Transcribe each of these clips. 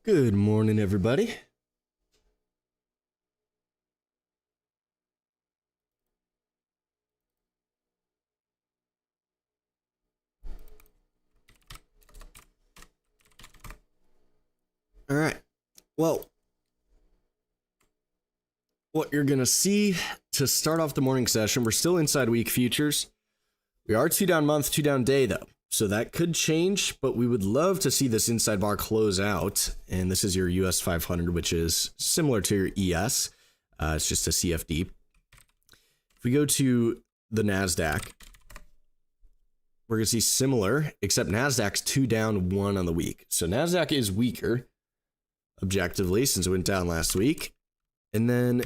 Good morning, everybody. All right. Well, what you're going to see to start off the morning session, we're still inside week futures. We are 2 down month, 2 down day, though. So that could change, but we would love to see this inside bar close out. And this is your US 500, which is similar to your ES. It's just a CFD. If we go to the NASDAQ, we're going to see similar, except NASDAQ's 2 down, 1 on the week. So NASDAQ is weaker, objectively, since it went down last week. And then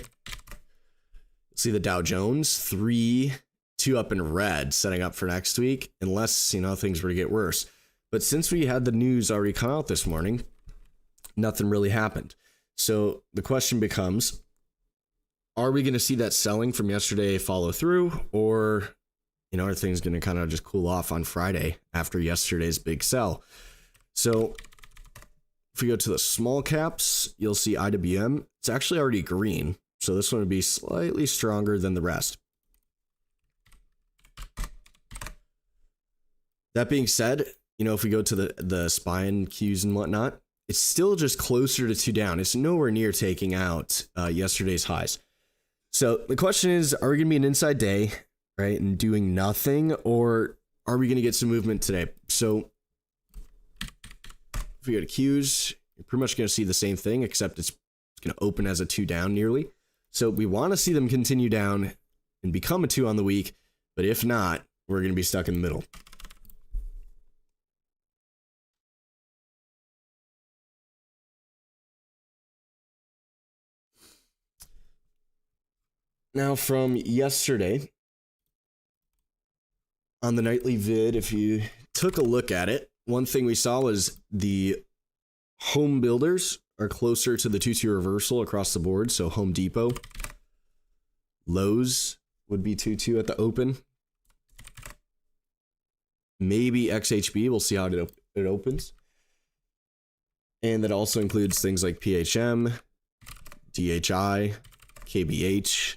see the Dow Jones 3, 2 up in red, setting up for next week, unless things were to get worse. But since we had the news already come out this morning, nothing really happened. So the question becomes, are we going to see that selling from yesterday follow through, or are things going to kind of just cool off on Friday after yesterday's big sell? So if we go to the small caps, you'll see IWM. It's actually already green, so this one would be slightly stronger than the rest. That being said, if we go to the SPY and Qs and whatnot, it's still just closer to 2 down. It's nowhere near taking out yesterday's highs. So the question is, are we going to be an inside day, right, and doing nothing, or are we going to get some movement today? So if we go to Qs, you're pretty much going to see the same thing, except it's going to open as a 2 down nearly. So we want to see them continue down and become a 2 on the week, but if not, we're going to be stuck in the middle. Now from yesterday, on the nightly vid, if you took a look at it, one thing we saw was the home builders are closer to the 2-2 reversal across the board. So Home Depot, Lowe's would be 2-2 at the open. Maybe XHB, we'll see how it opens. And that also includes things like PHM, DHI, KBH,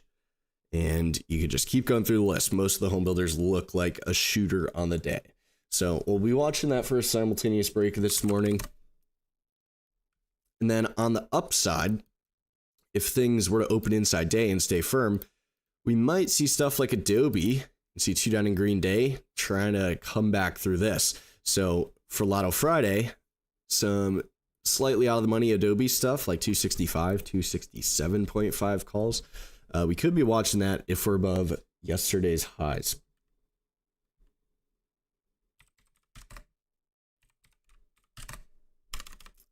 and you could just keep going through the list. Most of the home builders look like a shooter on the day. So we'll be watching that for a simultaneous break this morning. And then on the upside, if things were to open inside day and stay firm, we might see stuff like Adobe. You see 2 down in green day trying to come back through this. So for Lotto Friday, some slightly out of the money Adobe stuff like 265, 267.5 calls. We could be watching that if we're above yesterday's highs.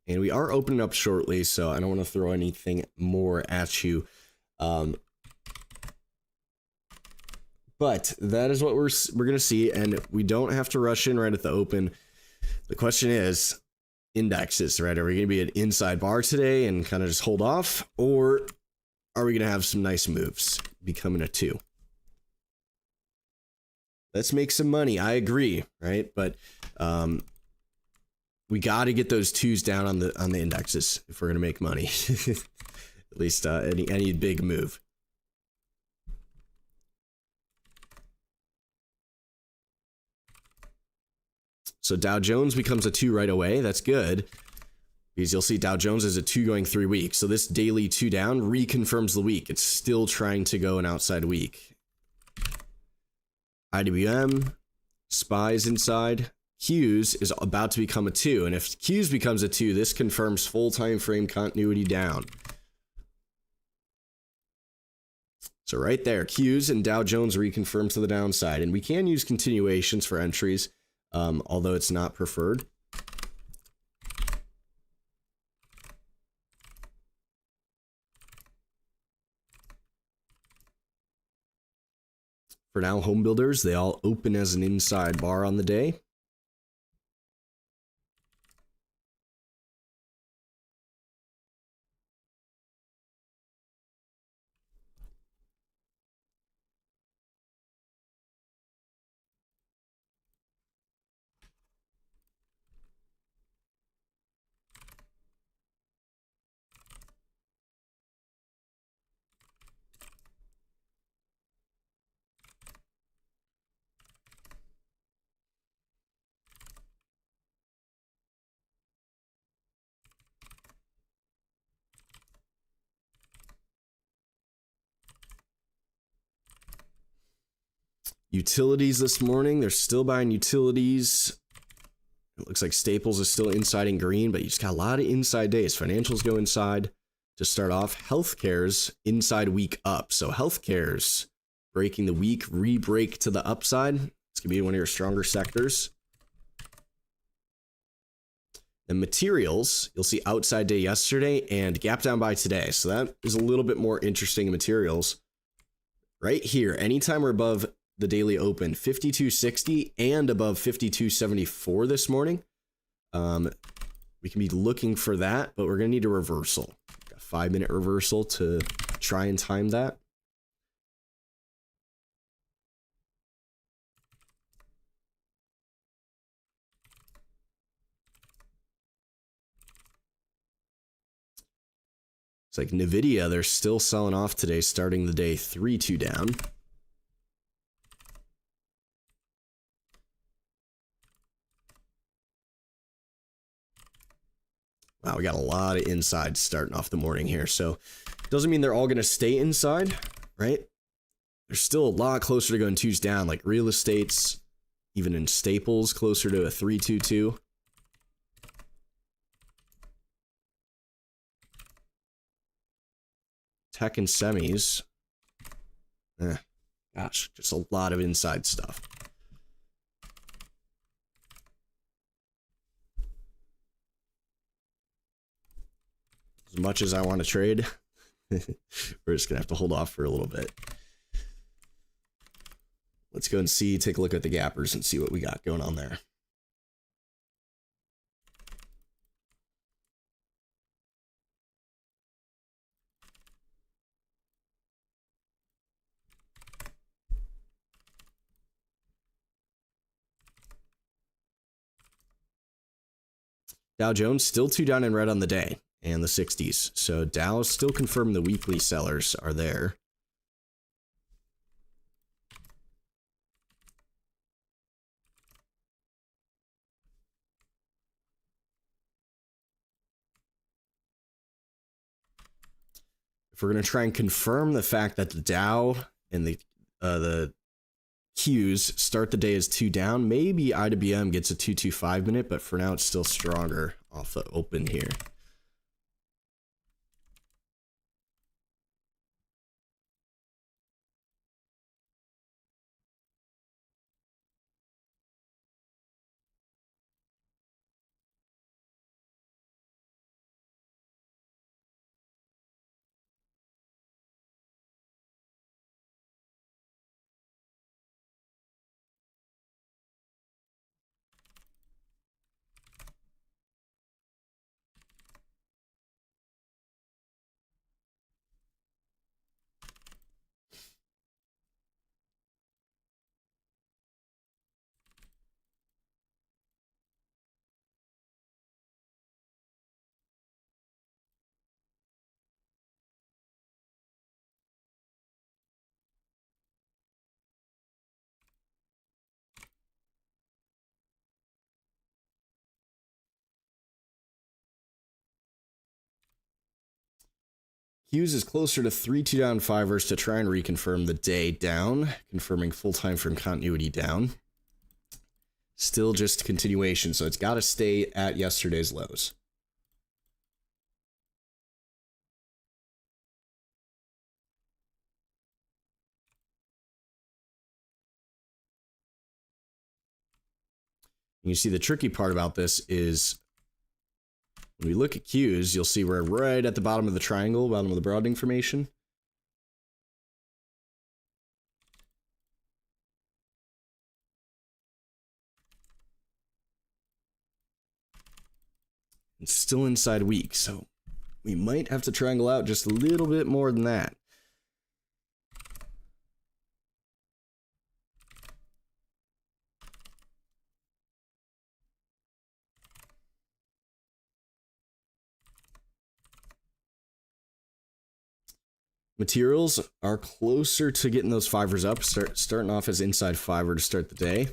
And we are opening up shortly, so I don't want to throw anything more at you. But that is what we're going to see, and we don't have to rush in right at the open. The question is, indexes, right? Are we going to be an inside bar today and kind of just hold off, or are we going to have some nice moves becoming a 2? Let's make some money. I agree, right? But we got to get those 2s down on the indexes if we're going to make money. At least any big move. So Dow Jones becomes a 2 right away. That's good, because you'll see Dow Jones is a 2 going 3 weeks. So this daily 2 down reconfirms the week. It's still trying to go an outside week. IWM, SPY's inside. Qs is about to become a 2. And if Qs becomes a 2, this confirms full time frame continuity down. So right there, Qs and Dow Jones reconfirm to the downside. And we can use continuations for entries, although it's not preferred. For now, home builders, they all open as an inside bar on the day. Utilities this morning, they're still buying utilities. It looks like Staples is still inside in green, but you just got a lot of inside days. Financials go inside to start off. Healthcare's inside week up. So healthcare's breaking the week, re-break to the upside. It's going to be one of your stronger sectors. The materials, you'll see outside day yesterday and gap down by today. So that is a little bit more interesting in materials. Right here, anytime we're above the daily open, 52.60 and above 52.74 this morning. We can be looking for that, but we're going to need a reversal. A 5-minute reversal to try and time that. It's like Nvidia, they're still selling off today, starting the day 3-2 down. Wow, we got a lot of inside starting off the morning here. So doesn't mean they're all going to stay inside, right? There's still a lot closer to going 2s down, like real estates, even in Staples, closer to a 3-2-2. Tech and semis. Gosh, just a lot of inside stuff. As much as I want to trade, we're just going to have to hold off for a little bit. Let's go and take a look at the gappers and see what we got going on there. Dow Jones still 2 down in red on the day and the 60s. So Dow still confirming the weekly sellers are there. If we're going to try and confirm the fact that the Dow and the Qs start the day as 2 down, maybe IWM gets a 225 minute, but for now it's still stronger off the open here. Hughes is closer to 3-2 down fivers to try and reconfirm the day down, confirming full time frame continuity down. Still just continuation, so it's got to stay at yesterday's lows. You see the tricky part about this is when we look at Qs, you'll see we're right at the bottom of the triangle, bottom of the broadening formation. It's still inside weak, so we might have to triangle out just a little bit more than that. Materials are closer to getting those fivers up, starting off as inside fiver to start the day.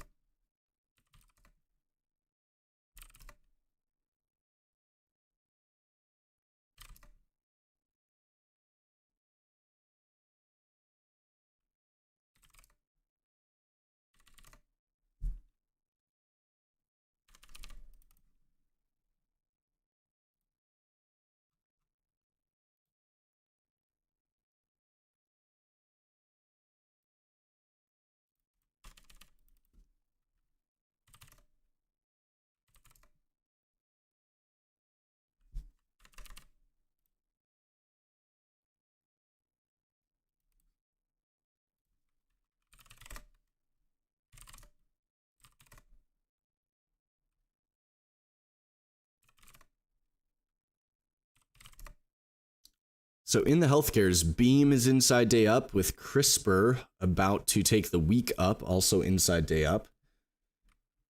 So in the healthcares, Beam is inside day up with CRISPR about to take the week up, also inside day up.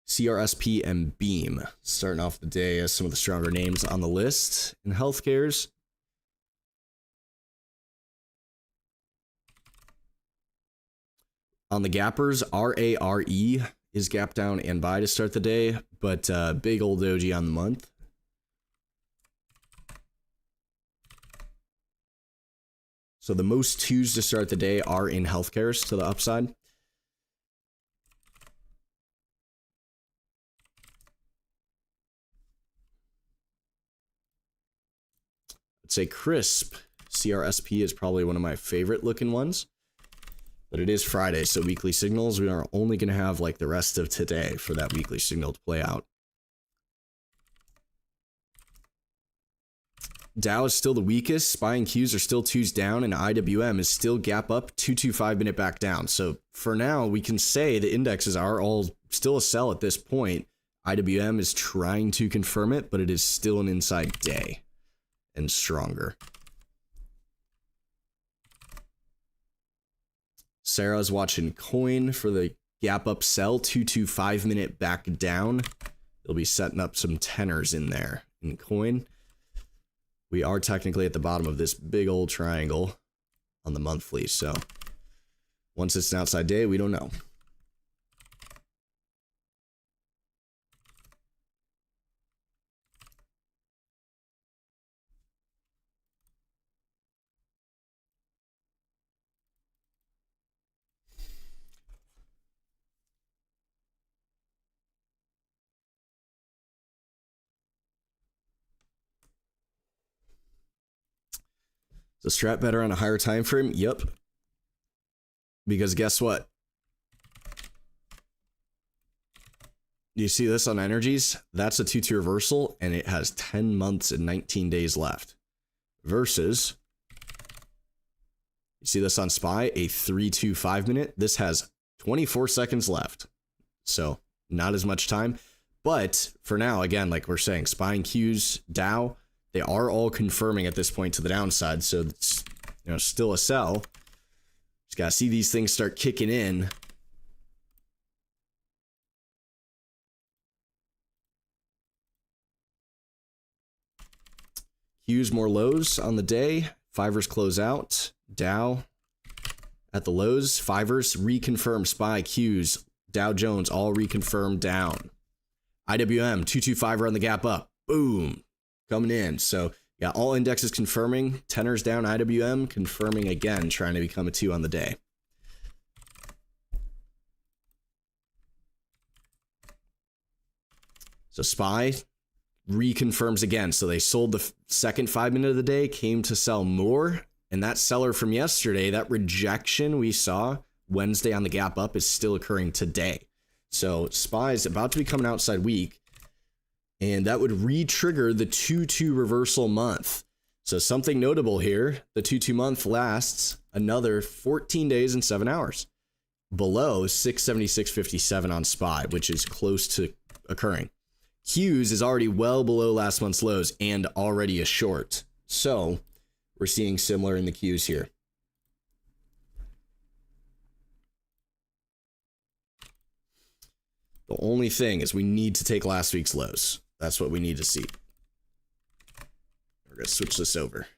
CRSP and Beam starting off the day as some of the stronger names on the list in healthcares. On the gappers, RARE is gap down and buy to start the day, but big old doji on the month. So the most twos to start the day are in healthcares to the upside. I'd say CRISP, CRSP is probably one of my favorite looking ones. But it is Friday, so weekly signals, we are only going to have like the rest of today for that weekly signal to play out. Dow is still the weakest, SPY and Qs are still twos down, and IWM is still gap up, 225 minute back down. So for now, we can say the indexes are all still a sell at this point. IWM is trying to confirm it, but it is still an inside day and stronger. Sarah's watching coin for the gap up sell, 225 minute back down. They'll be setting up some tenors in there in coin. We are technically at the bottom of this big old triangle on the monthly, so once it's an outside day, we don't know. So strat better on a higher time frame? Yep. Because guess what? Do you see this on energies? That's a 2-2 reversal, and it has 10 months and 19 days left. Versus, you see this on SPY, a 3-2-5 minute. This has 24 seconds left. So not as much time. But for now, again, like we're saying, SPY and Qs, Dow, they are all confirming at this point to the downside, so it's, you know, still a sell. Just gotta see these things start kicking in. Qs more lows on the day. Fivers close out. Dow at the lows. Fivers reconfirm. SPY, Qs, Dow Jones all reconfirm down. IWM 225 on the gap up. Boom. Coming in. So yeah, all indexes confirming. Tenors down, IWM confirming again, trying to become a 2 on the day. So SPY reconfirms again. So they sold the second 5 minute of the day, came to sell more. And that seller from yesterday, that rejection we saw Wednesday on the gap up is still occurring today. So SPY is about to become an outside week. And that would re-trigger the 2-2 reversal month. So something notable here, the 2-2 month lasts another 14 days and 7 hours. Below 676.57 on SPY, which is close to occurring. Qs is already well below last month's lows and already a short. So we're seeing similar in the Qs here. The only thing is we need to take last week's lows. That's what we need to see. We're going to switch this over.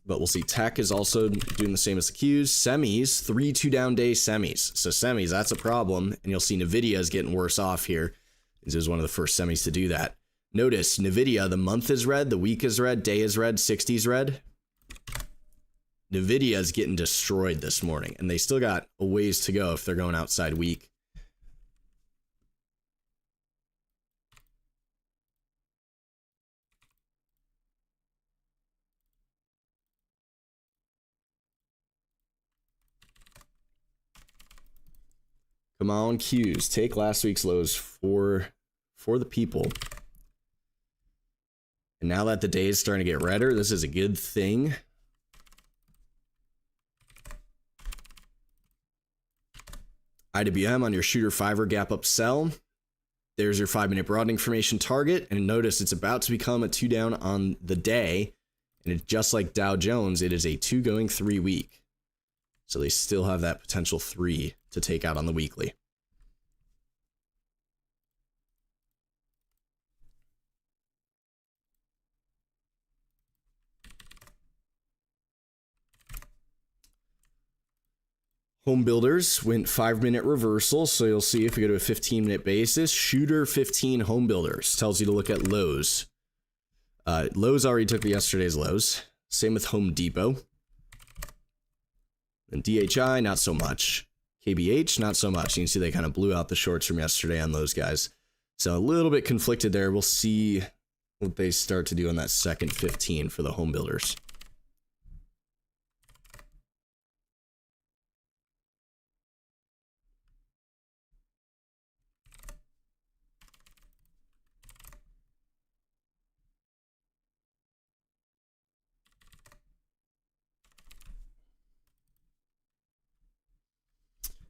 But we'll see tech is also doing the same as the Qs. Semis, 3-2 down day semis. So semis, that's a problem. And you'll see Nvidia is getting worse off here. This is one of the first semis to do that. Notice Nvidia, the month is red, the week is red, day is red, 60 is red. Nvidia is getting destroyed this morning, and they still got a ways to go if they're going outside week. Come on, Qs. Take last week's lows for the people. And now that the day is starting to get redder, this is a good thing. IWM on your shooter fiver gap up sell. There's your 5-minute broadening formation target, and notice it's about to become a 2 down on the day, and it's just like Dow Jones, it is a 2 going 3 week. So they still have that potential 3 to take out on the weekly. Home builders went 5-minute reversal, so you'll see if we go to a 15-minute basis, shooter 15 home builders tells you to look at Lowe's. Lowe's already took yesterday's lows. Same with Home Depot. And DHI, not so much. KBH, not so much. You can see they kind of blew out the shorts from yesterday on those guys. So a little bit conflicted there. We'll see what they start to do on that second 15 for the home builders.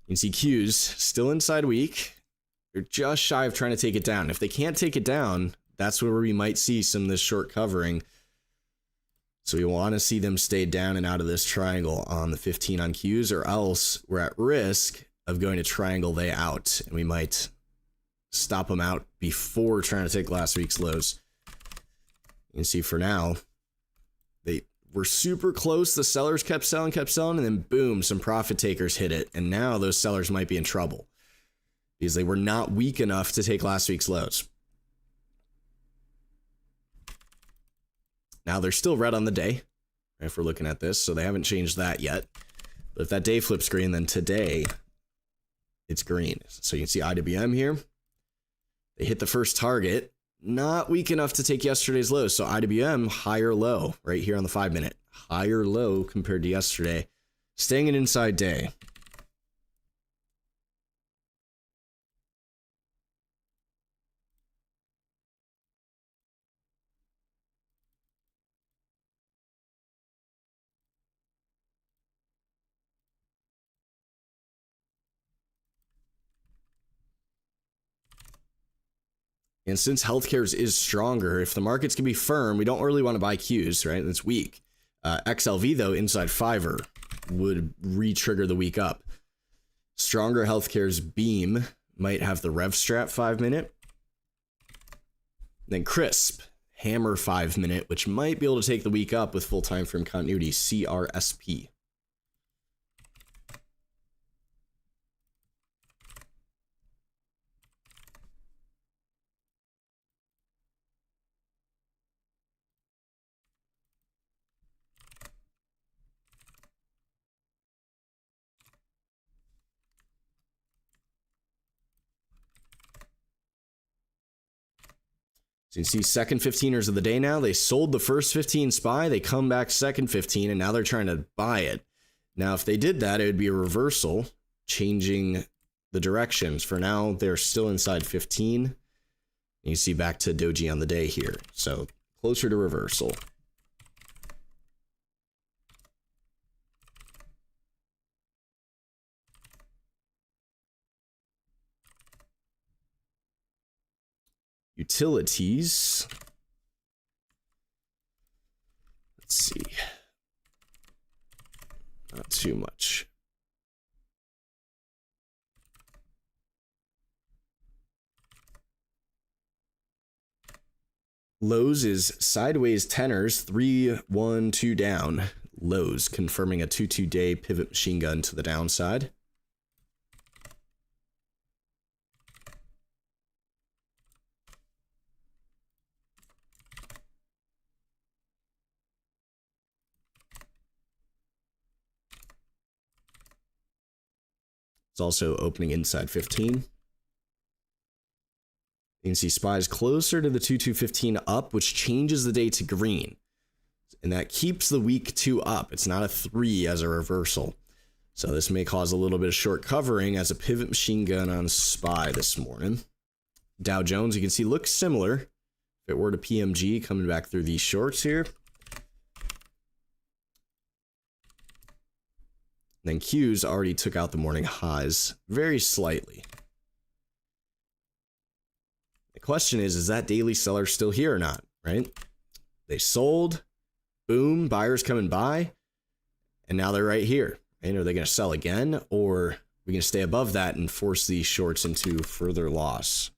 You can see Q's still inside weak. They're just shy of trying to take it down. If they can't take it down, that's where we might see some of this short covering. So we want to see them stay down and out of this triangle on the 15 on Q's, or else we're at risk of going to triangle they out, and we might stop them out before trying to take last week's lows. You can see for now, they were super close. The sellers kept selling, and then boom, some profit takers hit it. And now those sellers might be in trouble because they were not weak enough to take last week's lows. Now they're still red on the day, if we're looking at this, so they haven't changed that yet. But if that day flips green, then today it's green. So you can see IWM here. They hit the first target. Not weak enough to take yesterday's low. So IWM, higher low right here on the 5-minute. Higher low compared to yesterday. Staying an inside day. And since healthcare's is stronger, if the markets can be firm, we don't really want to buy Qs, right? It's weak. XLV, though, inside fiver would re-trigger the week up. Stronger healthcare's beam might have the RevStrat 5-minute. Then Crisp, hammer 5-minute, which might be able to take the week up with full time frame continuity, CRSP. So you can see second 15ers of the day now. They sold the first 15 SPY. They come back second 15, and now they're trying to buy it. Now, if they did that, it would be a reversal, changing the directions. For now, they're still inside 15. You see back to Doji on the day here. So closer to reversal. Utilities. Let's see. Not too much. Lowe's is sideways tenors, 3-1-2 down. Lowe's confirming a 2-2 day pivot machine gun to the downside. It's also opening inside 15. You can see SPY's closer to the 2215 up, which changes the day to green. And that keeps the week 2 up. It's not a 3 as a reversal. So this may cause a little bit of short covering as a pivot machine gun on SPY this morning. Dow Jones, you can see, looks similar. If it were to PMG coming back through these shorts here. Then Q's already took out the morning highs very slightly. The question is that daily seller still here or not, right? They sold, boom, buyers come and buy, and now they're right here. And are they going to sell again, or are we going to stay above that and force these shorts into further loss?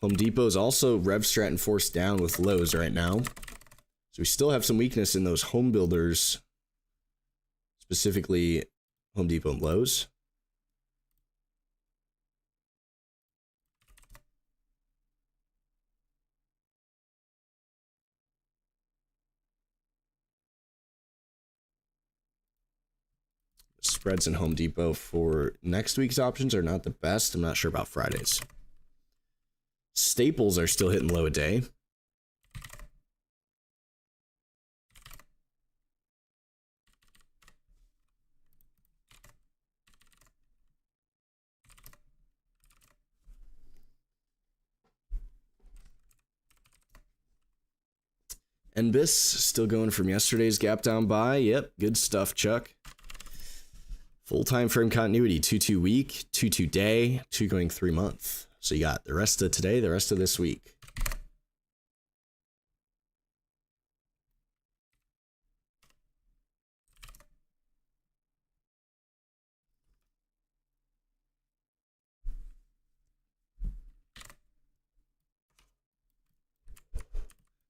Home Depot is also rev strat and forced down with lows right now. So we still have some weakness in those home builders, specifically Home Depot and Lowe's. Spreads in Home Depot for next week's options are not the best. I'm not sure about Fridays. Staples are still hitting low a day. NBIS still going from yesterday's gap down buy. Yep, good stuff, Chuck. Full time frame continuity, 2-2 week, 2-2 day, 2 going 3 month. So you got the rest of today, the rest of this week.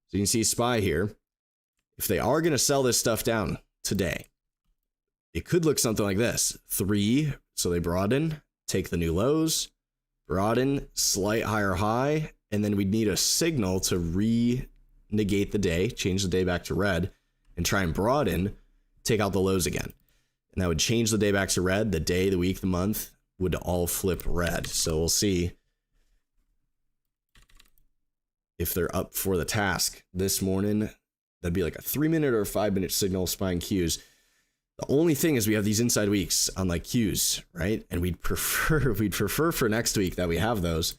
So you can see SPY here. If they are going to sell this stuff down today, it could look something like this. 3, so they broaden, take the new lows, broaden, slight higher high, and then we'd need a signal to negate the day, change the day back to red, and try and broaden, take out the lows again. And that would change the day back to red. The day, the week, the month would all flip red. So we'll see if they're up for the task this morning. That'd be like a 3-minute or a 5-minute signal spying cues. The only thing is we have these inside weeks on like cues, right? And we'd prefer for next week that we have those.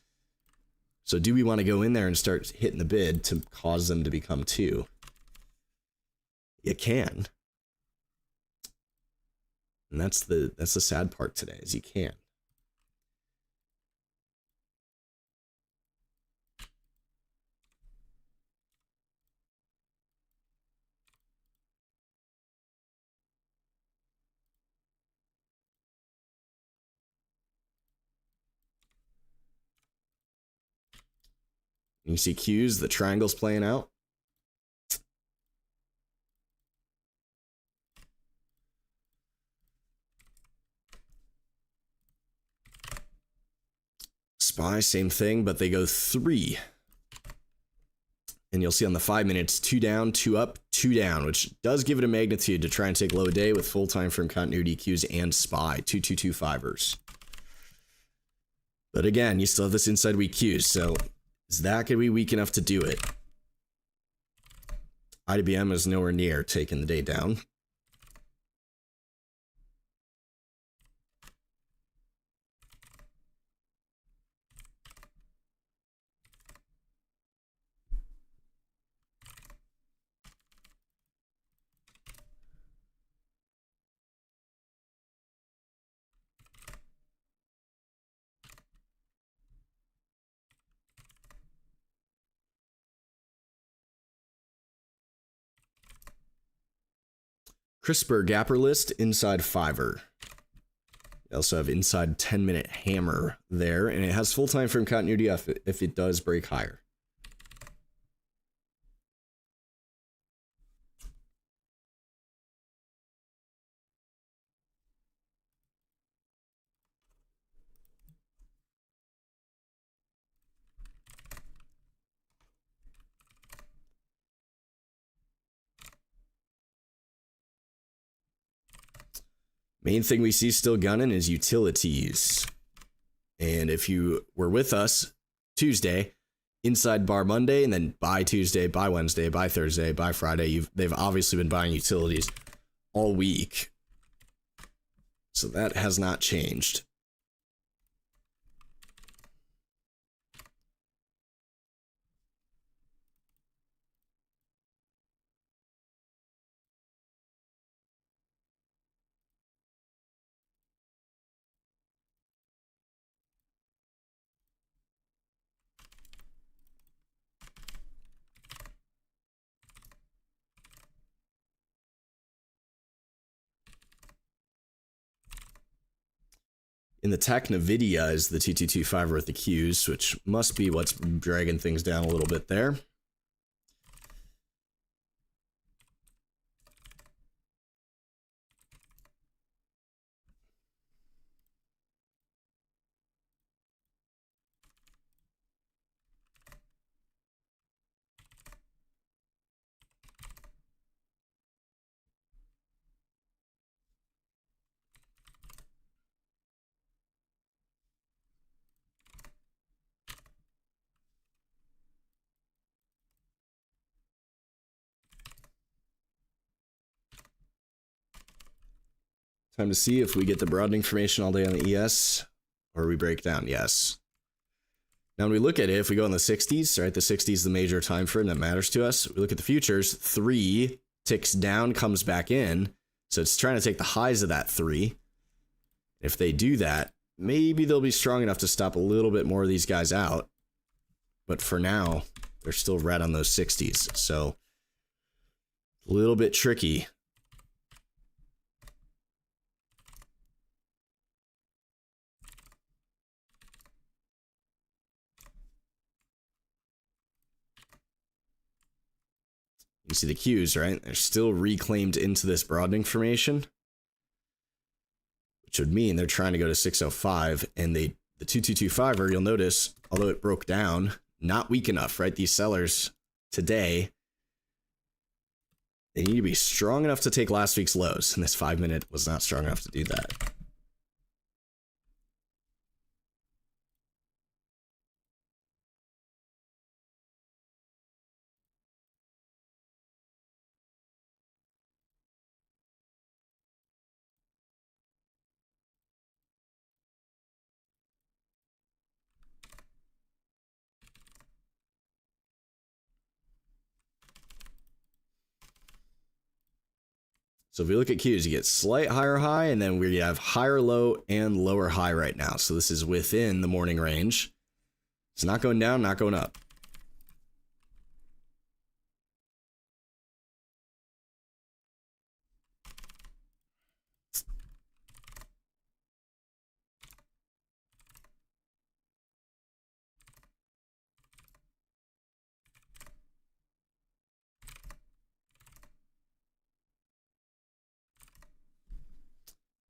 So do we want to go in there and start hitting the bid to cause them to become 2? You can. And that's the sad part today, is you can. You see cues, the triangle's playing out. SPY, same thing, but they go 3. And you'll see on the 5 minutes, 2 down, 2 up, 2 down, which does give it a magnitude to try and take low day with full time frame continuity cues and SPY, 2-2-2-5ers. But again, you still have this inside week cues, so is that going to be weak enough to do it? IBM is nowhere near taking the day down. CRISPR gapper list inside 5er. You also have inside 10-minute hammer there, and it has full time frame continuity if it does break higher. Main thing we see still gunning is utilities. And if you were with us Tuesday, inside bar Monday, and then buy Tuesday, buy Wednesday, buy Thursday, buy Friday, they've obviously been buying utilities all week. So that has not changed. In the tech, NVIDIA is the 2225 with the Qs, which must be what's dragging things down a little bit there. Time to see if we get the broadening formation all day on the ES, or we break down. Yes. Now, when we look at it, if we go in the 60s, right, the 60s is the major time frame that matters to us. We look at the futures, 3 ticks down, comes back in. So it's trying to take the highs of that 3. If they do that, maybe they'll be strong enough to stop a little bit more of these guys out. But for now, they're still right on those 60s. So a little bit tricky. You see the Qs, right? They're still reclaimed into this broadening formation, which would mean they're trying to go to 605, and the 2225er, you'll notice, although it broke down, not weak enough, right? These sellers today, they need to be strong enough to take last week's lows, and this 5-minute was not strong enough to do that. So if we look at Qs, you get slight higher high, and then we have higher low and lower high right now. So this is within the morning range. It's not going down, not going up.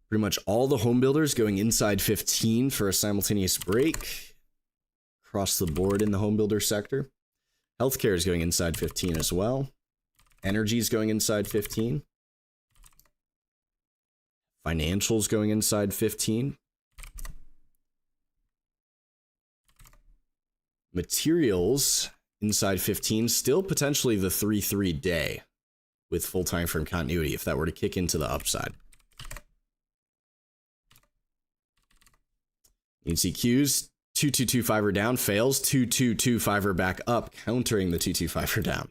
Pretty much all the home builders going inside 15 for a simultaneous break across the board in the home builder sector. Healthcare is going inside 15 as well. Energy is going inside 15. Financials going inside 15. Materials inside 15, still potentially the 3-3 day with full time frame continuity if that were to kick into the upside. You can see Qs, 2225er down, fails, 2225er back up, countering the 2225er down.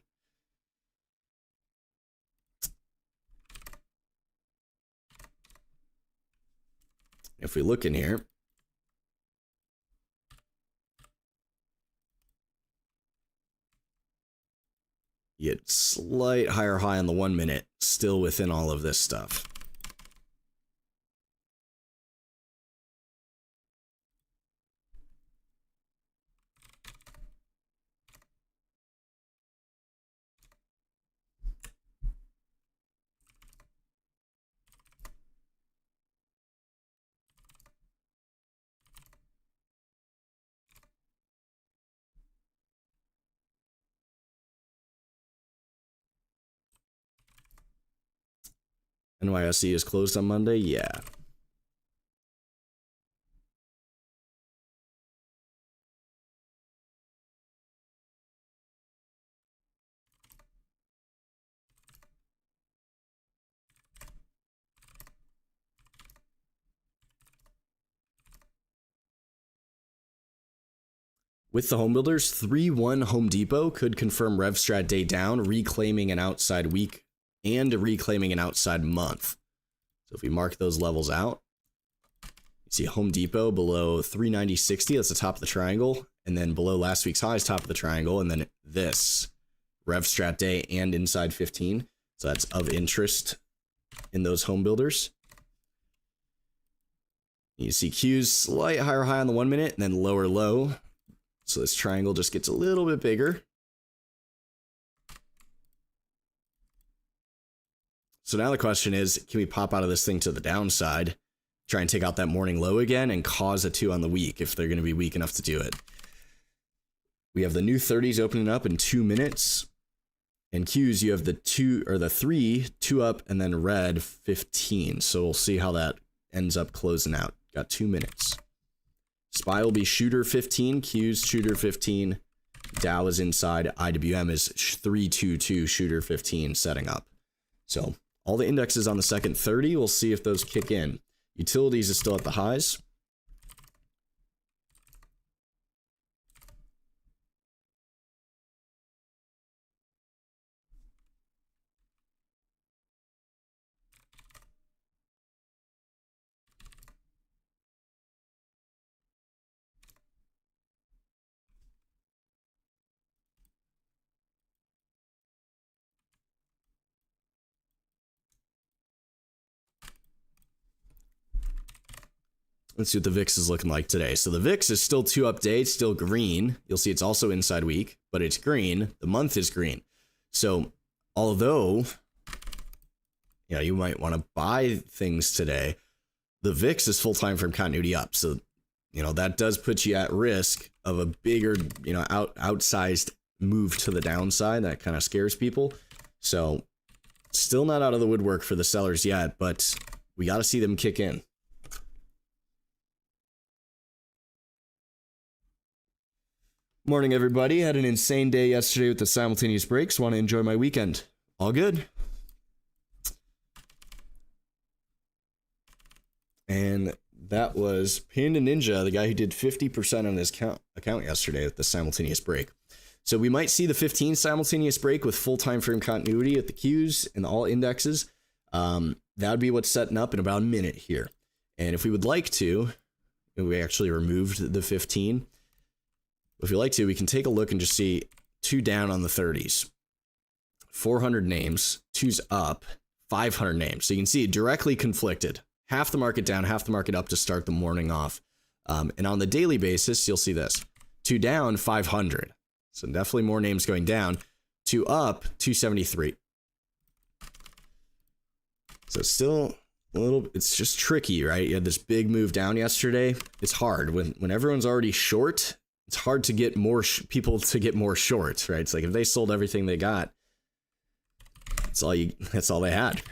If we look in here, you get slight higher high on the 1 minute, still within all of this stuff. NYSE is closed on Monday? Yeah. With the home builders, 3-1 Home Depot could confirm RevStrat day down, reclaiming an outside week and reclaiming an outside month. So if we mark those levels out, you see Home Depot below 390.60, that's the top of the triangle, and then below last week's highs, top of the triangle, and then this RevStrat day and inside 15. So that's of interest in those home builders. You see Q's slight higher high on the 1 minute and then lower low. So this triangle just gets a little bit bigger. So now the question is, can we pop out of this thing to the downside, try and take out that morning low again, and cause a 2 on the week if they're going to be weak enough to do it? We have the new 30s opening up in 2 minutes. And Q's, you have the 2 or the 3, 2 up, and then red 15. So we'll see how that ends up closing out. Got 2 minutes. SPY will be shooter 15, Q's shooter 15, Dow is inside, IWM is 322 shooter 15 setting up. So all the indexes on the second 30, we'll see if those kick in. Utilities is still at the highs. Let's see what the VIX is looking like today. So the VIX is still 2 up day, still green. You'll see it's also inside week, but it's green. The month is green. So although, you know, you might want to buy things today, the VIX is full time frame continuity up. So, you know, that does put you at risk of a bigger, you know, outsized move to the downside. That kind of scares people. So still not out of the woodwork for the sellers yet, but we got to see them kick in. Morning, everybody. Had an insane day yesterday with the simultaneous breaks. Want to enjoy my weekend. All good. And that was Panda Ninja, the guy who did 50% on his account yesterday with the simultaneous break. So we might see the 15 simultaneous break with full time frame continuity at the Qs and all indexes. That would be what's setting up in about a minute here. And if we would like to, we actually removed the 15. If you like to, we can take a look and just see 2 down on the 30s. 400 names, 2's up, 500 names. So you can see directly conflicted. Half the market down, half the market up to start the morning off. And on the daily basis, you'll see this. 2 down, 500. So definitely more names going down. 2 up, 273. So still a little, it's just tricky, right? You had this big move down yesterday. It's hard when everyone's already short. It's hard to get more people to get more shorts, right? It's like if they sold everything they got, that's all they had.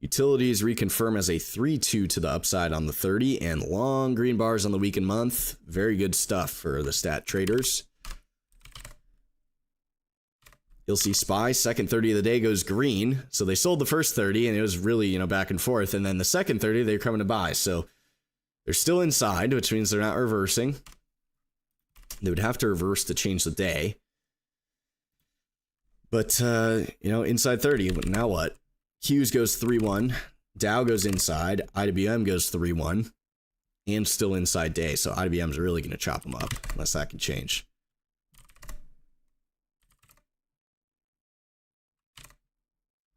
Utilities reconfirm as a 3-2 to the upside on the 30 and long green bars on the week and month. Very good stuff for the stat traders. You'll see SPY, second 30 of the day goes green. So they sold the first 30 and it was really, you know, back and forth. And then the second 30, they're coming to buy. So they're still inside, which means they're not reversing. They would have to reverse to change the day. But, you know, inside 30, now what? Q's goes 3-1. Dow goes inside. IWM goes 3-1. And still inside day. So IWM is really going to chop them up unless that can change.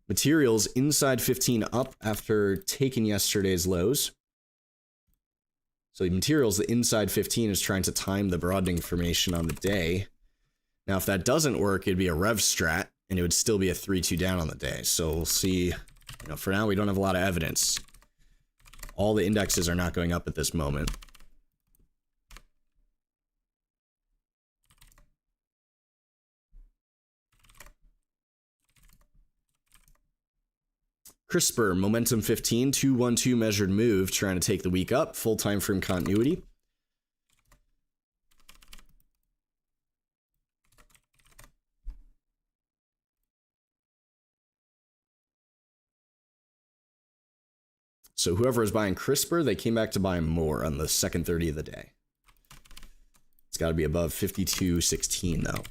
Materials inside 15 up after taking yesterday's lows. So the materials, the inside 15 is trying to time the broadening formation on the day. Now, if that doesn't work, it'd be a rev strat, and it would still be a 3-2 down on the day. So we'll see. You know, for now, we don't have a lot of evidence. All the indexes are not going up at this moment. CRISPR, momentum 15, 2-1-2 measured move, trying to take the week up, full time frame continuity. So whoever is buying CRISPR, they came back to buy more on the second 30 of the day. It's got to be above 52.16 though.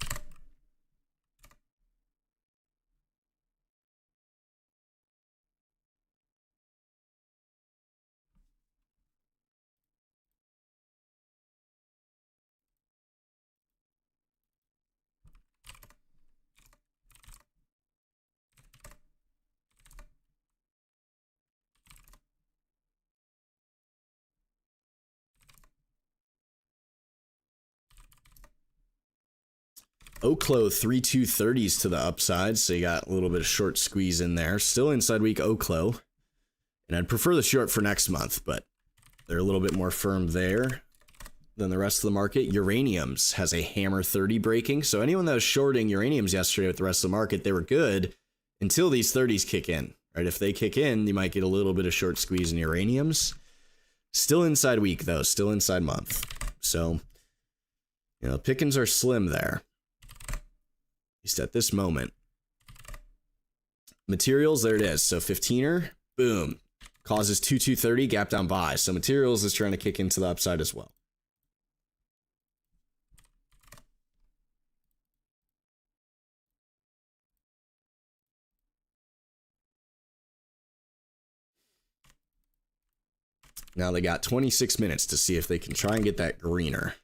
Oklo 3230s to the upside, so you got a little bit of short squeeze in there. Still inside week Oklo. And I'd prefer the short for next month, but they're a little bit more firm there than the rest of the market. Uraniums has a hammer 30 breaking. So anyone that was shorting uraniums yesterday with the rest of the market, they were good until these 30s kick in. Right? If they kick in, you might get a little bit of short squeeze in uraniums. Still inside week though, still inside month. So, you know, pickings are slim there. At least at this moment. Materials, there it is. So 15er, boom. Causes 2230, gap down buy. So materials is trying to kick into the upside as well. Now they got 26 minutes to see if they can try and get that greener.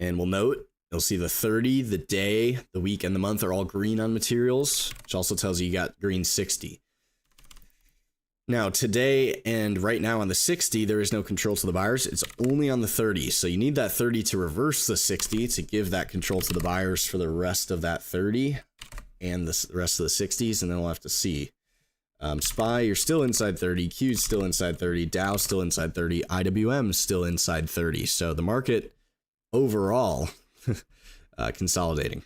And we'll note, you'll see the 30, the day, the week, and the month are all green on materials, which also tells you you got green 60. Now, today and right now on the 60, there is no control to the buyers. It's only on the 30. So you need that 30 to reverse the 60 to give that control to the buyers for the rest of that 30 and the rest of the 60s, and then we'll have to see. SPY, you're still inside 30. Q's still inside 30. Dow still inside 30. IWM still inside 30. So the market overall consolidating.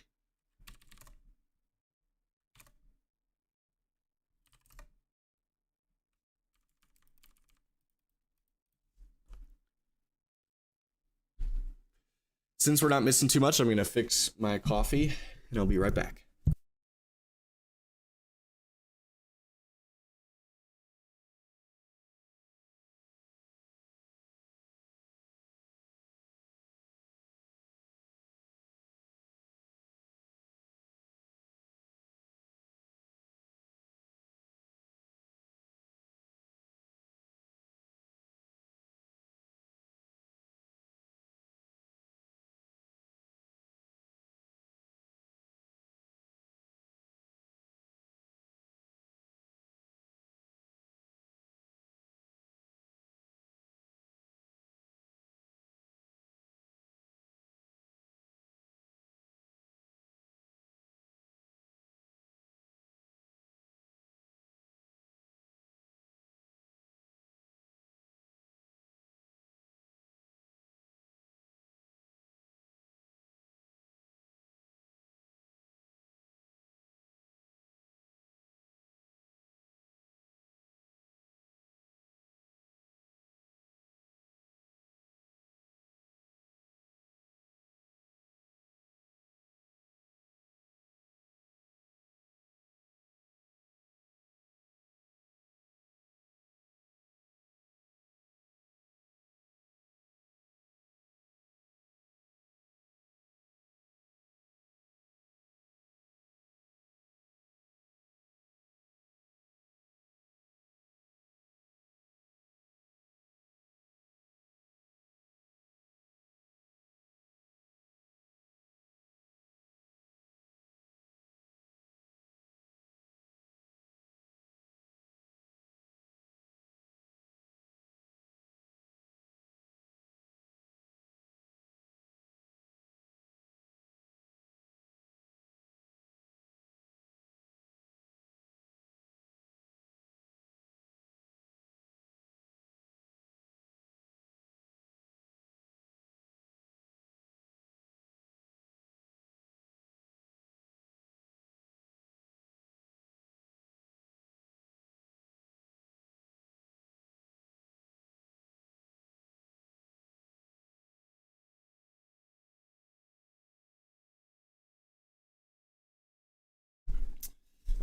Since we're not missing too much, I'm going to fix my coffee and I'll be right back.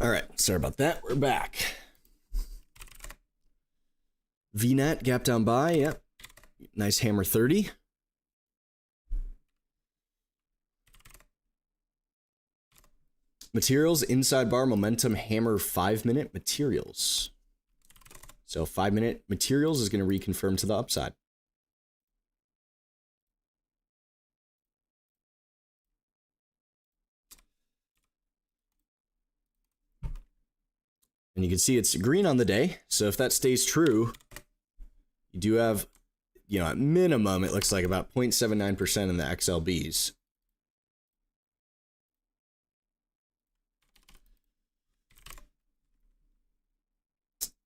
All right, sorry about that. We're back. VNet gap down by, yep. Nice hammer 30. Materials, inside bar, momentum, hammer 5-minute materials. So 5-minute materials is going to reconfirm to the upside. And you can see it's green on the day. So if that stays true, you do have, at minimum, it looks like about 0.79% in the XLBs.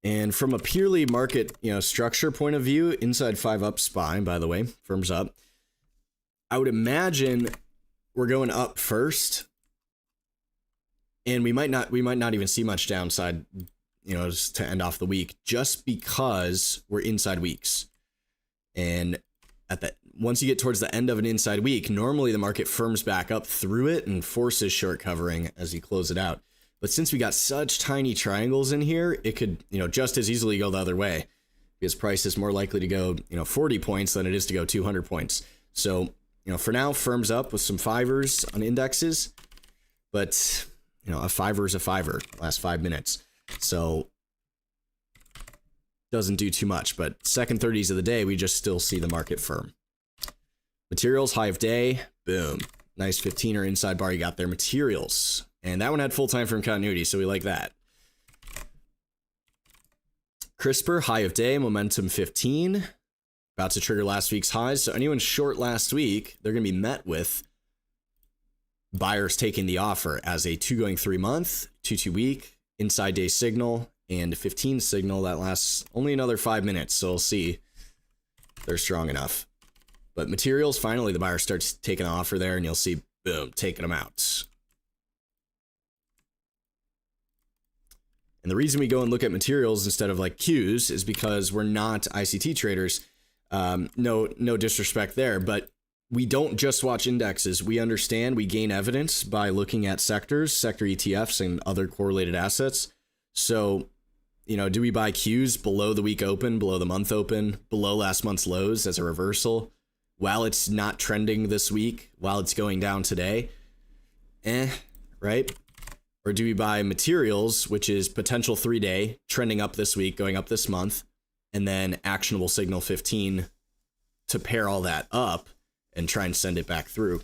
And from a purely market, structure point of view, inside 5 up SPY, by the way, firms up. I would imagine we're going up first, and we might not even see much downside, just to end off the week, just because we're inside weeks. And once you get towards the end of an inside week, normally the market firms back up through it and forces short covering as you close it out. But since we got such tiny triangles in here, it could, just as easily go the other way, because price is more likely to go, 40 points than it is to go 200 points. So, for now, firms up with some fivers on indexes, but, a fiver is a fiver, last 5 minutes. So, doesn't do too much, but second 30s of the day, we just still see the market firm. Materials, high of day, boom. Nice 15er inside bar you got there. Materials. And that one had full time frame continuity, so we like that. CRISPR, high of day, momentum 15. About to trigger last week's highs. So anyone short last week, they're going to be met with buyers taking the offer as a 2 going 3 month, 2 week, inside day signal, and 15 signal that lasts only another 5 minutes. So we'll see if they're strong enough. But materials, finally, the buyer starts taking the offer there, and you'll see, boom, taking them out. And the reason we go and look at materials instead of like Qs is because we're not ICT traders. No disrespect there, but we don't just watch indexes. We understand, we gain evidence by looking at sectors, sector ETFs, and other correlated assets. So, do we buy Qs below the week open, below the month open, below last month's lows as a reversal, while it's not trending this week, while it's going down today? Right? Or do we buy materials, which is potential 3-day, trending up this week, going up this month, and then actionable signal 15 to pair all that up and try and send it back through?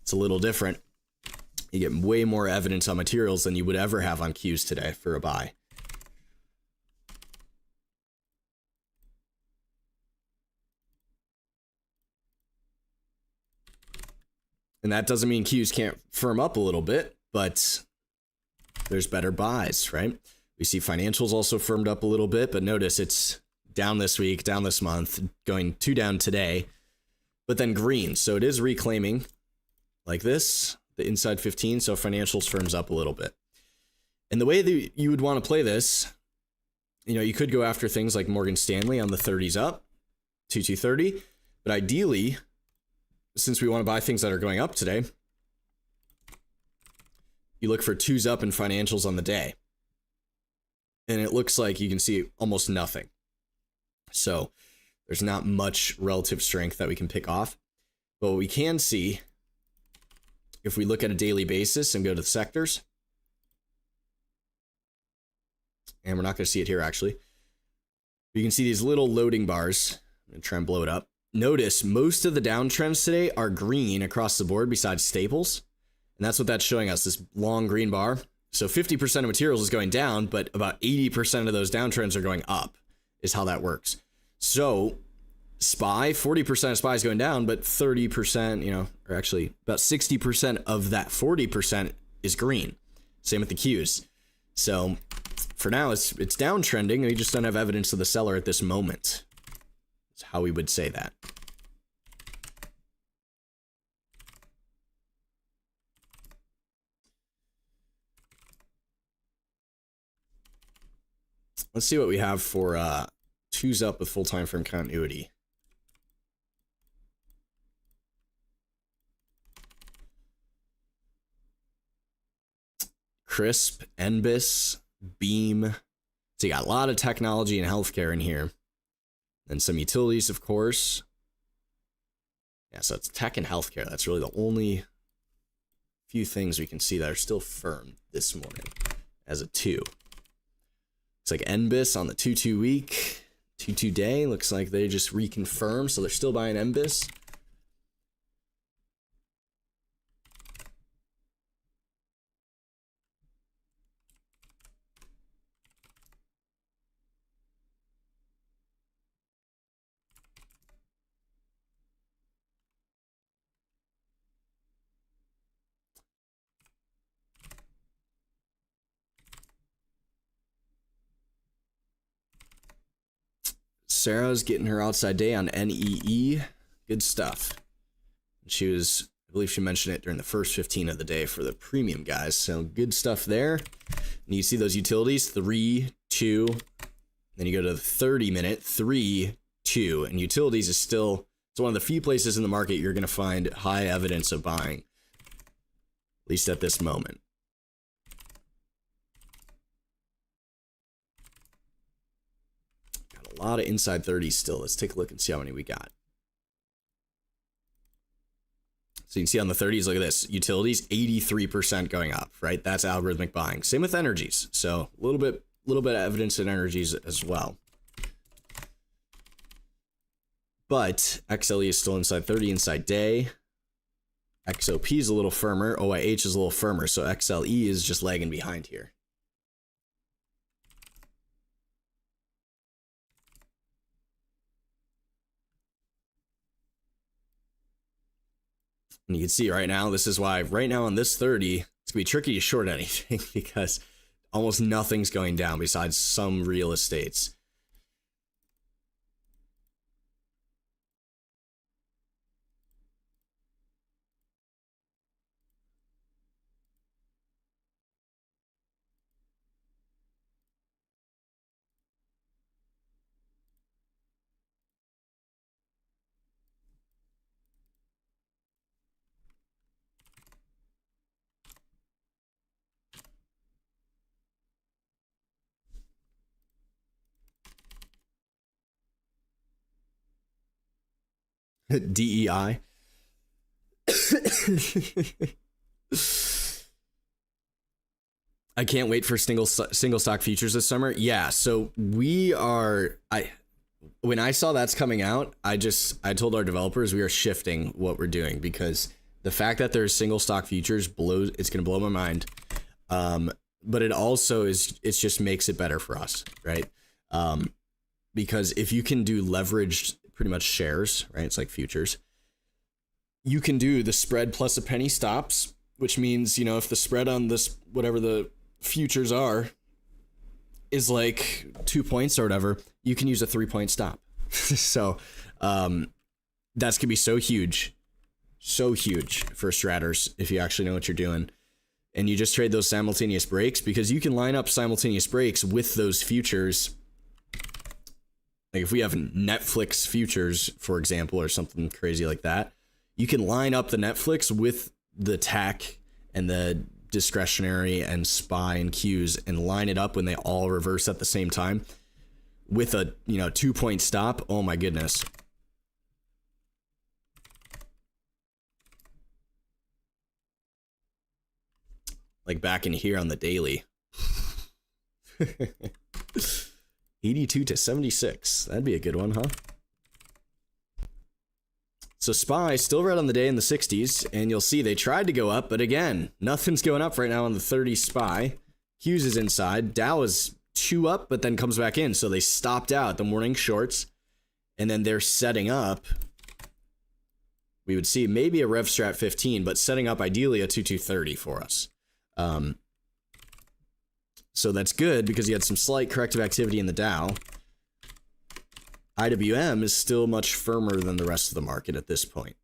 It's a little different. You get way more evidence on materials than you would ever have on Qs today for a buy. And that doesn't mean Qs can't firm up a little bit, but there's better buys, right? We see financials also firmed up a little bit, but notice it's down this week, down this month, going 2 down today, but then green. So it is reclaiming like this, the inside 15. So financials firms up a little bit. And the way that you would want to play this, you could go after things like Morgan Stanley on the 30s up, 2230, but ideally, since we want to buy things that are going up today, you look for 2s up in financials on the day. And it looks like you can see almost nothing. So there's not much relative strength that we can pick off. But what we can see, if we look at a daily basis and go to the sectors, and we're not going to see it here actually, you can see these little loading bars. I'm going to try and blow it up. Notice most of the downtrends today are green across the board besides staples. And that's what that's showing us, this long green bar. So 50% of materials is going down, but about 80% of those downtrends are going up, is how that works. So SPY, 40% of SPY is going down, but 30%, or actually about 60% of that 40% is green. Same with the Qs. So for now, it's downtrending, and we just don't have evidence of the seller at this moment. That's how we would say that. Let's see what we have for 2s up with full time frame continuity. Crisp, NBIS, Beam. So you got a lot of technology and healthcare in here. And some utilities, of course. Yeah, so it's tech and healthcare. That's really the only few things we can see that are still firm this morning as a 2. It's like NBIS on the 2-2 week, 2-2 day. Looks like they just reconfirmed, so they're still buying NBIS. Sarah's getting her outside day on NEE. Good stuff. She was, I believe she mentioned it during the first 15 of the day for the premium guys. So good stuff there. And you see those utilities, 3, 2. Then you go to the 30-minute, 3, 2. And utilities is still, it's one of the few places in the market you're going to find high evidence of buying. At least at this moment. A lot of inside 30s still. Let's take a look and see how many we got. So you can see on the 30s, look at this. Utilities, 83% going up, right? That's algorithmic buying. Same with energies. So a little bit of evidence in energies as well. But XLE is still inside 30, inside day. XOP is a little firmer. OIH is a little firmer. So XLE is just lagging behind here. And you can see right now, this is why right now on this 30, it's going to be tricky to short anything because almost nothing's going down besides some real estates. DEI. I can't wait for single stock futures this summer. Yeah, so we are. When I saw that's coming out, I told our developers we are shifting what we're doing because the fact that there's single stock futures it's going to blow my mind. But it also it just makes it better for us, right? Because if you can do leveraged pretty much shares, right? It's like futures. You can do the spread plus a penny stops, which means, you know, if the spread on this, whatever the futures are, is like 2 points or whatever, you can use a 3-point stop. So that's gonna be so huge for stratters if you actually know what you're doing. And you just trade those simultaneous breaks because you can line up simultaneous breaks with those futures. Like if we have Netflix futures, for example, or something crazy like that, you can line up the Netflix with the TAC and the discretionary and SPY and Qs and line it up when they all reverse at the same time with a 2-point stop. Oh my goodness. Like back in here on the daily. 82 to 76. That'd be a good one, huh? So SPY still right on the day in the 60s, and you'll see they tried to go up, but again, nothing's going up right now on the 30 SPY. Hughes is inside. Dow is 2 up, but then comes back in, so they stopped out the morning shorts, and then they're setting up. We would see maybe a RevStrat 15, but setting up ideally a 2230 for us. So that's good because you had some slight corrective activity in the Dow. IWM is still much firmer than the rest of the market at this point.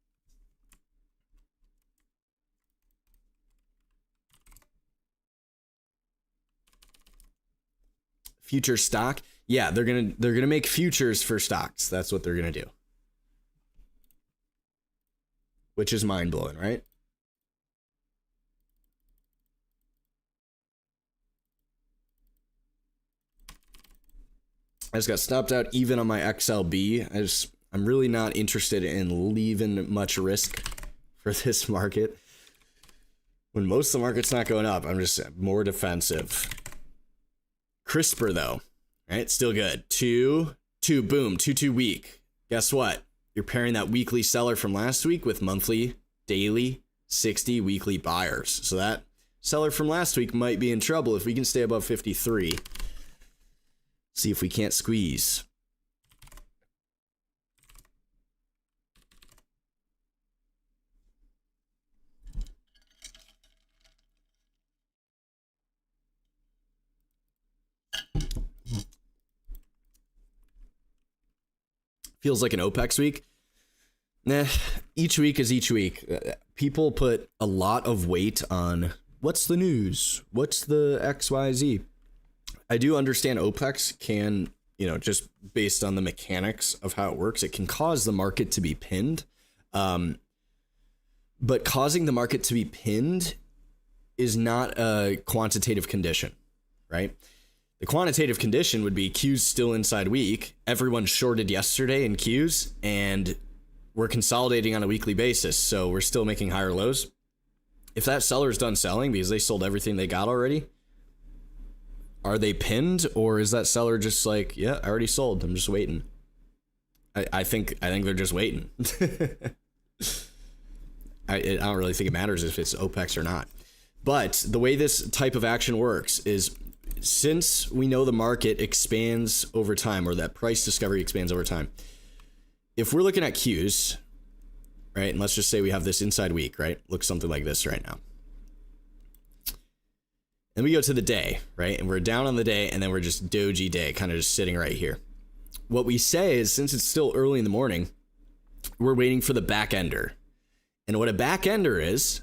Future stock, yeah, they're gonna make futures for stocks. That's what they're gonna do, which is mind blowing, right? I just got stopped out even on my XLB. I'm really not interested in leaving much risk for this market. When most of the market's not going up, I'm just more defensive. CRISPR though, right? Still good. Boom, 2 week. Guess what? You're pairing that weekly seller from last week with monthly, daily, 60 weekly buyers. So that seller from last week might be in trouble if we can stay above 53. See if we can't squeeze. Feels like an OPEX week. Nah, each week is each week. People put a lot of weight on what's the news, what's the XYZ. I do understand OPEX can, just based on the mechanics of how it works, it can cause the market to be pinned. But causing the market to be pinned is not a quantitative condition, right? The quantitative condition would be Q's still inside week. Everyone shorted yesterday in Q's and we're consolidating on a weekly basis. So we're still making higher lows. If that seller's done selling because they sold everything they got already, are they pinned, or is that seller just like, yeah, I already sold, I'm just waiting? I think they're just waiting. I don't really think it matters if it's OPEX or not. But the way this type of action works is, since we know the market expands over time, or that price discovery expands over time, if we're looking at Qs, right, and let's just say we have this inside week, right, looks something like this right now. Then we go to the day, right, and we're down on the day, and then we're just doji day, kind of just sitting right here. What we say is, since it's still early in the morning, we're waiting for the back ender. And what a back ender is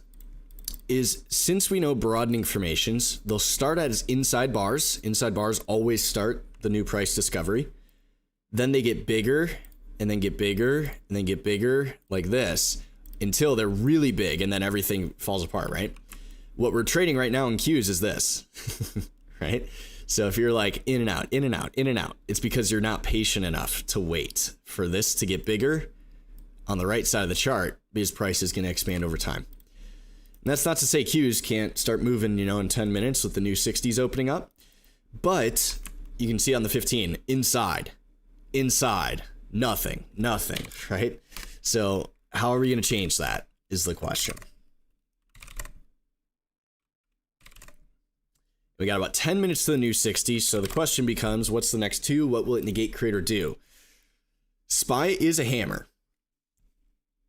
since we know broadening formations, they'll start as inside bars. Inside bars always start the new price discovery. Then they get bigger, and then get bigger, and then get bigger, like this, until they're really big, and then everything falls apart, right? What we're trading right now in Qs is this, right? So if you're like in and out, in and out, in and out, it's because you're not patient enough to wait for this to get bigger on the right side of the chart, because price is going to expand over time. And that's not to say Qs can't start moving, in 10 minutes with the new 60s opening up. But you can see on the 15, inside, nothing, right? So how are we going to change that is the question. We got about 10 minutes to the new 60. So the question becomes, what's the next two? What will it negate, create, or do? SPY is a hammer.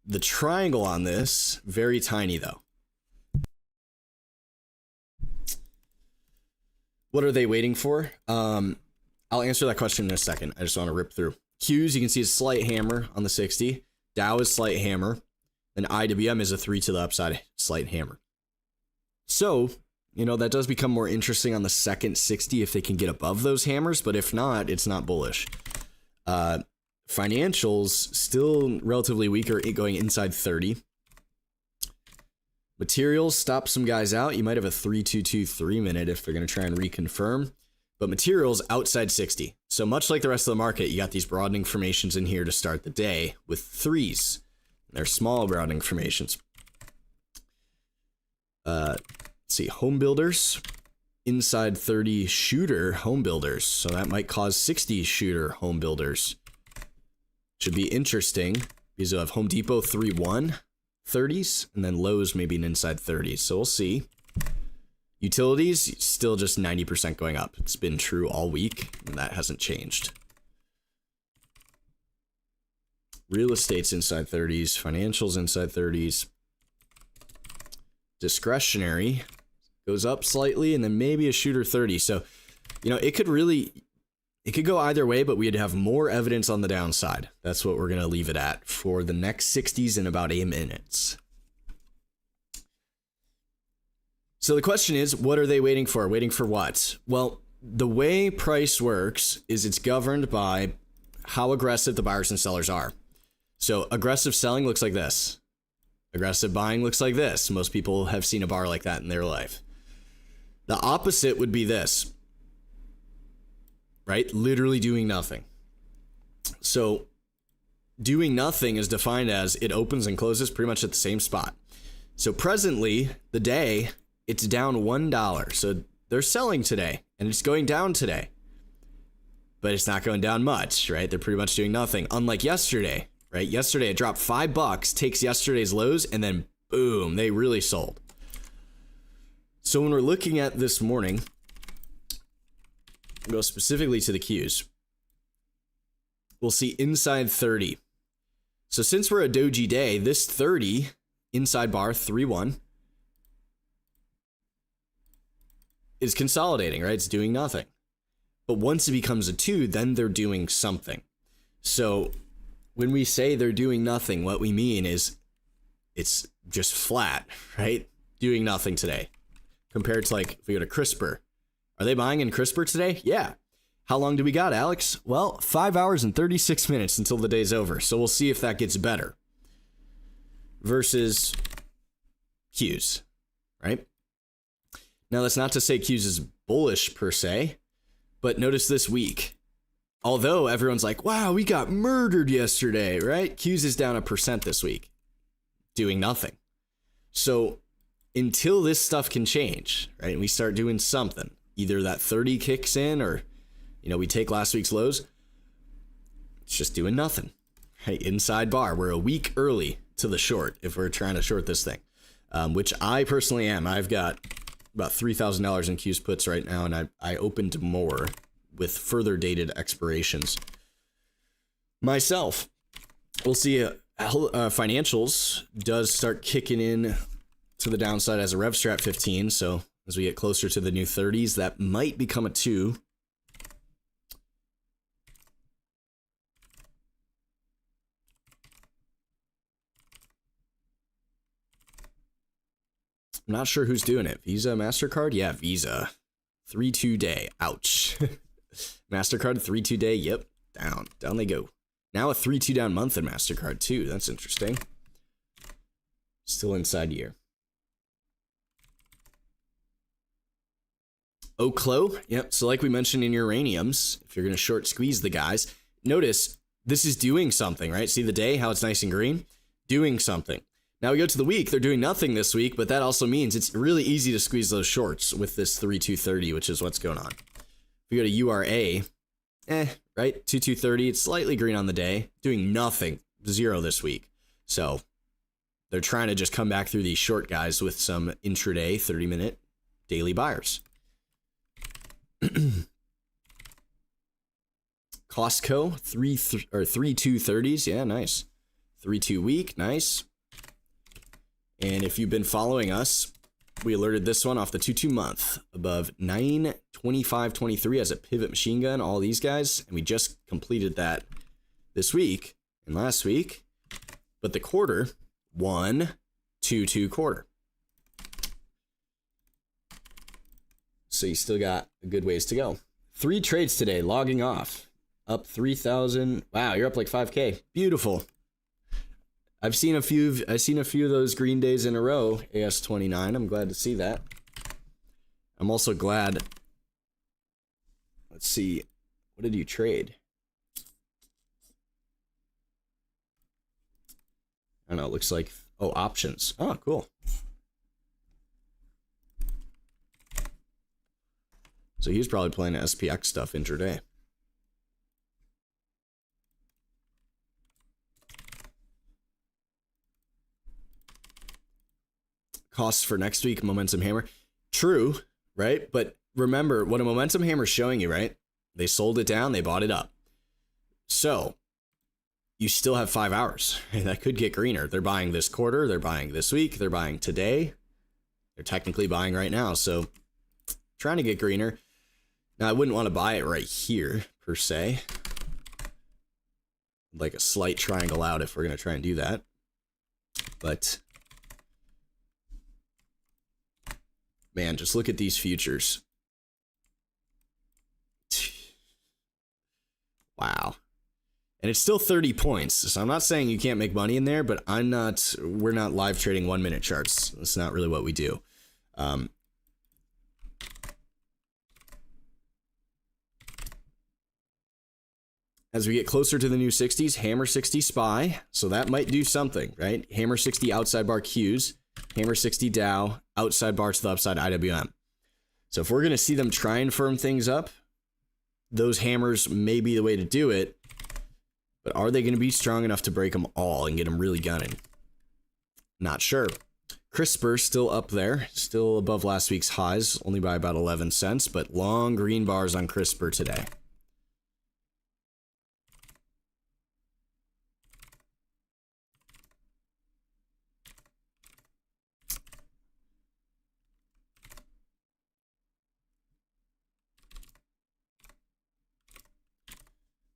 The triangle on this, very tiny though. What are they waiting for? I'll answer that question in a second. I just want to rip through. Qs, you can see a slight hammer on the 60. Dow is slight hammer. And IWM is a 3 to the upside, slight hammer. So, that does become more interesting on the second 60 if they can get above those hammers. But if not, it's not bullish. Financials still relatively weaker, going inside 30. Materials stop some guys out. You might have a 3-2-2 3-minute if they're going to try and reconfirm. But materials outside 60. So much like the rest of the market, you got these broadening formations in here to start the day with threes. They're small broadening formations. Let's see, home builders. Inside 30 shooter home builders. So that might cause 60 shooter home builders. Should be interesting because you'll have Home Depot 3-1 30s and then Lowe's maybe an inside 30s. So we'll see. Utilities still just 90% going up. It's been true all week and that hasn't changed. Real estate's inside 30s, financials inside 30s. Discretionary goes up slightly and then maybe a shooter 30. So, it could go either way, but we'd have more evidence on the downside. That's what we're going to leave it at for the next 60s in about 8 minutes. So the question is, what are they waiting for? Waiting for what? Well, the way price works is it's governed by how aggressive the buyers and sellers are. So aggressive selling looks like this. Aggressive buying looks like this. Most people have seen a bar like that in their life. The opposite would be this. right? Literally doing nothing. So doing nothing is defined as it opens and closes pretty much at the same spot. So presently, the day, it's down $1. So they're selling today and it's going down today. But it's not going down much, right? They're pretty much doing nothing. Unlike yesterday, right? Yesterday it dropped $5, takes yesterday's lows, and then boom, they really sold. So when we're looking at this morning, go specifically to the Qs, we'll see inside 30. So since we're a doji day, this 30 inside bar 3-1 is consolidating, right? It's doing nothing. But once it becomes a 2, then they're doing something. So when we say they're doing nothing, what we mean is it's just flat, right? Doing nothing today. Compared to like if we go to CRISPR. Are they buying in CRISPR today? Yeah. How long do we got, Alex? Well, 5 hours and 36 minutes until the day's over. So we'll see if that gets better. Versus Qs, right? Now that's not to say Qs is bullish per se. But notice this week, although everyone's like, wow, we got murdered yesterday, right? Qs is down 1% this week, doing nothing. So until this stuff can change, right, and we start doing something, either that 30 kicks in or, you know, we take last week's lows, it's just doing nothing. Hey, inside bar, we're a week early to the short if we're trying to short this thing, which I personally am. I've got about $3,000 in Qs puts right now, and I opened more with further dated expirations. Myself, we'll see financials does start kicking in to the downside as a RevStrat 15, so as we get closer to the new 30s, that might become a 2. I'm not sure who's doing it. Visa, MasterCard? Yeah, Visa. 3-2 day. Ouch. MasterCard, 3-2 day. Yep. Down. Down they go. Now a 3-2 down month in MasterCard, too. That's interesting. Still inside year. Oklo. Yep. So like we mentioned in uraniums, if you're going to short squeeze the guys, notice this is doing something, right? See the day, how it's nice and green? Doing something. Now we go to the week, they're doing nothing this week, but that also means it's really easy to squeeze those shorts with this 3-2-30, which is what's going on. If we go to URA, right? 2-2-30, it's slightly green on the day, doing nothing, 0 this week. So they're trying to just come back through these short guys with some intraday 30-minute daily buyers. Costco, 3-2-30s, yeah, nice. 3-2 week, nice. And if you've been following us, we alerted this one off the 2-2 month above 925.23 as a pivot machine gun, all these guys. And we just completed that this week and last week. But the quarter, 1-2-2 quarter. So you still got a good ways to go. 3 trades today, logging off. Up 3,000. Wow, you're up like 5K. Beautiful. I've seen a few of those green days in a row, AS29. I'm glad to see that. I'm also glad. Let's see. What did you trade? I don't know. It looks like, oh, options. Oh, cool. So he's probably playing SPX stuff intraday. Costs for next week, Momentum Hammer. True, right? But remember, what a Momentum Hammer is showing you, right? They sold it down, they bought it up. So you still have 5 hours. That could get greener. They're buying this quarter, they're buying this week, they're buying today. They're technically buying right now. So trying to get greener. Now, I wouldn't want to buy it right here, per se. Like a slight triangle out if we're going to try and do that. But man, just look at these futures. Wow. And it's still 30 points. So I'm not saying you can't make money in there, but we're not live trading 1 minute charts. That's not really what we do. As we get closer to the new 60s, hammer 60 SPY. So that might do something, right? Hammer 60 outside bar Qs, hammer 60 Dow, outside bar to the upside IWM. So if we're going to see them try and firm things up, those hammers may be the way to do it. But are they going to be strong enough to break them all and get them really gunning? Not sure. CRISPR still up there, still above last week's highs, only by about 11 cents, but long green bars on CRISPR today.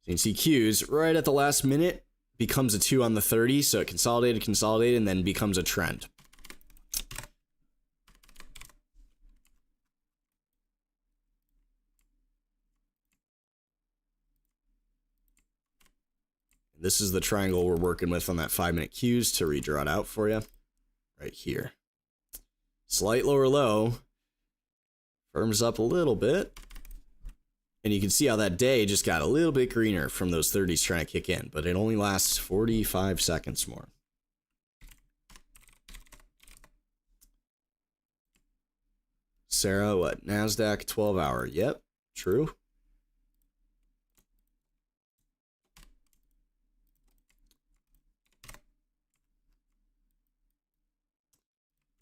So you can see Qs right at the last minute becomes a 2 on the 30, so it consolidated, and then becomes a trend. This is the triangle we're working with on that 5-minute Qs to redraw it out for you. Right here. Slight lower low. Firms up a little bit. And you can see how that day just got a little bit greener from those 30s trying to kick in. But it only lasts 45 seconds more. Sarah, what? NASDAQ 12-hour. Yep, true.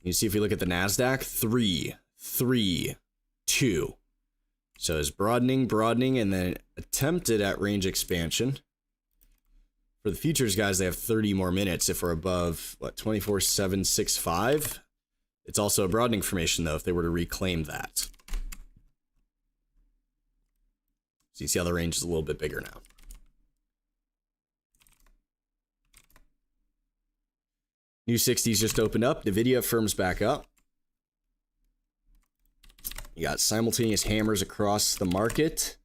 You see if you look at the NASDAQ, 3, 3, 2. So it's broadening, and then attempted at range expansion. For the futures guys, they have 30 more minutes if we're above, what, 24,765. It's also a broadening formation, though, if they were to reclaim that. So you see how the range is a little bit bigger now. New 60s just opened up. NVIDIA firms back up. You got simultaneous hammers across the market,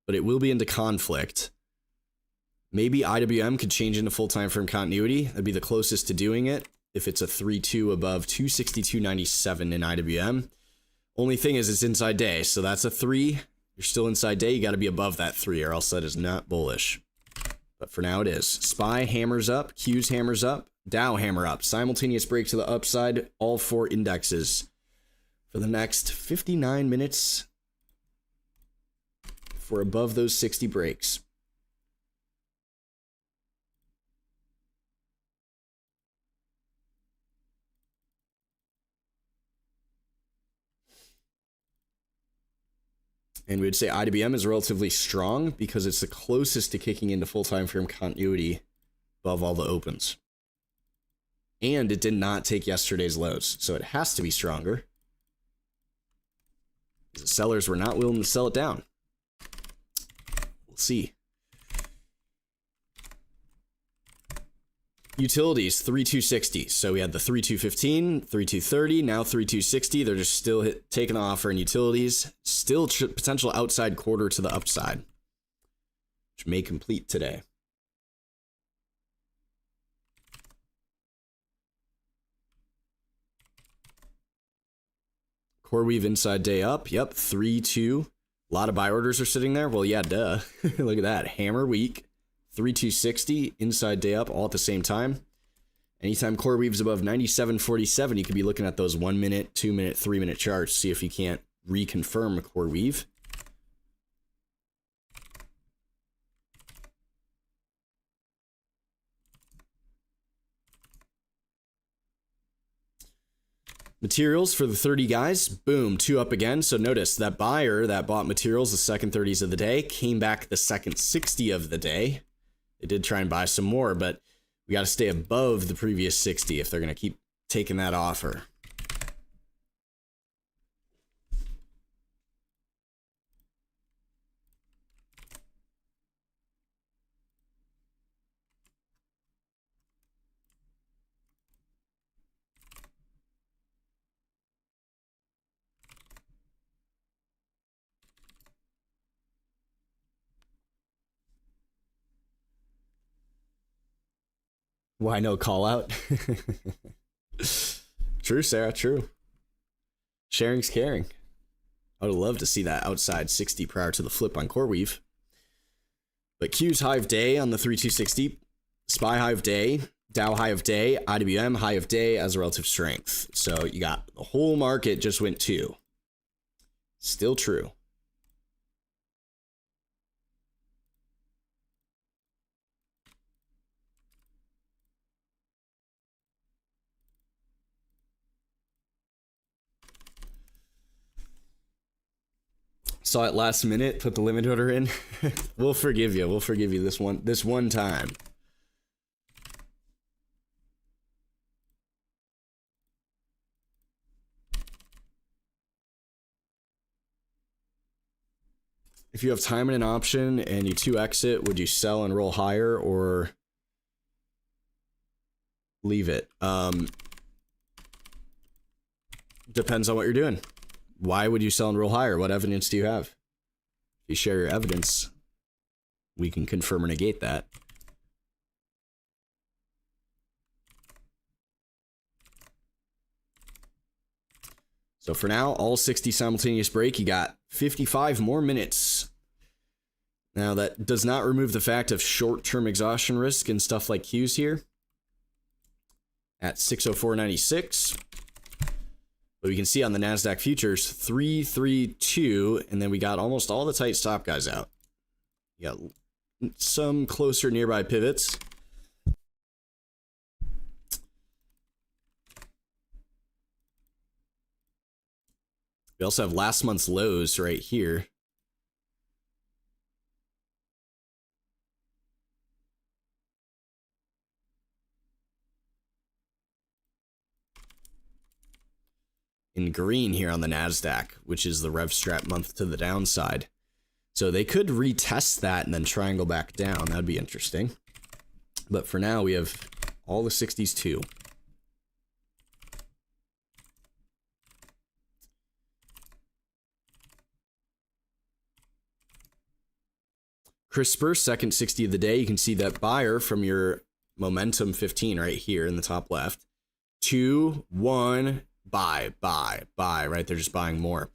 but it will be into conflict. Maybe IWM could change into full time frame continuity. That'd be the closest to doing it if it's a 3-2 above 262.97 in IWM. Only thing is it's inside day, so that's a 3. You're still inside day. You got to be above that 3, or else that is not bullish. But for now it is. SPY hammers up, Qs hammers up, Dow hammer up. Simultaneous break to the upside, all 4 indexes for the next 59 minutes for above those 60 breaks. And we would say IWM is relatively strong because it's the closest to kicking into full time frame continuity above all the opens. And it did not take yesterday's lows, so it has to be stronger. The sellers were not willing to sell it down. We'll see. Utilities, 3,260. So we had the 3,215, 3,230, now 3,260. They're just still taking the offer in utilities. Still potential outside quarter to the upside, which may complete today. CoreWeave inside day up. Yep, 3-2. A lot of buy orders are sitting there. Well, yeah, duh. Look at that. Hammer week. 3,260 inside day up all at the same time. Anytime CoreWeave's above 97.47, you could be looking at those 1 minute, 2 minute, 3 minute charts. See if you can't reconfirm CoreWeave. Materials for the 30 guys, boom, 2 up again. So notice that buyer that bought materials the second 30s of the day came back the second 60 of the day. They did try and buy some more, but we got to stay above the previous 60 if they're going to keep taking that offer. Why no call out? True, Sarah, true. Sharing's caring. I would love to see that outside 60 prior to the flip on CoreWeave. But Q's high of day on the 3260, SPY high of day, Dow high of day, IWM high of day as a relative strength. So you got the whole market just went 2. Still true. Saw it last minute, put the limit order in. We'll forgive you. We'll forgive you this one time. If you have time and an option and you 2x it, would you sell and roll higher or leave it? Depends on what you're doing. Why would you sell and roll higher? What evidence do you have? If you share your evidence, we can confirm or negate that. So for now, all 60 simultaneous break, you got 55 more minutes. Now that does not remove the fact of short-term exhaustion risk and stuff like Q's here at 604.96. But we can see on the NASDAQ futures 332, and then we got almost all the tight stop guys out. You got some closer nearby pivots. We also have last month's lows right here. In green here on the NASDAQ, which is the RevStrat month to the downside. So they could retest that and then triangle back down. That'd be interesting. But for now, we have all the 60s too. CRISPR, second 60 of the day. You can see that buyer from your momentum 15 right here in the top left. 2, 1, buy, right? They're just buying more.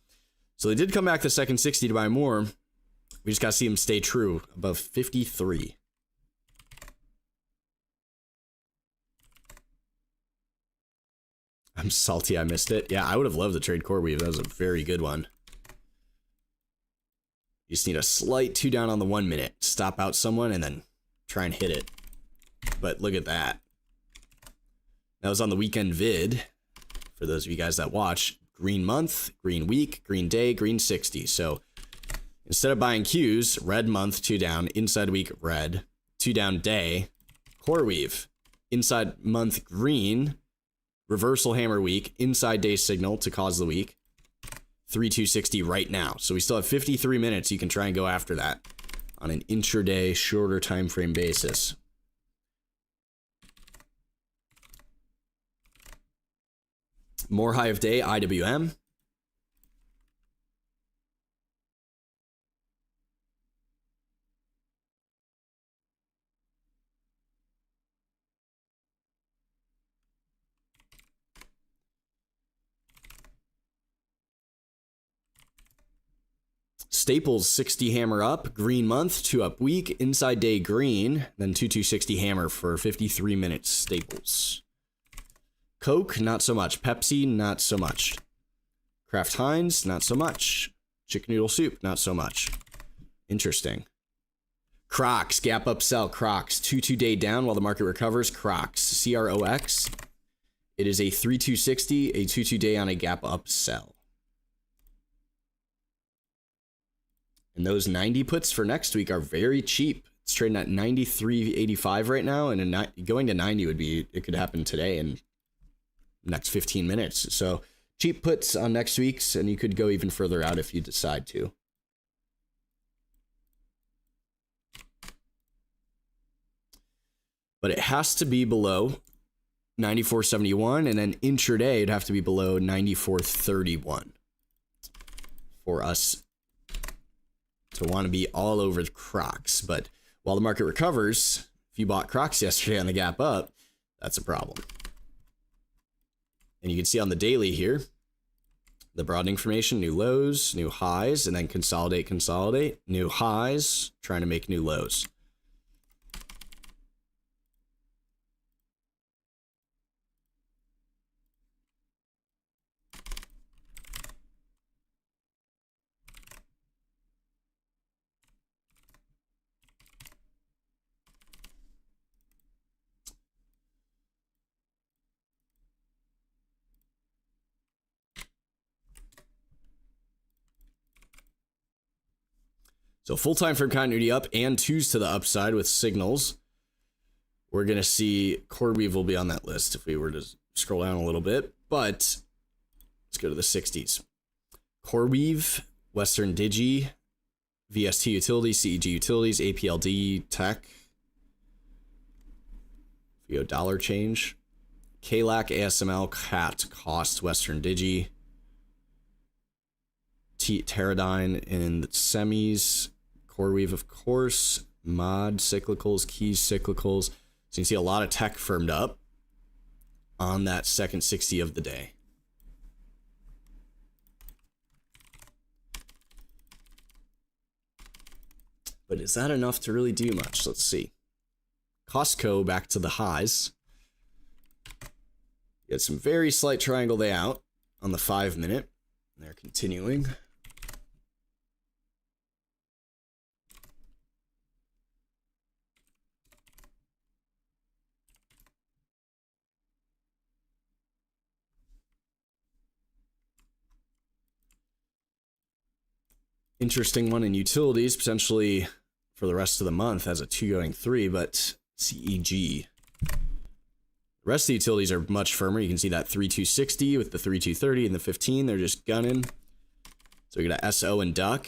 So they did come back the second 60 to buy more. We just got to see them stay true above 53. I'm salty I missed it. Yeah, I would have loved the trade core weave. That was a very good one. You just need a slight 2 down on the 1 minute. Stop out someone and then try and hit it. But look at that. That was on the weekend vid. For those of you guys that watch, green month, green week, green day, green 60. So instead of buying Qs, red month, 2 down, inside week, red, 2 down day, core weave, inside month, green, reversal hammer week, inside day signal to cause the week, 3260 right now. So we still have 53 minutes. You can try and go after that on an intraday, shorter time frame basis. More high of day, IWM. Staples 60 hammer up, green month, 2 up week, inside day green, then 2260 hammer for 53 minutes. Staples. Coke, not so much. Pepsi, not so much. Kraft Heinz, not so much. Chicken noodle soup, not so much. Interesting. Crocs, gap up sell. Crocs, 2 day down while the market recovers. Crocs, CROX. It is a 3260, a 2 day on a gap up sell. And those 90 puts for next week are very cheap. It's trading at 93.85 right now, and going to 90 would be, it could happen today and next 15 minutes. So cheap puts on next week's, and you could go even further out if you decide to. But it has to be below 94.71, and then intraday it'd have to be below 94.31 for us to want to be all over the Crocs. But while the market recovers, if you bought Crocs yesterday on the gap up, that's a problem. And you can see on the daily here, The broadening formation, new lows, new highs, and then consolidate, consolidate, new highs, trying to make new lows. So full time frame continuity up and twos to the upside with signals. We're going to see CoreWeave will be on that list if we were to scroll down a little bit. But let's go to the 60s. CoreWeave, Western Digi, VST Utilities, CEG Utilities, APLD Tech. If we go dollar change. KLAC, ASML, CAT, Cost, Western Digi. Teradyne in the semis, CoreWeave, of course, mod cyclicals, keys cyclicals. So you can see a lot of tech firmed up on that second 60 of the day. But is that enough to really do much? Let's see. Costco back to the highs. You had some very slight triangle day out on the 5 minute. They're continuing. Interesting one in utilities, potentially for the rest of the month as a 2 going 3, but CEG. The rest of the utilities are much firmer. You can see that 3260 with the 3230 and the 15. They're just gunning. So we got a SO and Duck.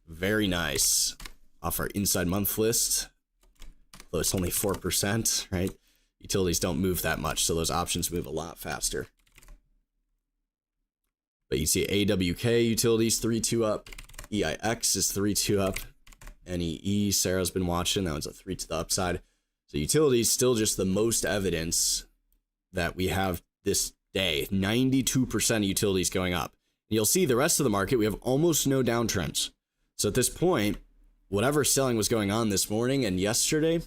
Very nice. Off our inside month list. Though it's only 4%, right? Utilities don't move that much, so those options move a lot faster. But you see AWK utilities 3-2 up. EIX is 3-2 up. NEE, Sarah's been watching. That was a 3 to the upside. So utilities still just the most evidence that we have this day. 92% of utilities going up. You'll see the rest of the market, we have almost no downtrends. So at this point, whatever selling was going on this morning and yesterday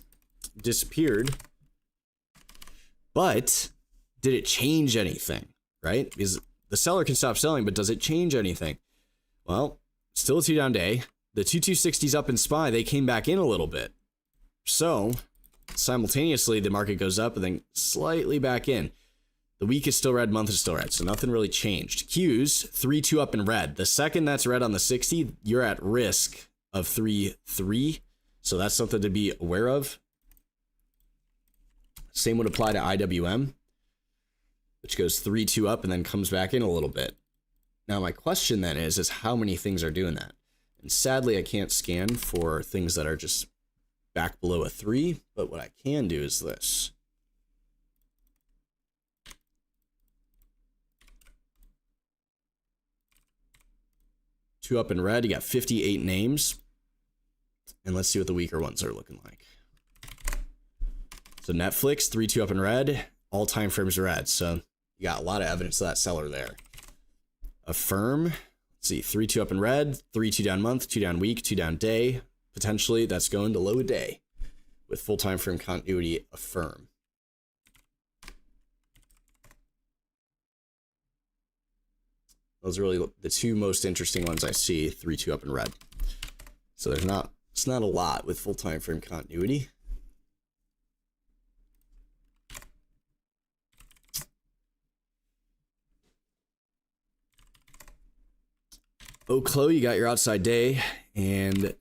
disappeared. But did it change anything, right? Because the seller can stop selling, but does it change anything? Well, still a 2 down day. The 2260s up in SPY, they came back in a little bit. So simultaneously, the market goes up and then slightly back in. The week is still red, month is still red, so nothing really changed. Qs, 3-2 up in red. The second that's red on the 60, you're at risk of 3-3. So that's something to be aware of. Same would apply to IWM, which goes 3-2 up and then comes back in a little bit. Now my question then is how many things are doing that? And sadly, I can't scan for things that are just back below a 3, but what I can do is this. Two up in red, you got 58 names. And let's see what the weaker ones are looking like. So Netflix, 3-2 up in red, all time frames red. So you got a lot of evidence of that seller there. Affirm, let's see, 3-2 up in red, 3-2 down month, 2 down week, 2 down day. Potentially that's going to low a day with full time frame continuity. Affirm. Those are really the two most interesting ones I see, 3-2 up in red. So it's not a lot with full time frame continuity. Oklo, you got your outside day, and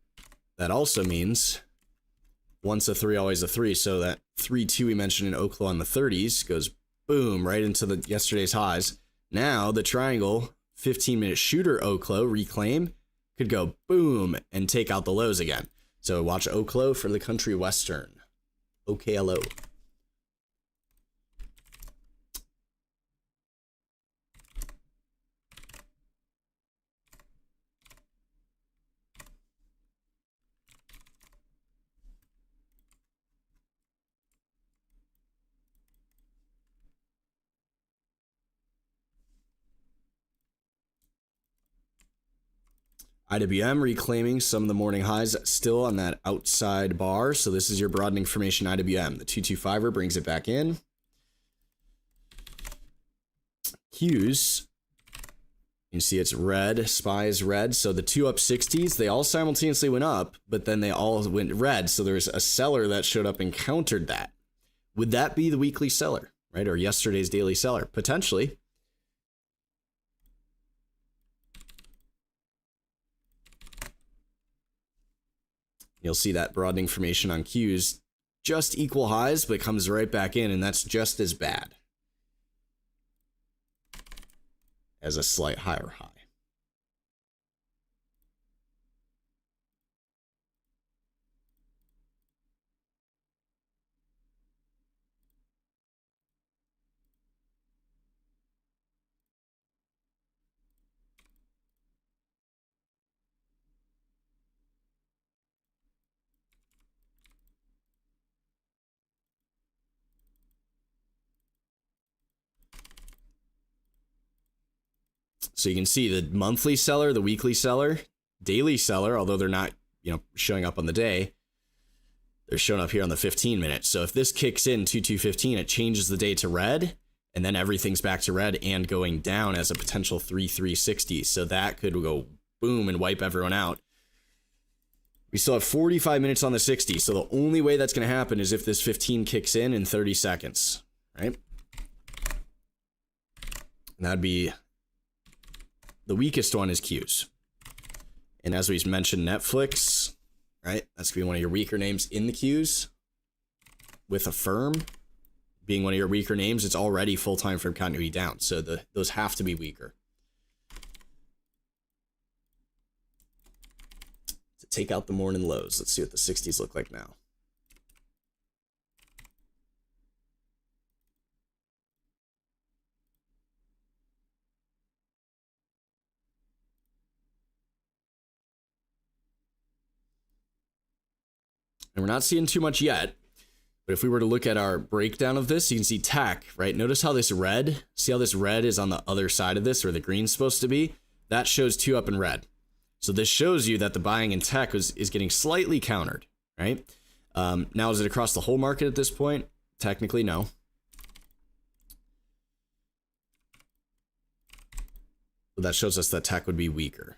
that also means once a 3, always a 3. So that 3-2 we mentioned in Oklo on the 30s goes boom right into the yesterday's highs. Now the triangle 15-minute shooter Oklo reclaim could go boom and take out the lows again. So watch Oklo for the country western. OKLO. IWM reclaiming some of the morning highs still on that outside bar. So this is your broadening formation IWM. The 225er brings it back in. Qs, you can see it's red. SPY is red. So the two up 60s, they all simultaneously went up, but then they all went red. So there's a seller that showed up and countered that. Would that be the weekly seller, right? Or yesterday's daily seller? Potentially. You'll see that broadening formation on Qs just equal highs, but comes right back in, and that's just as bad as a slight higher high. So you can see the monthly seller, the weekly seller, daily seller, although they're not, showing up on the day, they're showing up here on the 15 minutes. So if this kicks in 2215, it changes the day to red, and then everything's back to red and going down as a potential 3360. So that could go boom and wipe everyone out. We still have 45 minutes on the 60. So the only way that's going to happen is if this 15 kicks in 30 seconds, right? And that'd be the weakest one is Qs. And as we mentioned, Netflix, right? That's going to be one of your weaker names in the Qs. With a firm being one of your weaker names, it's already full time frame continuity down. So those have to be weaker. To take out the morning lows, let's see what the 60s look like now. And we're not seeing too much yet, but if we were to look at our breakdown of this, you can see tech, right? Notice how this red, see how this red is on the other side of this, where the green's supposed to be? That shows two up in red. So this shows you that the buying in tech is getting slightly countered, right? Now, is it across the whole market at this point? Technically, no. But that shows us that tech would be weaker.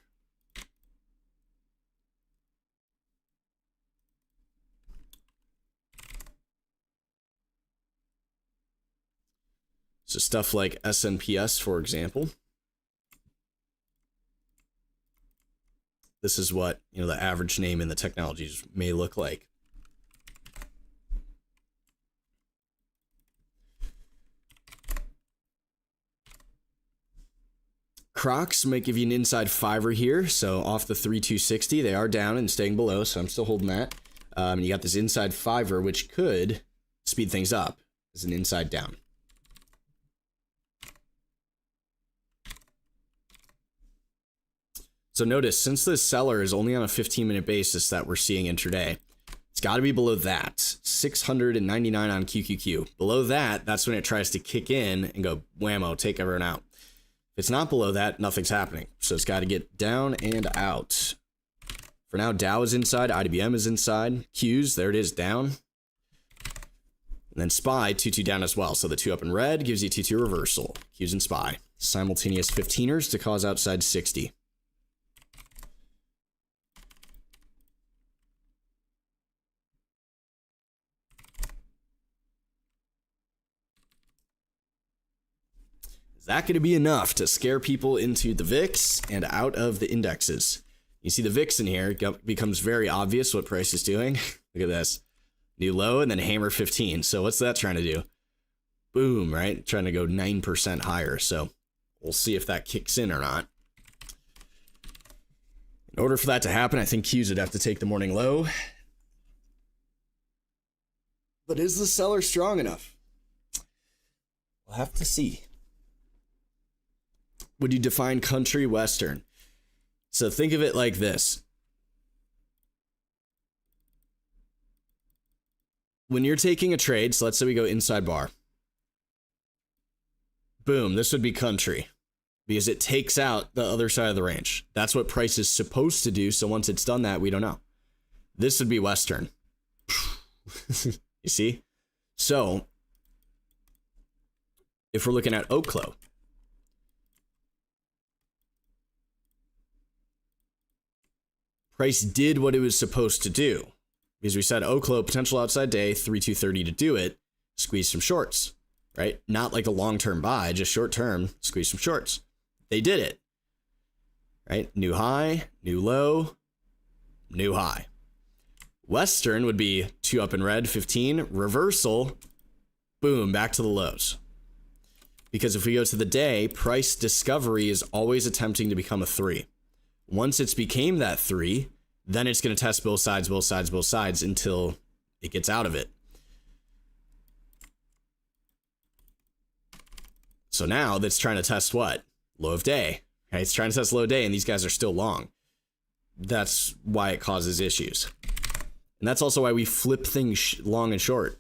So stuff like SNPS, for example. This is what, the average name in the technologies may look like. Crocs might give you an inside fiver here. So off the 3260, they are down and staying below. So I'm still holding that. And you got this inside fiver, which could speed things up as an inside down. So notice, since this seller is only on a 15-minute basis that we're seeing intraday, it's got to be below that. 699 on QQQ. Below that, that's when it tries to kick in and go whammo, take everyone out. If it's not below that, nothing's happening. So it's got to get down and out. For now, Dow is inside, IWM is inside. Qs, there it is, down. And then SPY, 2-2 down as well. So the 2 up in red gives you 2-2 reversal. Qs and SPY. Simultaneous 15ers to cause outside 60. Is that going to be enough to scare people into the VIX and out of the indexes? You see the VIX in here, it becomes very obvious what price is doing. Look at this. New low and then hammer 15. So what's that trying to do? Boom, right? Trying to go 9% higher. So we'll see if that kicks in or not. In order for that to happen, I think Qs would have to take the morning low. But is the seller strong enough? We'll have to see. Would you define country western? So think of it like this. When you're taking a trade, so let's say we go inside bar. Boom, this would be country because it takes out the other side of the range. That's what price is supposed to do. So once it's done that, we don't know. This would be Western. You see? So if we're looking at Oklo, price did what it was supposed to do, because we said Oklo potential outside day 3230 to do it, squeeze some shorts, right? Not like a long-term buy, just short-term, squeeze some shorts. They did it, right? New high, new low, new high. Western would be 2 up in red, 15, reversal, boom, back to the lows. Because if we go to the day, price discovery is always attempting to become a 3. Once it's became that 3, then it's going to test both sides, both sides, both sides until it gets out of it. So now that's trying to test what? Low of day. Right? It's trying to test low of day, and these guys are still long. That's why it causes issues. And that's also why we flip things long and short.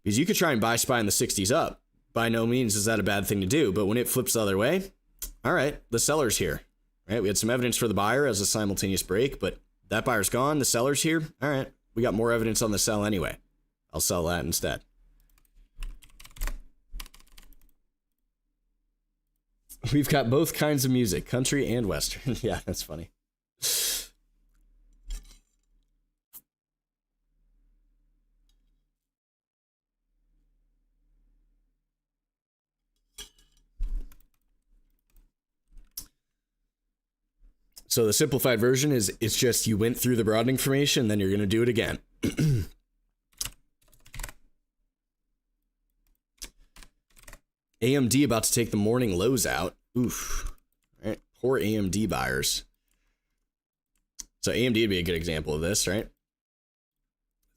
Because you could try and buy SPY in the 60s up. By no means is that a bad thing to do. But when it flips the other way, all right, the seller's here. Right? We had some evidence for the buyer as a simultaneous break, but that buyer's gone. The seller's here. All right, we got more evidence on the sell anyway. I'll sell that instead. We've got both kinds of music, country and Western. Yeah, that's funny. So the simplified version is it's just you went through the broadening formation, then you're going to do it again. AMD about to take the morning lows out. Oof. Right? Poor AMD buyers. So AMD would be a good example of this, right?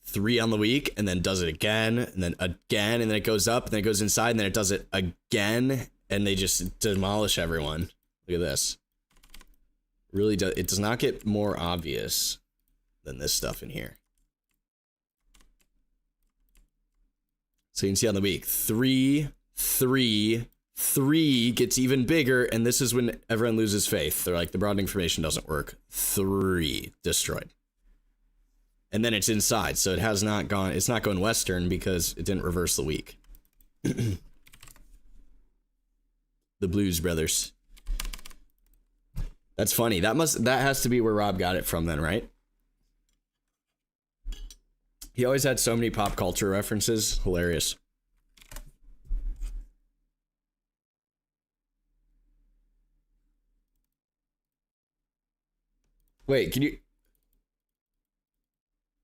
3 on the week, and then does it again, and then again, and then it goes up, and then it goes inside, and then it does it again, and they just demolish everyone. Look at this. Really does. It does not get more obvious than this stuff in here. So you can see on the week, 3, 3, 3 gets even bigger, and this is when everyone loses faith. They're like, the broadening formation doesn't work. 3 destroyed. And then it's inside, so it has not gone, it's not going Western because it didn't reverse the week. The Blues Brothers. That's funny. That has to be where Rob got it from then, right? He always had so many pop culture references. Hilarious. Wait, can you...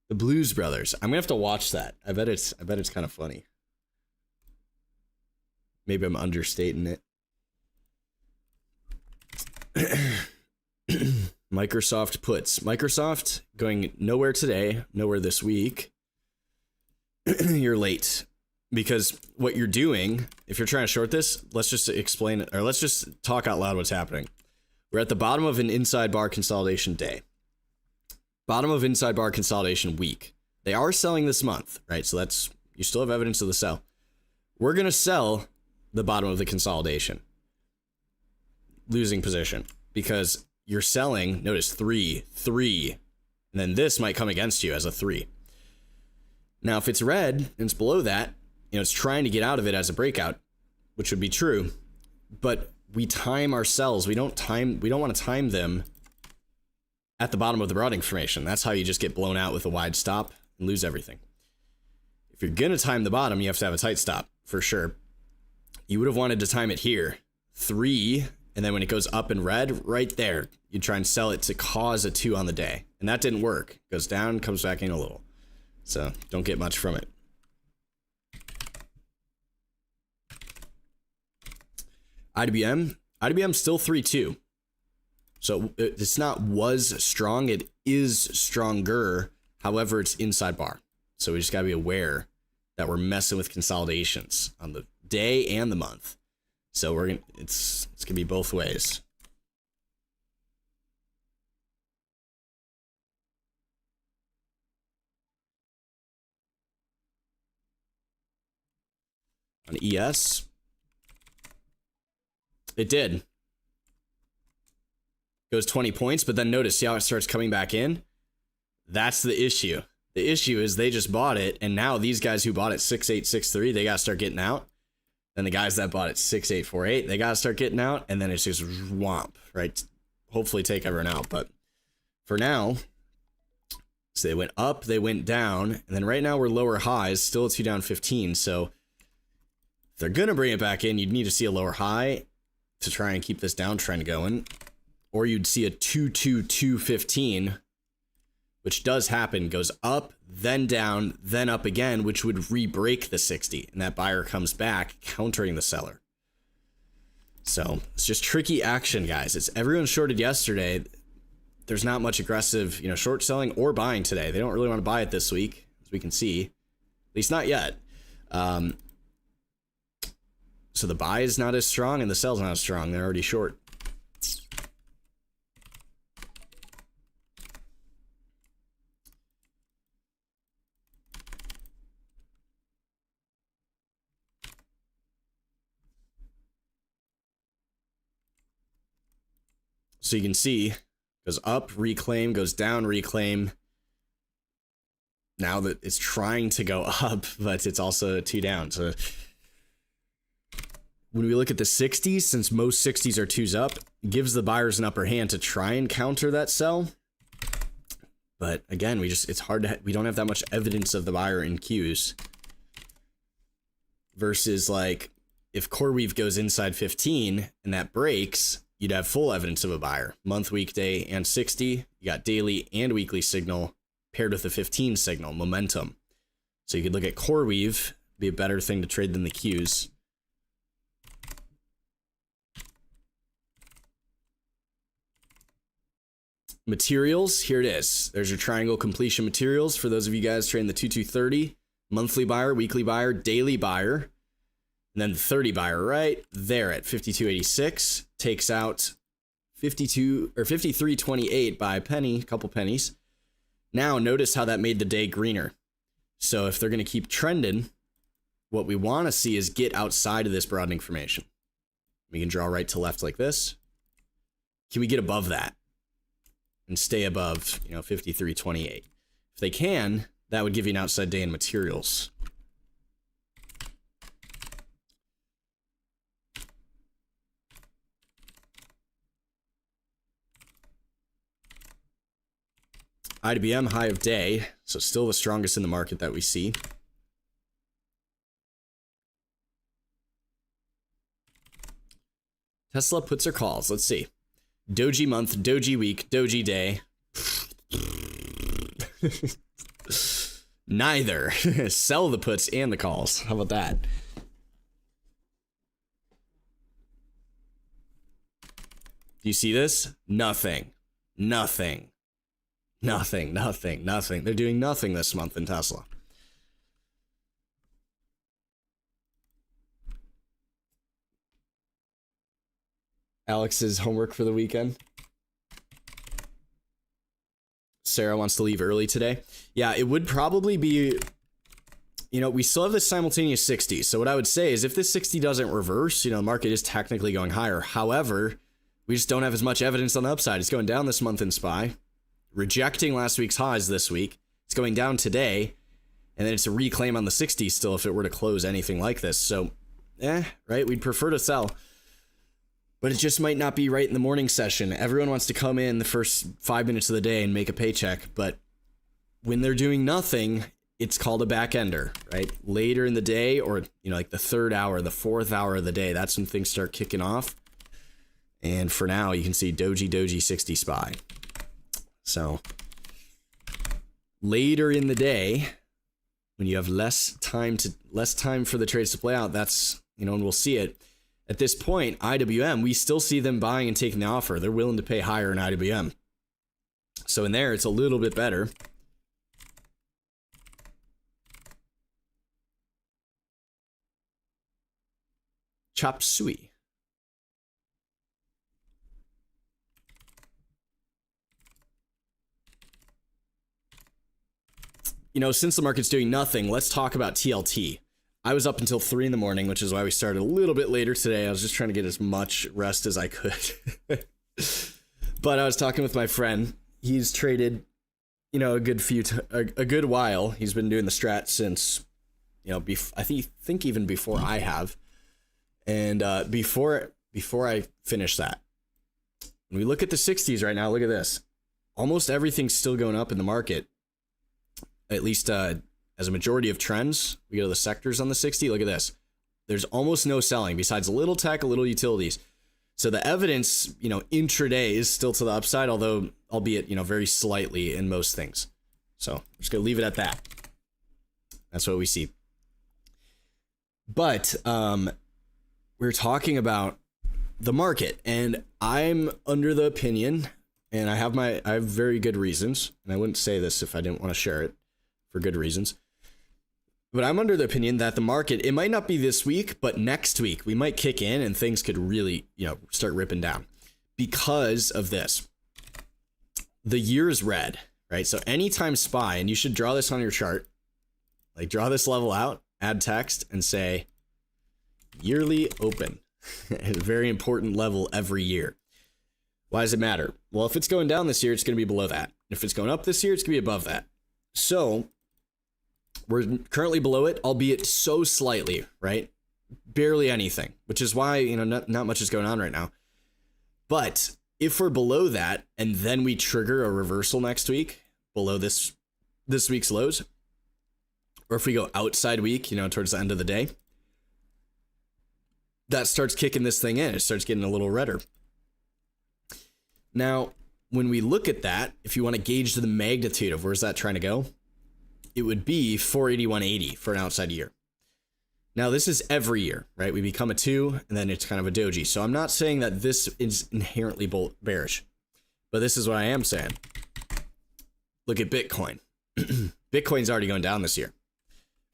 The Blues Brothers. I'm gonna have to watch that. I bet it's kind of funny. Maybe I'm understating it. Microsoft puts. Microsoft going nowhere today, nowhere this week. You're late. Because what you're doing, if you're trying to short this, let's just explain it, or let's just talk out loud what's happening. We're at the bottom of an inside bar consolidation day. Bottom of inside bar consolidation week. They are selling this month, right? So that's, you still have evidence of the sell. We're going to sell the bottom of the consolidation. Losing position. Because you're selling, notice 3, 3. And then this might come against you as a 3. Now, if it's red and it's below that, you know, it's trying to get out of it as a breakout, which would be true. But we time our sells. We don't want to time them at the bottom of the broadening formation. That's how you just get blown out with a wide stop and lose everything. If you're going to time the bottom, you have to have a tight stop, for sure. You would have wanted to time it here. 3, and then when it goes up in red, right there, you try and sell it to cause a 2 on the day. And that didn't work. Goes down, comes back in a little. So don't get much from it. IWM still 3-2. So it's not was strong, it is stronger. However, it's inside bar. So we just got to be aware that we're messing with consolidations on the day and the month. So we're going to, it's going to be both ways. On ES, it did. goes 20 points, but then notice, see how it starts coming back in? That's the issue. The issue is they just bought it, and now these guys who bought it 6863, they got to start getting out. Then the guys that bought it 6848, they got to start getting out, and then it's just whomp, right? Hopefully take everyone out, but for now, so they went up, they went down, and then right now we're lower highs, still a 2 down 15, so if they're going to bring it back in, you'd need to see a lower high to try and keep this downtrend going, or you'd see a 22215, which does happen, goes up, then down, then up again, which would re-break the 60, and that buyer comes back, countering the seller. So it's just tricky action, guys. It's everyone shorted yesterday. There's not much aggressive, short selling or buying today. They don't really want to buy it this week, as we can see, at least not yet. So the buy is not as strong and the sell's not as strong. They're already short. So you can see, goes up, reclaim, goes down, reclaim. Now that it's trying to go up, but it's also 2 down. So when we look at the 60s, since most 60s are 2s up, it gives the buyers an upper hand to try and counter that sell. But again, it's hard to, we don't have that much evidence of the buyer in Qs. Versus like, if CoreWeave goes inside 15 and that breaks, you'd have full evidence of a buyer. Month, weekday, and 60. You got daily and weekly signal paired with the 15 signal, momentum. So you could look at CoreWeave, be a better thing to trade than the Qs. Materials, here it is. There's your triangle completion materials for those of you guys trading the 2230. Monthly buyer, weekly buyer, daily buyer. And then the 30 buyer right there at 52.86 takes out 52 or 53.28 by a penny, a couple pennies. Now notice how that made the day greener. So if they're going to keep trending, what we want to see is get outside of this broadening formation. We can draw right to left like this. Can we get above that and stay above, 53.28? If they can, that would give you an outside day in materials. IWM high of day, so still the strongest in the market that we see. Tesla puts or calls. Let's see. Doji month, Doji week, Doji day. Neither. Sell the puts and the calls. How about that? Do you see this? Nothing. Nothing. Nothing, nothing, nothing. They're doing nothing this month in Tesla. Alex's homework for the weekend. Sarah wants to leave early today. Yeah, it would probably be, we still have this simultaneous 60. So what I would say is if this 60 doesn't reverse, the market is technically going higher. However, we just don't have as much evidence on the upside. It's going down this month in SPY. Rejecting last week's highs this week. It's going down today, and then it's a reclaim on the 60 still if it were to close anything like this. So, right? We'd prefer to sell, but it just might not be right in the morning session. Everyone wants to come in the first 5 minutes of the day and make a paycheck, but when they're doing nothing, it's called a back ender, right? Later in the day, or like the 3rd hour, the 4th hour of the day, that's when things start kicking off. And for now, you can see Doji 60 SPY. So later in the day, when you have less time for the trades to play out, that's, and we'll see it. At this point, IWM, we still see them buying and taking the offer. They're willing to pay higher in IWM. So in there, it's a little bit better. Chop suey. Since the market's doing nothing, let's talk about TLT. I was up until 3 in the morning, which is why we started a little bit later today. I was just trying to get as much rest as I could. But I was talking with my friend. He's traded, a good while. He's been doing the strat since, I think even before I have. And before I finish that, when we look at the 60s right now, look at this. Almost everything's still going up in the market. At least as a majority of trends. We go to the sectors on the 60. Look at this. There's almost no selling besides a little tech, a little utilities. So the evidence, intraday is still to the upside, although albeit, very slightly in most things. So I'm just going to leave it at that. That's what we see. But we're talking about the market, and I'm under the opinion, and I have very good reasons, and I wouldn't say this if I didn't want to share it for good reasons. But I'm under the opinion that the market, it might not be this week, but next week we might kick in and things could really, start ripping down because of this. The year is red, right? So anytime SPY, and you should draw this on your chart, like draw this level out, add text and say yearly open. A very important level every year. Why does it matter? Well, if it's going down this year, it's going to be below that. If it's going up this year, it's going to be above that. So we're currently below it, albeit so slightly, right? Barely anything, which is why, not much is going on right now. But if we're below that and then we trigger a reversal next week below this week's lows, or if we go outside week, towards the end of the day, that starts kicking this thing in. It starts getting a little redder. Now, when we look at that, if you want to gauge the magnitude of where's that trying to go, it would be 481.80 for an outside year. Now, this is every year, right? We become a 2, and then it's kind of a doji. So I'm not saying that this is inherently bearish, but this is what I am saying. Look at Bitcoin. Bitcoin's already going down this year,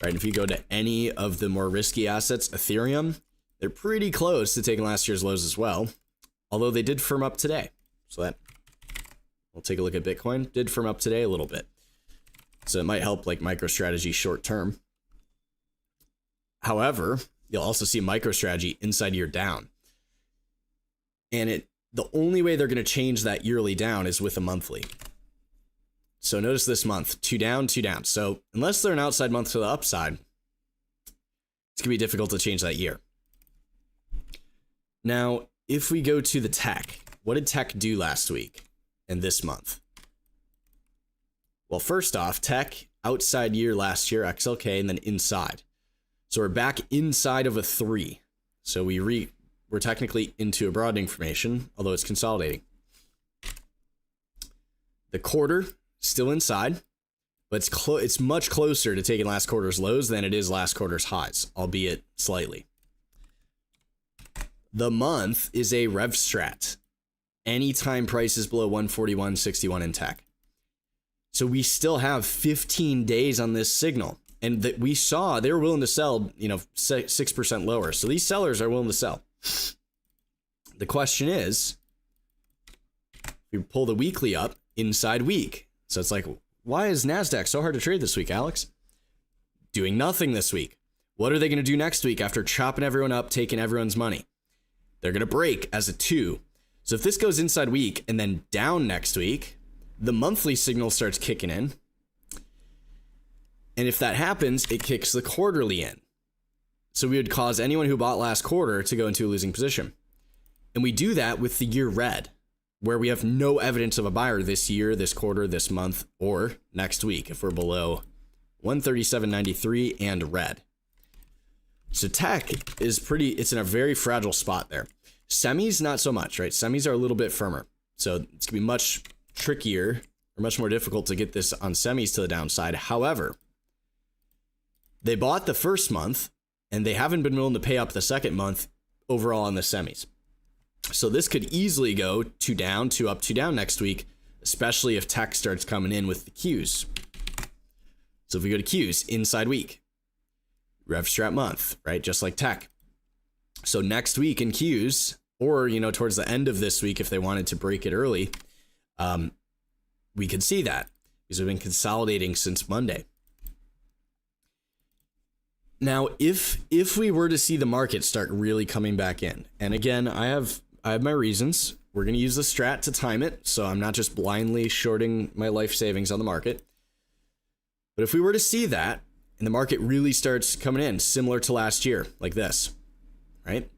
right? And if you go to any of the more risky assets, Ethereum, they're pretty close to taking last year's lows as well, although they did firm up today. So that, we'll take a look at Bitcoin. Did firm up today a little bit. So it might help like MicroStrategy short term. However, you'll also see MicroStrategy inside year down. And the only way they're going to change that yearly down is with a monthly. So notice this month, 2 down, 2 down. So unless they're an outside month to the upside, it's going to be difficult to change that year. Now, if we go to the tech, what did tech do last week and this month? Well, first off, tech outside year last year, XLK, and then inside. So we're back inside of a 3. So we're technically into a broadening formation, although it's consolidating. The quarter, still inside, but it's much closer to taking last quarter's lows than it is last quarter's highs, albeit slightly. The month is a rev strat. Anytime price is below 141.61 in tech. So we still have 15 days on this signal. And that we saw they were willing to sell, 6% lower. So these sellers are willing to sell. The question is, we pull the weekly up inside week. So it's like, why is NASDAQ so hard to trade this week, Alex? Doing nothing this week. What are they going to do next week after chopping everyone up, taking everyone's money? They're going to break as a 2. So if this goes inside week and then down next week, the monthly signal starts kicking in. And if that happens, it kicks the quarterly in. So we would cause anyone who bought last quarter to go into a losing position. And we do that with the year red, where we have no evidence of a buyer this year, this quarter, this month, or next week if we're below 137.93 and red. So tech is it's in a very fragile spot there. Semis, not so much, right? Semis are a little bit firmer. So it's going to be much trickier or much more difficult to get this on semis to the downside. However, they bought the first month and they haven't been willing to pay up the second month overall on the semis. So this could easily go 2 down, 2 up, 2 down next week, especially if tech starts coming in with the Qs. So if we go to Qs, inside week. Rev strat month, right? Just like tech. So next week in Qs, or, towards the end of this week, if they wanted to break it early, we could see that because we've been consolidating since Monday. Now, if we were to see the market start really coming back in, and again, I have my reasons, we're going to use the strat to time it, so I'm not just blindly shorting my life savings on the market. But if we were to see that, and the market really starts coming in, similar to last year, like this, right?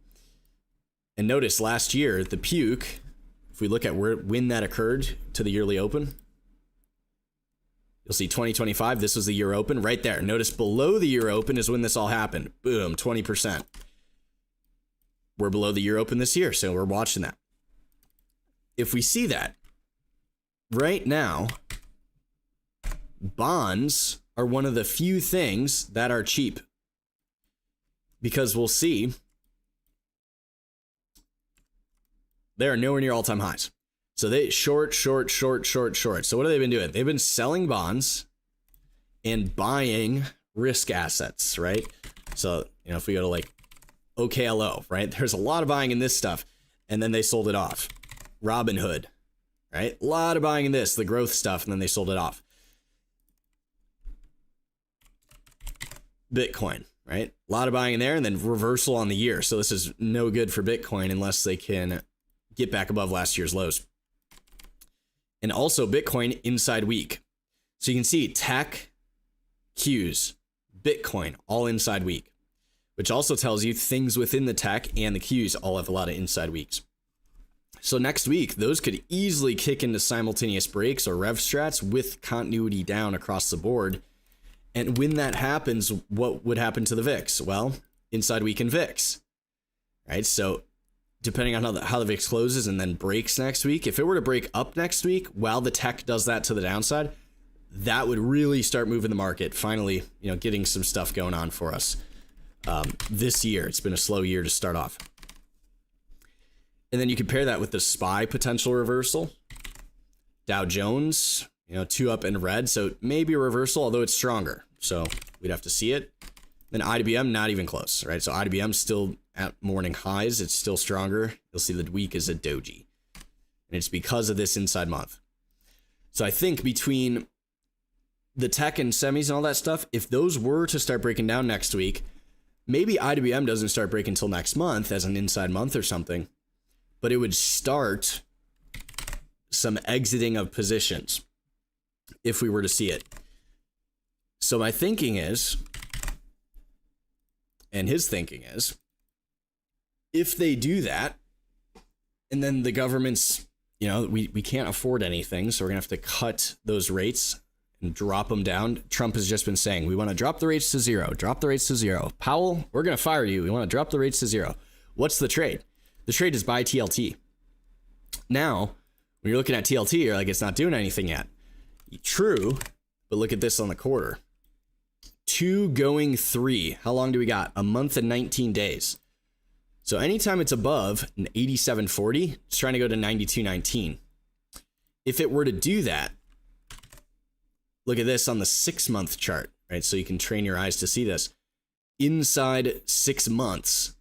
And notice last year, the puke, if we look at when that occurred to the yearly open, you'll see 2025, this was the year open right there. Notice below the year open is when this all happened. Boom, 20%. We're below the year open this year, so we're watching that. If we see that, right now, bonds are one of the few things that are cheap. Because we'll see, they are nowhere near all-time highs. So they short. So what have they been doing? They've been selling bonds and buying risk assets, right? So, if we go to like OKLO, right? There's a lot of buying in this stuff, and then they sold it off. Robinhood, right? A lot of buying in this, the growth stuff, and then they sold it off. Bitcoin, right? A lot of buying in there, and then reversal on the year. So this is no good for Bitcoin unless they can get back above last year's lows. And also Bitcoin inside week. So you can see tech, Qs, Bitcoin, all inside week, which also tells you things within the tech and the Qs all have a lot of inside weeks. So next week, those could easily kick into simultaneous breaks or rev strats with continuity down across the board. And when that happens, what would happen to the VIX? Well, inside week in VIX, right? So depending on how the VIX closes and then breaks next week, if it were to break up next week while the tech does that to the downside, that would really start moving the market. Finally, getting some stuff going on for us this year. It's been a slow year to start off. And then you compare that with the SPY potential reversal. Dow Jones, 2 up in red, so maybe a reversal, although it's stronger. So we'd have to see it. Then IWM, not even close, right? So IWM still at morning highs. It's still stronger. You'll see the week is a doji. And it's because of this inside month. So I think between the tech and semis and all that stuff, if those were to start breaking down next week, maybe IWM doesn't start breaking until next month as an inside month or something, but it would start some exiting of positions if we were to see it. So my thinking is, and his thinking is, if they do that, and then the government's, we can't afford anything, so we're gonna have to cut those rates and drop them down. Trump has just been saying, we want to drop the rates to zero, drop the rates to zero. Powell, we're gonna fire you. We want to drop the rates to zero. What's the trade? The trade is buy TLT. Now, when you're looking at TLT, you're like, it's not doing anything yet. True, but look at this on the quarter. 2 going 3. How long do we got? A month and 19 days. So anytime it's above an 87.40, it's trying to go to 92.19. If it were to do that, look at this on the 6-month chart, right? So you can train your eyes to see this. Inside 6 months.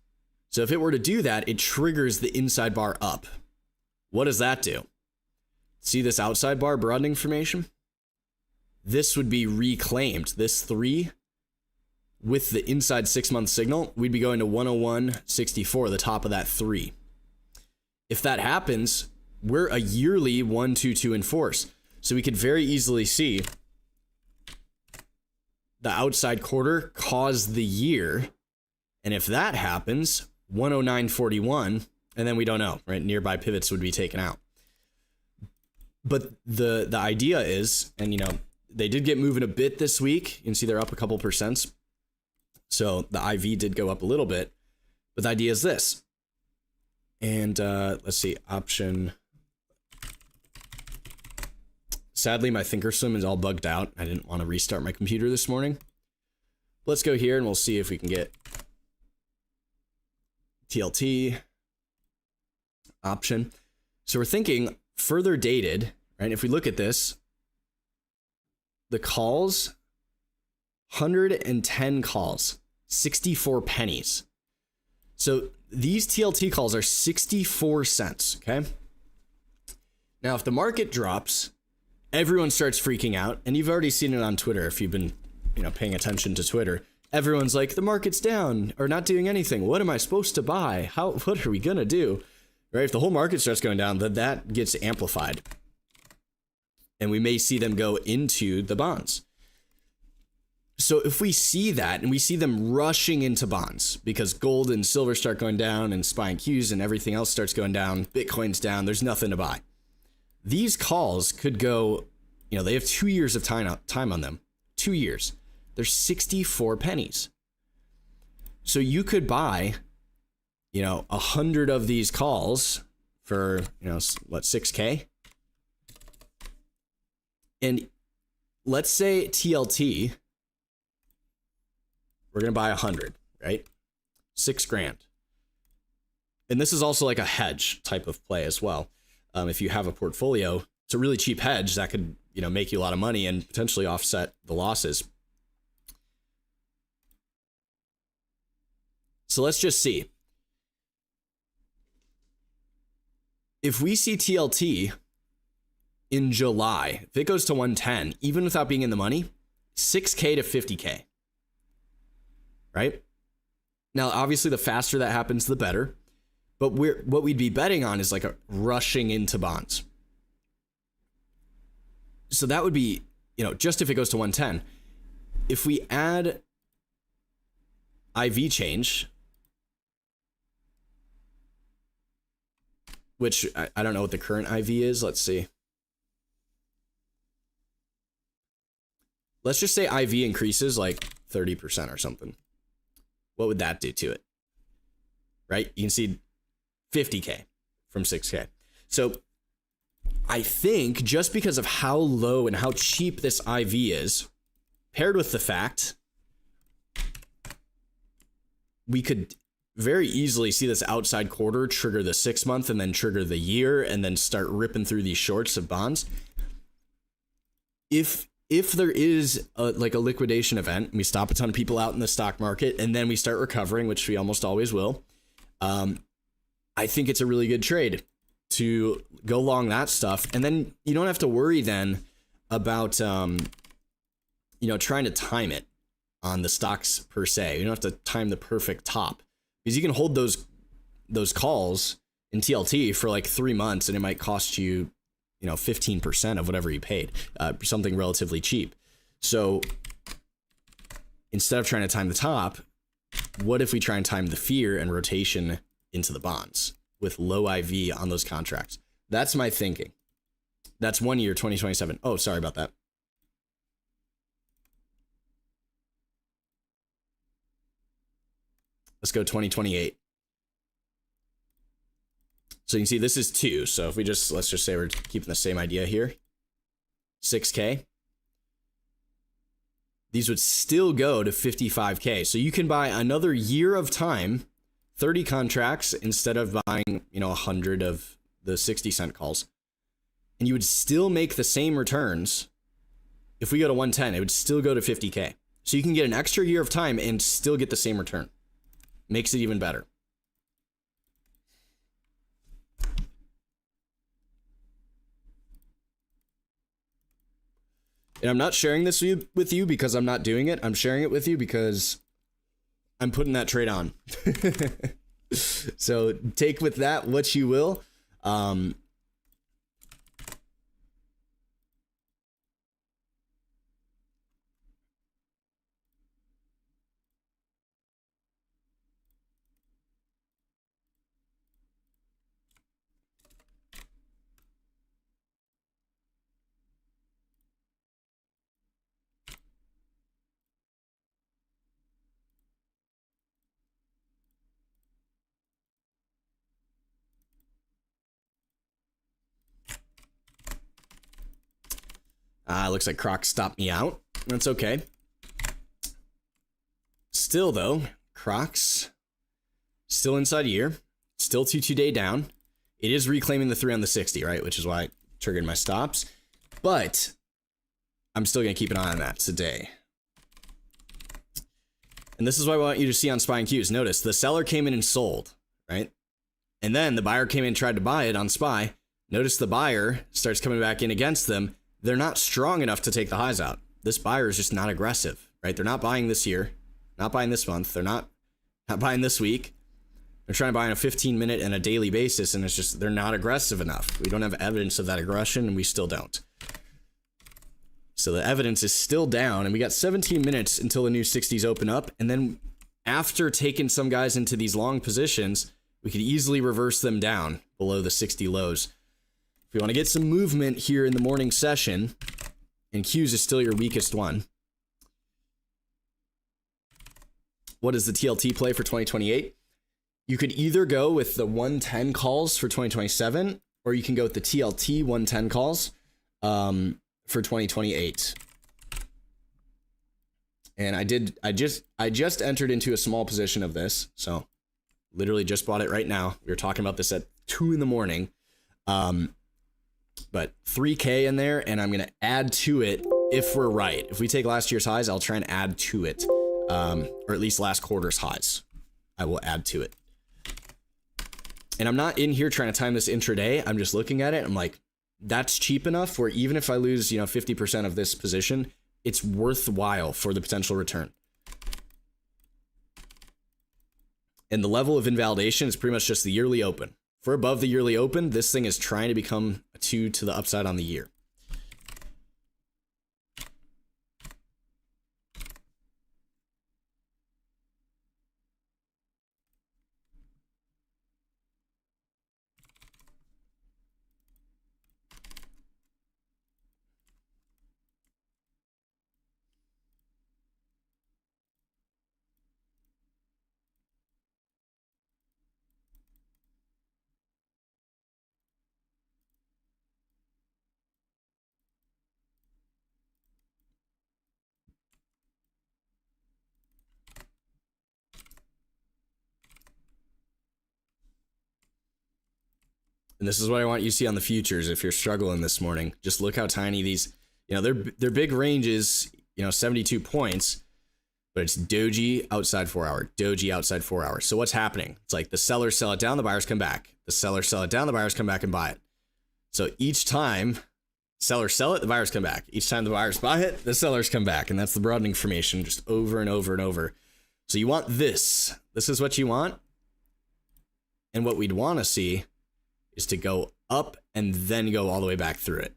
So if it were to do that, it triggers the inside bar up. What does that do? See this outside bar broadening formation? This would be reclaimed. This 3 with the inside 6-month signal, we'd be going to 101.64, the top of that 3. If that happens, we're a yearly 1, 2, 2 in force. So we could very easily see the outside quarter cause the year. And if that happens, 109.41, and then we don't know, right? Nearby pivots would be taken out. But the idea is, and they did get moving a bit this week. You can see they're up a couple percents. So the IV did go up a little bit, but the idea is this. And let's see, option. Sadly, my Thinkorswim is all bugged out. I didn't want to restart my computer this morning. Let's go here and we'll see if we can get TLT option. So we're thinking further dated, right? If we look at this, the calls, 110 calls, 64 pennies. So these TLT calls are 64 cents, okay? Now, if the market drops, everyone starts freaking out, and you've already seen it on Twitter if you've been, paying attention to Twitter. Everyone's like, the market's down or not doing anything. What am I supposed to buy? What are we gonna do? right? If the whole market starts going down, then that gets amplified. And we may see them go into the bonds. So if we see that and we see them rushing into bonds because gold and silver start going down and SPY and Qs and everything else starts going down, Bitcoin's down, there's nothing to buy. These calls could go, they have 2 years of time on them. 2 years. They're 64 pennies. So you could buy, 100 of these calls for, 6K? And let's say TLT, we're going to buy 100, right? $6,000. And this is also like a hedge type of play as well. If you have a portfolio, it's a really cheap hedge that could, make you a lot of money and potentially offset the losses. So let's just see. If we see TLT in July, if it goes to 110, even without being in the money, 6K to 50K. Right? Now, obviously, the faster that happens, the better. But what we'd be betting on is like a rushing into bonds. So that would be, just if it goes to 110. If we add IV change, which I don't know what the current IV is. Let's see. Let's just say IV increases like 30% or something. What would that do to it? Right? You can see 50K from 6K. So I think just because of how low and how cheap this IV is, paired with the fact we could very easily see this outside quarter trigger the 6 month and then trigger the year and then start ripping through these shorts of bonds. If there is a liquidation event, we stop a ton of people out in the stock market and then we start recovering, which we almost always will. I think it's a really good trade to go long that stuff. And then you don't have to worry then about, trying to time it on the stocks per se. You don't have to time the perfect top because you can hold those calls in TLT for like 3 months and it might cost you, 15% of whatever you paid, something relatively cheap. So instead of trying to time the top, what if we try and time the fear and rotation into the bonds with low IV on those contracts? That's my thinking. That's 1 year, 2027. Oh, sorry about that. Let's go 2028. So you can see this is 2. So if let's just say we're keeping the same idea here. 6K. These would still go to 55K. So you can buy another year of time, 30 contracts instead of buying, 100 of the 60-cent calls. And you would still make the same returns. If we go to 110, it would still go to 50K. So you can get an extra year of time and still get the same return. Makes it even better. And I'm not sharing this with you because I'm not doing it. I'm sharing it with you because I'm putting that trade on. So take with that what you will. Looks like Croc stopped me out. That's okay. Still, though, Croc's still inside year. Still 2-2 day down. It is reclaiming the 3 on the 60, right? Which is why I triggered my stops. But I'm still going to keep an eye on that today. And this is what I want you to see on SPY and Qs. Notice the seller came in and sold, right? And then the buyer came in and tried to buy it on SPY. Notice the buyer starts coming back in against them. They're not strong enough to take the highs out. This buyer is just not aggressive, right? They're not buying this year, not buying this month. They're not buying this week. They're They're trying to buy on a 15-minute and a daily basis, and it's just, they're not aggressive enough. We don't have evidence of that aggression, and we still don't. So the evidence is still down, and we got 17 minutes until the new 60s open up, and then after taking some guys into these long positions, we could easily reverse them down below the 60 lows. If we want to get some movement here in the morning session, and Qs is still your weakest one. What is the TLT play for 2028? You could either go with the 110 calls for 2027, or you can go with the TLT 110 calls for 2028. And I just entered into a small position of this, so literally just bought it right now. We were talking about this at 2 in the morning. But 3K in there, and I'm gonna add to it if we're right. If we take last year's highs, I'll try and add to it. Or at least last quarter's highs. I will add to it. And I'm not in here trying to time this intraday. I'm just looking at it. I'm like, that's cheap enough where even if I lose, 50% of this position, it's worthwhile for the potential return. And the level of invalidation is pretty much just the yearly open. If we're above the yearly open, this thing is trying to become a 2 to the upside on the year. And this is what I want you to see on the futures if you're struggling this morning. Just look how tiny these, they're big ranges, 72 points, but it's doji outside 4 hour, doji outside 4 hours. So what's happening? It's like the sellers sell it down, the buyers come back. The sellers sell it down, the buyers come back and buy it. So each time sellers sell it, the buyers come back. Each time the buyers buy it, the sellers come back. And that's the broadening formation just over and over and over. So you want this. This is what you want. And what we'd want to see is to go up and then go all the way back through it,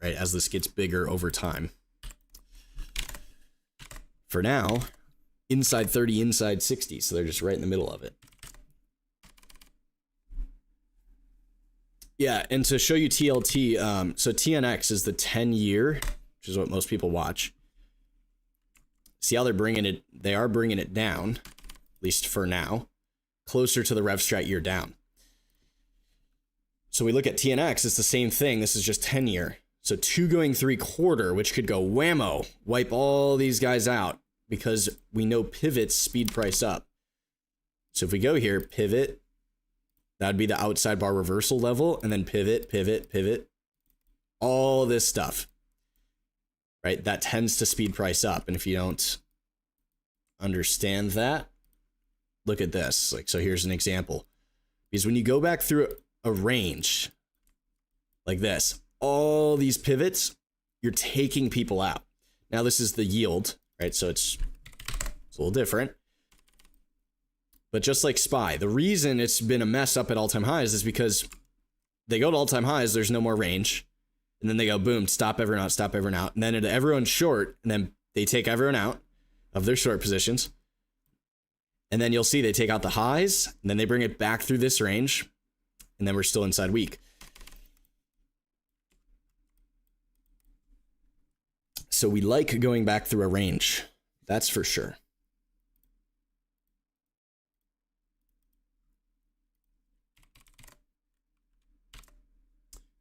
right? As this gets bigger over time. For now, inside 30, inside 60. So they're just right in the middle of it. Yeah, and to show you TLT, so TNX is the 10-year, which is what most people watch. See how they are bringing it down, at least for now, closer to the rev strat year down. So we look at TNX, it's the same thing. This is just 10-year. So 2 going 3/4, which could go whammo, wipe all these guys out because we know pivots speed price up. So if we go here, pivot, that'd be the outside bar reversal level, and then pivot, pivot, pivot, all this stuff, right? That tends to speed price up. And if you don't understand that, look at this. Like, so here's an example. Because when you go back through a range like this, all these pivots, you're taking people out. Now this is the yield, right? So it's a little different. But just like SPY, the reason it's been a mess up at all-time highs is because they go to all-time highs, there's no more range. And then they go, boom, stop everyone out, stop everyone out. And then everyone's short, and then they take everyone out of their short positions. And then you'll see they take out the highs, and then they bring it back through this range. And then we're still inside weak. So we like going back through a range. That's for sure.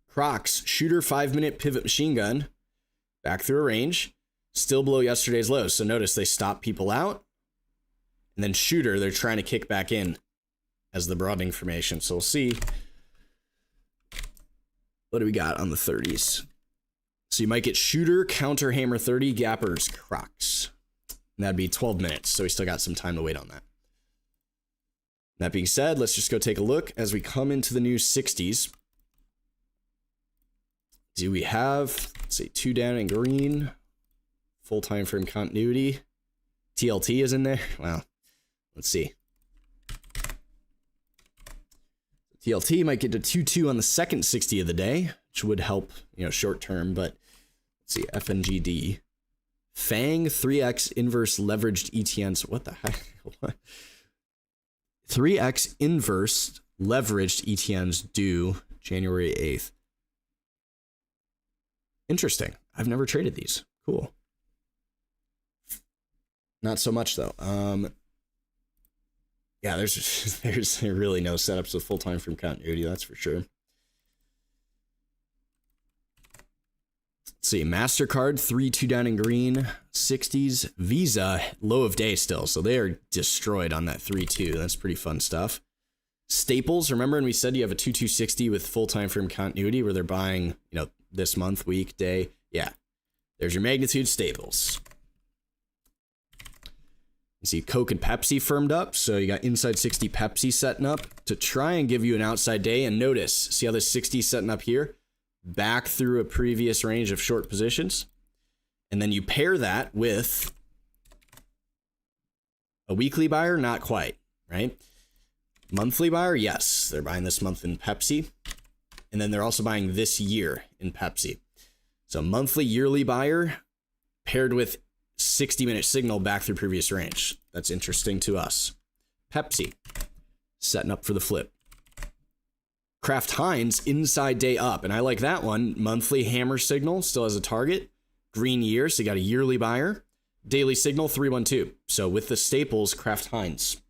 Crocs, shooter 5-minute pivot machine gun. Back through a range. Still below yesterday's lows. So notice they stop people out. And then shooter, they're trying to kick back in as the broadening formation. So we'll see. What do we got on the 30s? So you might get shooter, counter, hammer 30, gappers, Crocs. And that'd be 12 minutes. So we still got some time to wait on that. That being said, let's just go take a look as we come into the new 60s. Do we have, let's say, 2 down in green, full time frame continuity? TLT is in there. Wow. Let's see. TLT might get to 2-2 on the second 60 of the day, which would help, short term, but let's see, FNGD. FANG 3x inverse leveraged ETNs. What the heck? 3x inverse leveraged ETNs due January 8th. Interesting. I've never traded these. Cool. Not so much though. Yeah, there's really no setups with full time frame continuity, that's for sure. Let's see, MasterCard 3-2 down in green, 60s, Visa low of day still, so they are destroyed on that 3-2. That's pretty fun stuff. Staples, remember when we said you have a 2-2-60 with full time frame continuity where they're buying, this month, week, day? Yeah, there's your magnitude staples. You see Coke and Pepsi firmed up, so you got inside 60 Pepsi setting up to try and give you an outside day. And notice, see how this 60 is setting up here? Back through a previous range of short positions. And then you pair that with a weekly buyer, not quite, right? Monthly buyer, yes, they're buying this month in Pepsi. And then they're also buying this year in Pepsi. So monthly, yearly buyer paired with 60-minute signal back through previous range. That's interesting to us. Pepsi, setting up for the flip. Kraft Heinz, inside day up. And I like that one. Monthly hammer signal, still has a target. Green year, so you got a yearly buyer. Daily signal, 312. So with the staples, Kraft Heinz.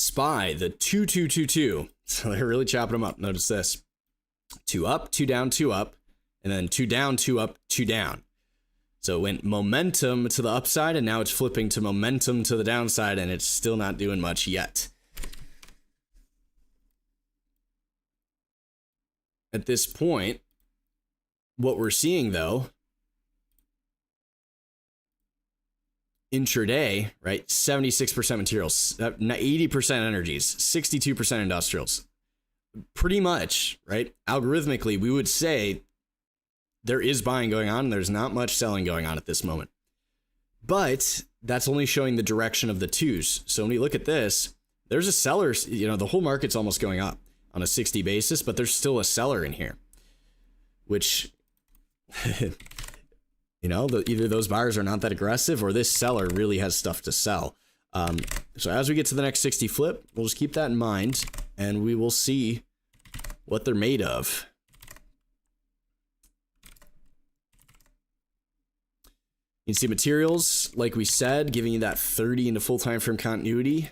SPY, the 2-2-2-2. So they're really chopping them up. Notice this. 2 up, 2 down, 2 up, and then 2 down, 2 up, 2 down. So it went momentum to the upside, and now it's flipping to momentum to the downside, and it's still not doing much yet. At this point, what we're seeing, though, intraday, right? 76% materials, 80% energies, 62% industrials. Pretty much, right? Algorithmically, we would say there is buying going on and there's not much selling going on at this moment. But that's only showing the direction of the twos. So when we look at this, there's a seller, the whole market's almost going up on a 60 basis, but there's still a seller in here, which either those buyers are not that aggressive or this seller really has stuff to sell. So as we get to the next 60 flip, we'll just keep that in mind and we will see what they're made of. You can see materials, like we said, giving you that 30 into full time frame continuity.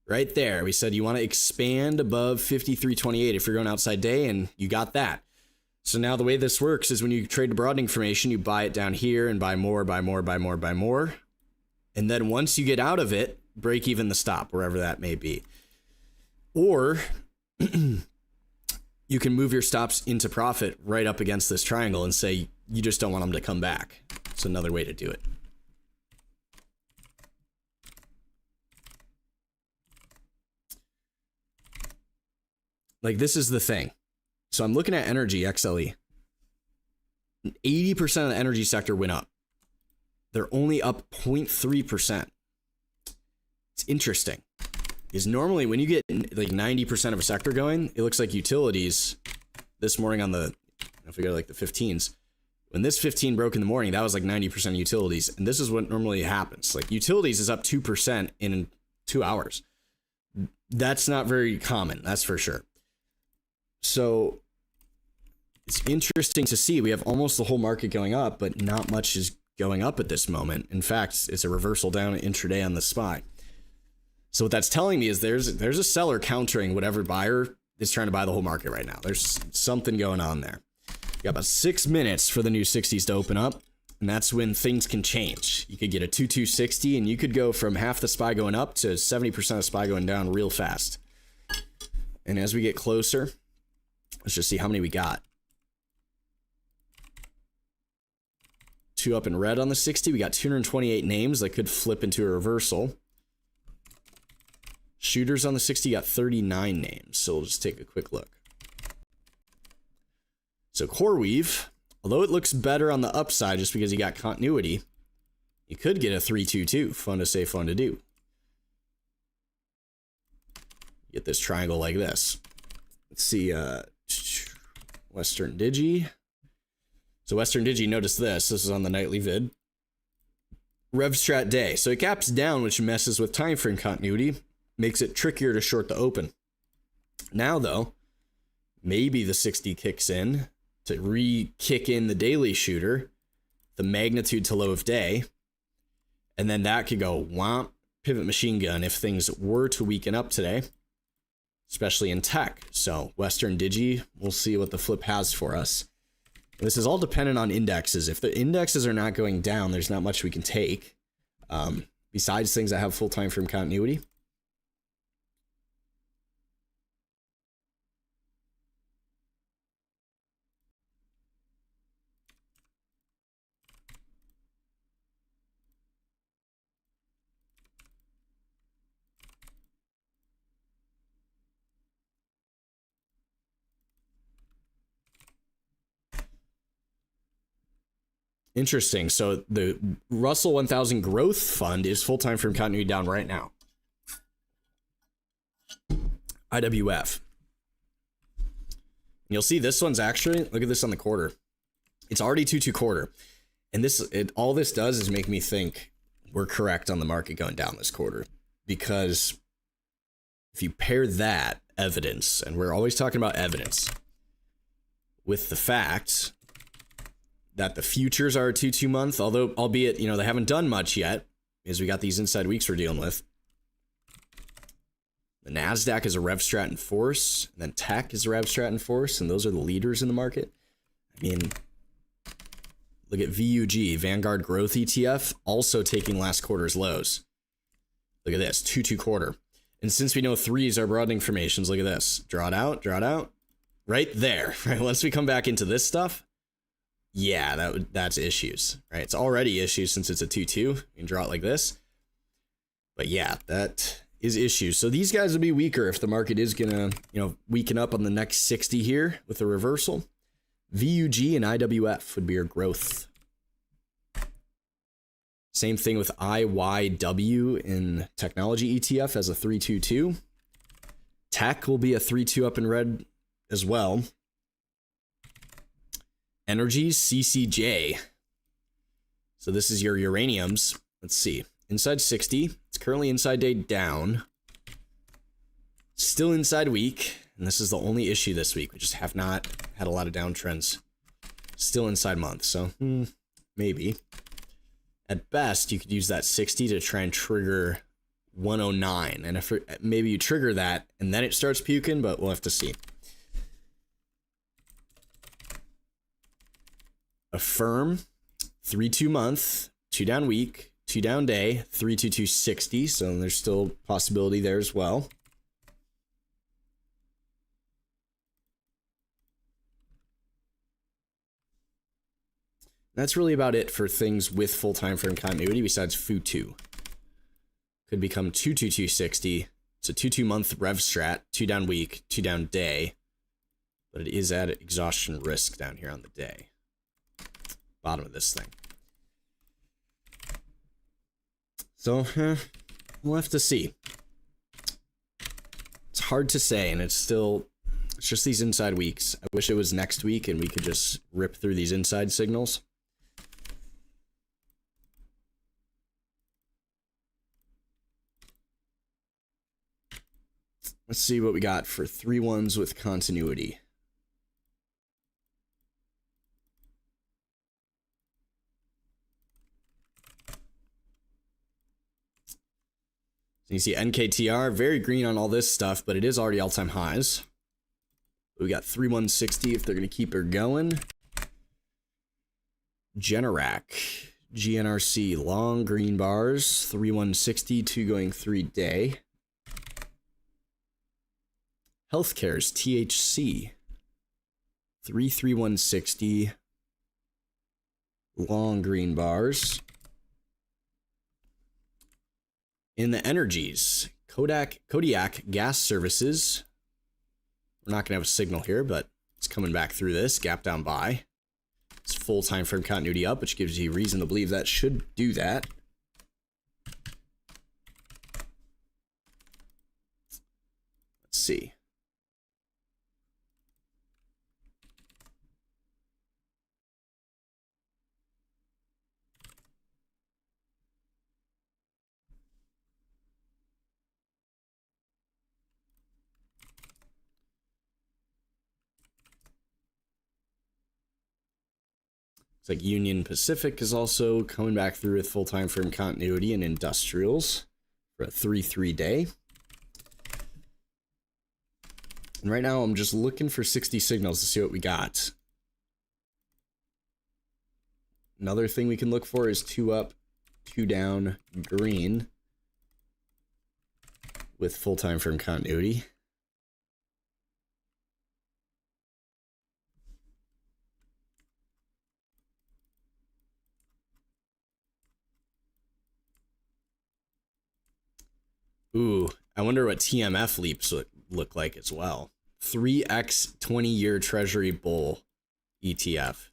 Right there, we said you want to expand above 53.28 if you're going outside day, and you got that. So now the way this works is when you trade the broadening formation, you buy it down here and buy more, buy more, buy more, buy more. And then once you get out of it, break even the stop, wherever that may be. Or you can move your stops into profit right up against this triangle and say you just don't want them to come back. It's another way to do it. Like, this is the thing. So I'm looking at energy XLE. 80% of the energy sector went up. They're only up 0.3%. It's interesting. Is normally when you get like 90% of a sector going, it looks like utilities this morning on the, if we go to like the 15s, when this 15 broke in the morning, that was like 90% utilities. And this is what normally happens. Like utilities is up 2% in 2 hours. That's not very common. That's for sure. So it's interesting to see. We have almost the whole market going up, but not much is going up at this moment. In fact, it's a reversal down at intraday on the SPY. So what that's telling me is there's a seller countering whatever buyer is trying to buy the whole market right now. There's something going on there. You got about 6 minutes for the new 60s to open up, and that's when things can change. You could get a 2260, and you could go from half the SPY going up to 70% of SPY going down real fast. And as we get closer, let's just see how many we got. 2 up in red on the 60. We got 228 names that could flip into a reversal. Shooters on the 60 got 39 names, so we'll just take a quick look. So CoreWeave, although it looks better on the upside just because you got continuity, you could get a 322. Fun to say, fun to do. Get this triangle like this. Let's see, Western Digi. So Western Digi, notice this. This is on the nightly vid. RevStrat day. So it gaps down, which messes with time frame continuity. Makes it trickier to short the open. Now, though, maybe the 60 kicks in to re-kick in the daily shooter, the magnitude to low of day, and then that could go womp, pivot machine gun if things were to weaken up today, especially in tech. So Western Digi, we'll see what the flip has for us. This is all dependent on indexes. If the indexes are not going down, there's not much we can take, besides things that have full time frame continuity. Interesting. So the Russell 1000 Growth Fund is full time frame continuity down right now. IWF. You'll see this one's actually, look at this on the quarter. It's already 2-2 quarter. And all this does is make me think we're correct on the market going down this quarter. Because if you pair that evidence, and we're always talking about evidence, with the fact that the futures are a 2-2 month, although albeit, they haven't done much yet, because we got these inside weeks we're dealing with. The NASDAQ is a RevStrat in force, and then tech is a RevStrat in force, and those are the leaders in the market. I mean, look at VUG, Vanguard Growth ETF, also taking last quarter's lows. Look at this, 2-2 quarter. And since we know threes are broadening formations, look at this. Draw it out, right there. Right, once we come back into this stuff, yeah, that's issues, right? It's already issues since it's a 2-2. You can draw it like this. But yeah, that is issues. So these guys would be weaker if the market is gonna, weaken up on the next 60 here with a reversal. VUG and IWF would be your growth. Same thing with IYW in technology ETF as a 322. Tech will be a 3-2 up in red as well. Energies, CCJ. So this is your uraniums. Let's see. Inside 60. It's currently inside day down. Still inside week. And this is the only issue this week. We just have not had a lot of downtrends. Still inside month. So maybe. At best, you could use that 60 to try and trigger 109. And if maybe you trigger that and then it starts puking, but we'll have to see. Affirm, 3-2 month, 2 down week, 2 down day, 3-2-2-60. So there's still possibility there as well. That's really about it for things with full time frame continuity besides Fu2. Could become 22260. It's a 2-2 month rev strat, 2 down week, 2 down day. But it is at exhaustion risk down here on the day. Bottom of this thing. So, we'll have to see. It's hard to say, and it's just these inside weeks. I wish it was next week and we could just rip through these inside signals. Let's see what we got for 3-1s with continuity. So you see NKTR, very green on all this stuff, but it is already all-time highs. We got 3-160 if they're going to keep her going. Generac, GNRC, long green bars, 3-160, 2 going 3 day. Healthcare's THC, 3-3-160, long green bars. In the energies, Kodiak Gas Services. We're not going to have a signal here, but it's coming back through this. Gap down buy. It's full time frame continuity up, which gives you reason to believe that should do that. Let's see. It's like Union Pacific is also coming back through with full time frame continuity and industrials for a 3-3 day. And right now I'm just looking for 60 signals to see what we got. Another thing we can look for is 2 up, 2 down, green with full time frame continuity. Ooh, I wonder what TMF leaps look like as well. 3x 20-year Treasury Bull ETF.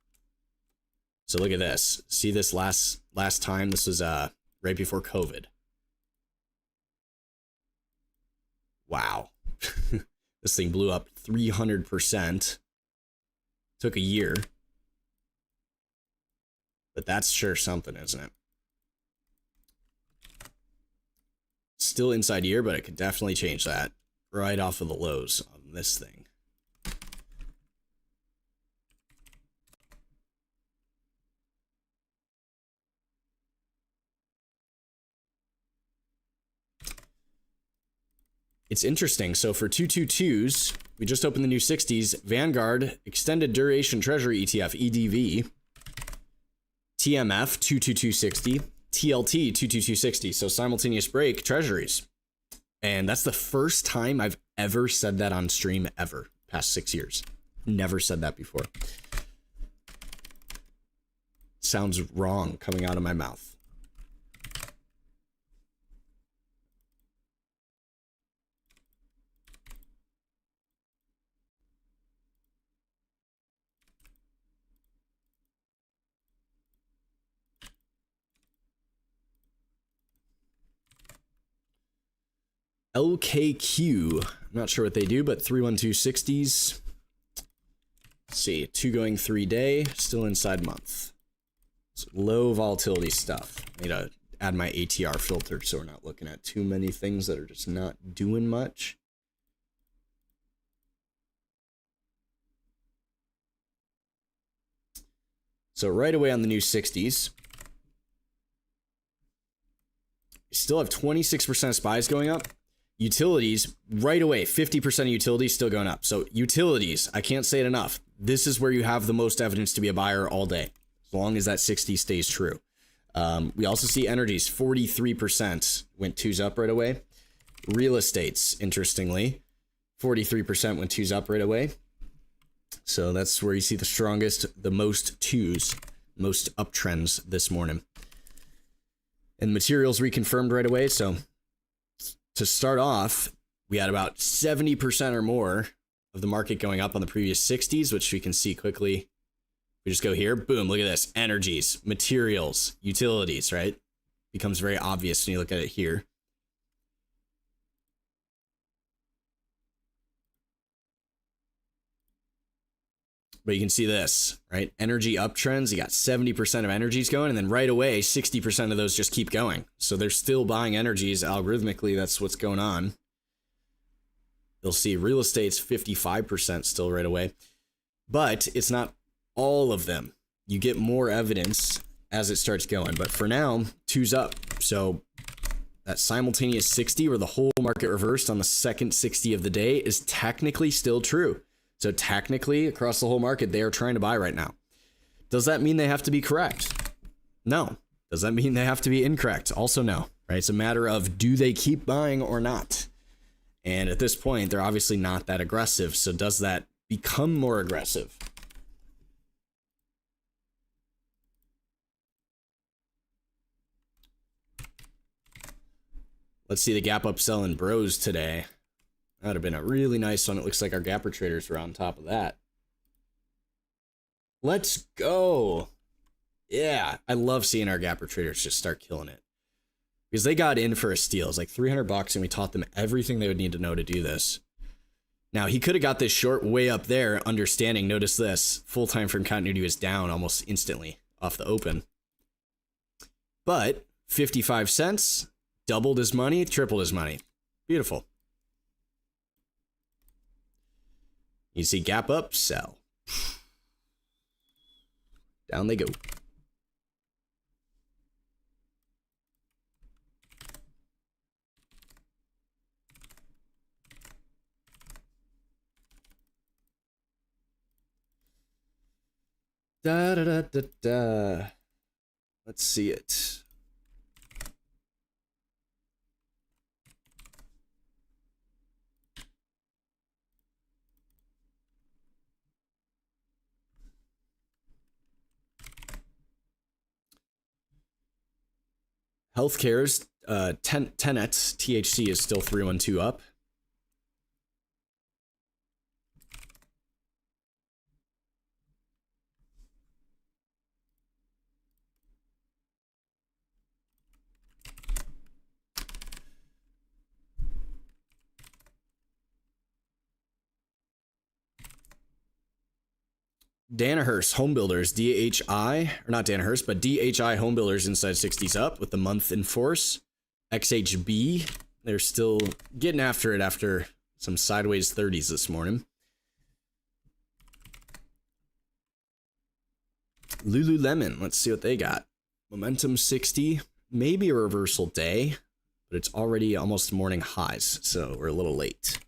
So look at this. See this last time? This was right before COVID. Wow. This thing blew up 300%. Took a year. But that's sure something, isn't it? Still inside year, but it could definitely change that right off of the lows on this thing. It's interesting. So for 222s, we just opened the new 60s. Vanguard Extended Duration Treasury ETF, EDV. TMF 22260. TLT 22260, so simultaneous break treasuries. And that's the first time I've ever said that on stream ever, past 6 years. Never said that before. Sounds wrong coming out of my mouth. LKQ, I'm not sure what they do, but 31260s. Let's see, 2 going 3 day, still inside month. It's low volatility stuff. I need to add my ATR filter so we're not looking at too many things that are just not doing much. So right away on the new 60s, you still have 26% of SPYs going up. Utilities, right away, 50% of utilities still going up. So utilities, I can't say it enough. This is where you have the most evidence to be a buyer all day, as long as that 60 stays true. We also see energies, 43% went 2s up right away. Real estates, interestingly, 43% went 2s up right away. So that's where you see the strongest, the most 2s most uptrends this morning. And materials reconfirmed right away. So to start off, we had about 70% or more of the market going up on the previous 60s, which we can see quickly. We just go here, boom, look at this. Energies, materials, utilities, right? Becomes very obvious when you look at it here. But you can see this, right? Energy uptrends, you got 70% of energies going, and then right away, 60% of those just keep going. So they're still buying energies algorithmically. That's what's going on. You'll see real estate's 55% still right away. But it's not all of them. You get more evidence as it starts going. But for now, two's up. So that simultaneous 60 where the whole market reversed on the second 60 of the day is technically still true. So technically, across the whole market, they are trying to buy right now. Does that mean they have to be correct? No. Does that mean they have to be incorrect? Also no, right? It's a matter of, do they keep buying or not? And at this point, they're obviously not that aggressive. So does that become more aggressive? Let's see the gap up selling bros today. That would have been a really nice one. It looks like our gapper traders were on top of that. Let's go. Yeah, I love seeing our gapper traders just start killing it. Because they got in for a steal. It's like $300 and we taught them everything they would need to know to do this. Now, he could have got this short way up there, understanding. Notice this. Full time frame continuity was down almost instantly off the open. But 55 cents, doubled his money, tripled his money. Beautiful. You see gap up, sell. Down they go. Da da da da da. Let's see it. Healthcare's Tenet's THC is still 312 up. Danaher's Homebuilders, DHI, or not Danaher's, but DHI Homebuilders inside 60s up with the month in force. XHB, they're still getting after it after some sideways 30s this morning. Lululemon, let's see what they got. Momentum 60, maybe a reversal day, but it's already almost morning highs, so we're a little late.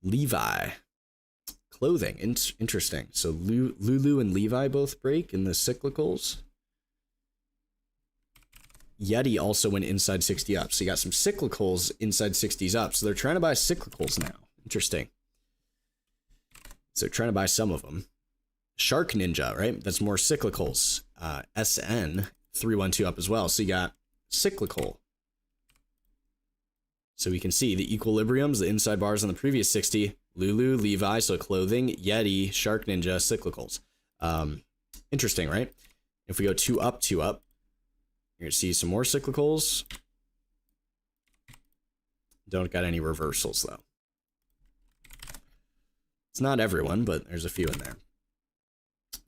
Levi. Clothing, interesting. So Lulu and Levi both break in the cyclicals. Yeti also went inside 60 up. So you got some cyclicals inside 60s up. So they're trying to buy cyclicals now. Interesting. So trying to buy some of them. Shark Ninja, right? That's more cyclicals. SN 312 up as well. So you got cyclical. So we can see the equilibriums, the inside bars on the previous 60. Lulu, Levi, so clothing, Yeti, Shark Ninja, cyclicals. Interesting, right? If we go two up, you're going to see some more cyclicals. Don't got any reversals, though. It's not everyone, but there's a few in there.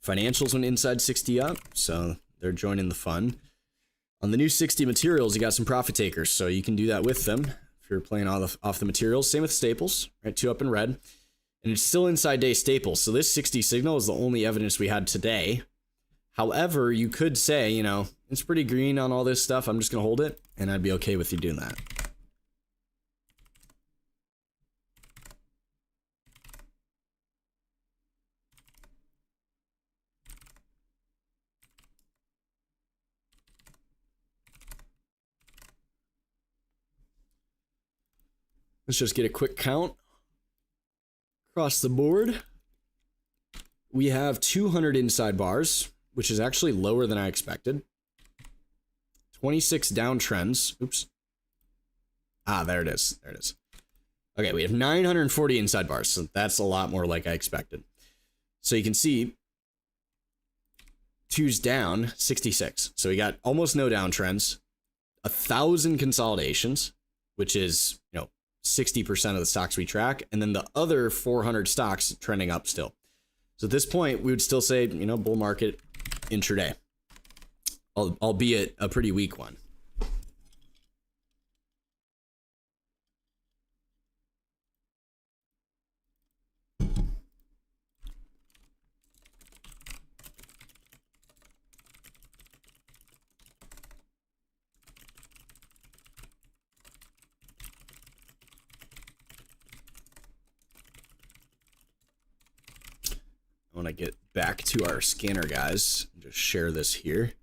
Financials went inside 60 up, so they're joining the fun. On the new 60 materials, you got some profit takers, so you can do that with them. If you're playing off the materials, same with staples, right? Two up in red, and it's still inside day staples. So this 60 signal is the only evidence we had today. However, you could say, you know, it's pretty green on all this stuff. I'm just going to hold it, and I'd be okay with you doing that. Let's just get a quick count across the board. we have 200 inside bars, which is actually lower than I expected. 26 downtrends. Oops. Ah, there it is. There it is. Okay, we have 940 inside bars, so that's a lot more like I expected. So you can see 2's down 66. So we got almost no downtrends, 1,000 consolidations, which is, 60% of the stocks we track, and then the other 400 stocks trending up still. So at this point, we would still say, bull market intraday, albeit a pretty weak one. I want to get back to our scanner, guys, and just share this here.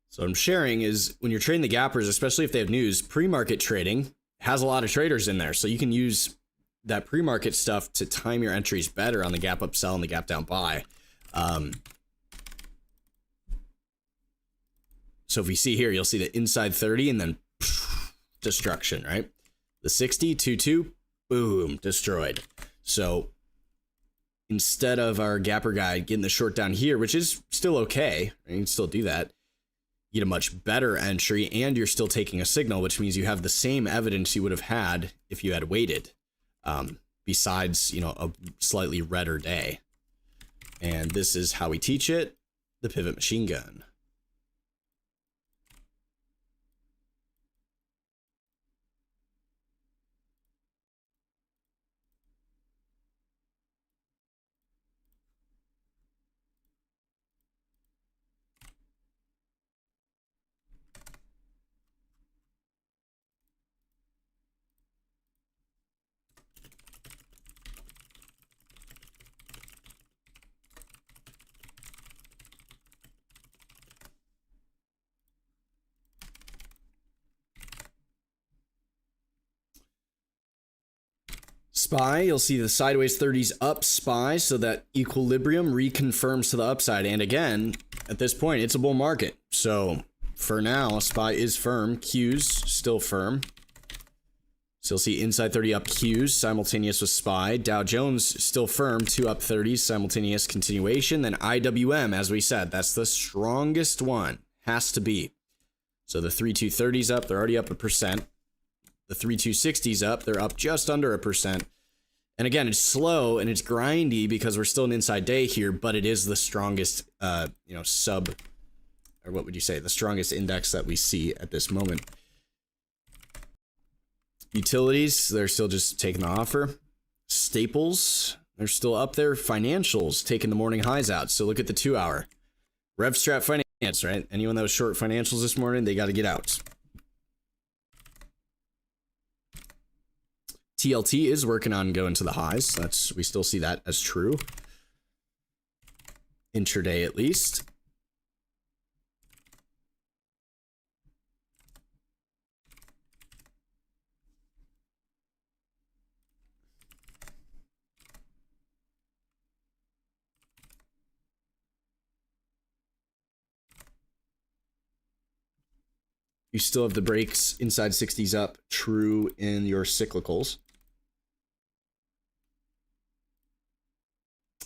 So what I'm sharing is when you're trading the gappers, especially if they have news, pre-market trading has a lot of traders in there. So you can use that pre-market stuff to time your entries better on the gap up sell and the gap down buy. So if we see here, you'll see the inside 30 and then destruction, right? The 60, 2-2, boom, destroyed. So instead of our gapper guy getting the short down here, which is still okay, you can still do that, you get a much better entry, and you're still taking a signal, which means you have the same evidence you would have had if you had waited, besides, a slightly redder day. And this is how we teach it, the pivot machine gun. SPY, you'll see the sideways 30s up SPY, so that equilibrium reconfirms to the upside. And again, at this point, it's a bull market. So for now, SPY is firm. Q's still firm. So you'll see inside 30 up Q's, simultaneous with SPY. Dow Jones still firm, 2 up 30s, simultaneous continuation. Then IWM, as we said, that's the strongest one. Has to be. So the 3.230s up, they're already up 1%. The 3.260s up, they're up just under 1%. And again, it's slow and it's grindy because we're still an inside day here, but it is the strongest, or what would you say, the strongest index that we see at this moment. Utilities, they're still just taking the offer. Staples, they're still up there. Financials, taking the morning highs out. So look at the 2-hour. RevStrat Finance, right? Anyone that was short financials this morning, they got to get out. TLT is working on going to the highs. We still see that as true. Intraday at least. You still have the breaks inside 60s up, true in your cyclicals.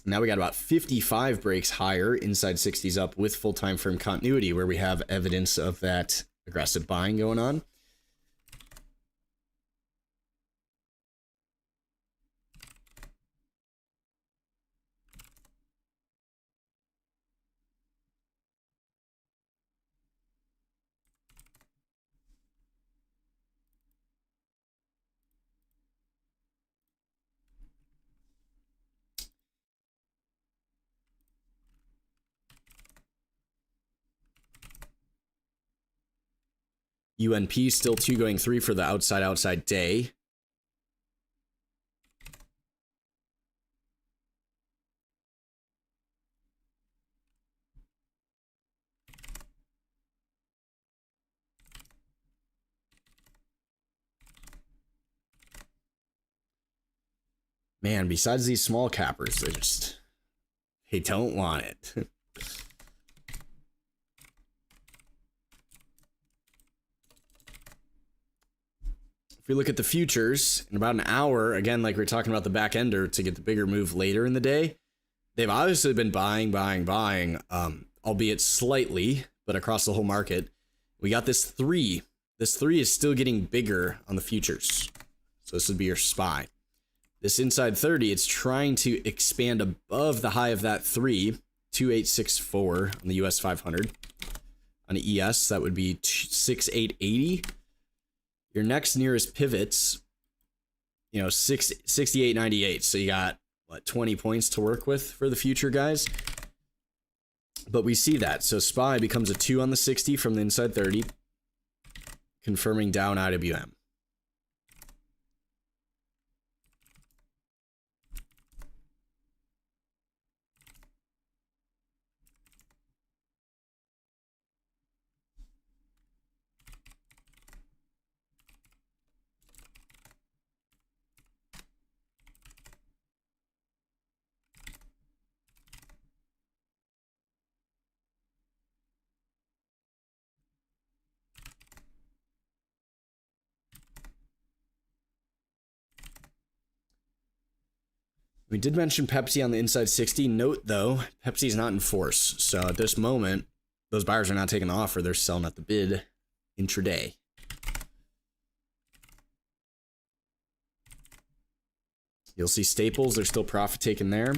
Now we got about 55 breaks higher inside 60s up with full time frame continuity, where we have evidence of that aggressive buying going on. UNP still 2 going 3 for the outside day. Man, besides these small cappers, they don't want it. If we look at the futures, in about an hour, again, like we were talking about the back ender to get the bigger move later in the day, they've obviously been buying, albeit slightly, but across the whole market. We got this 3. This 3 is still getting bigger on the futures. So this would be your SPY. This inside 30, it's trying to expand above the high of that 3, 2864 on the US 500. On the ES, that would be 6880. Your next nearest pivots, 68.98. So you got, 20 points to work with for the future, guys. But we see that. So SPY becomes a 2 on the 60 from the inside 30, confirming down IWM. We did mention Pepsi on the inside 60. Note, though, Pepsi's not in force. So at this moment, those buyers are not taking the offer. They're selling at the bid intraday. You'll see Staples. They're still profit taking there.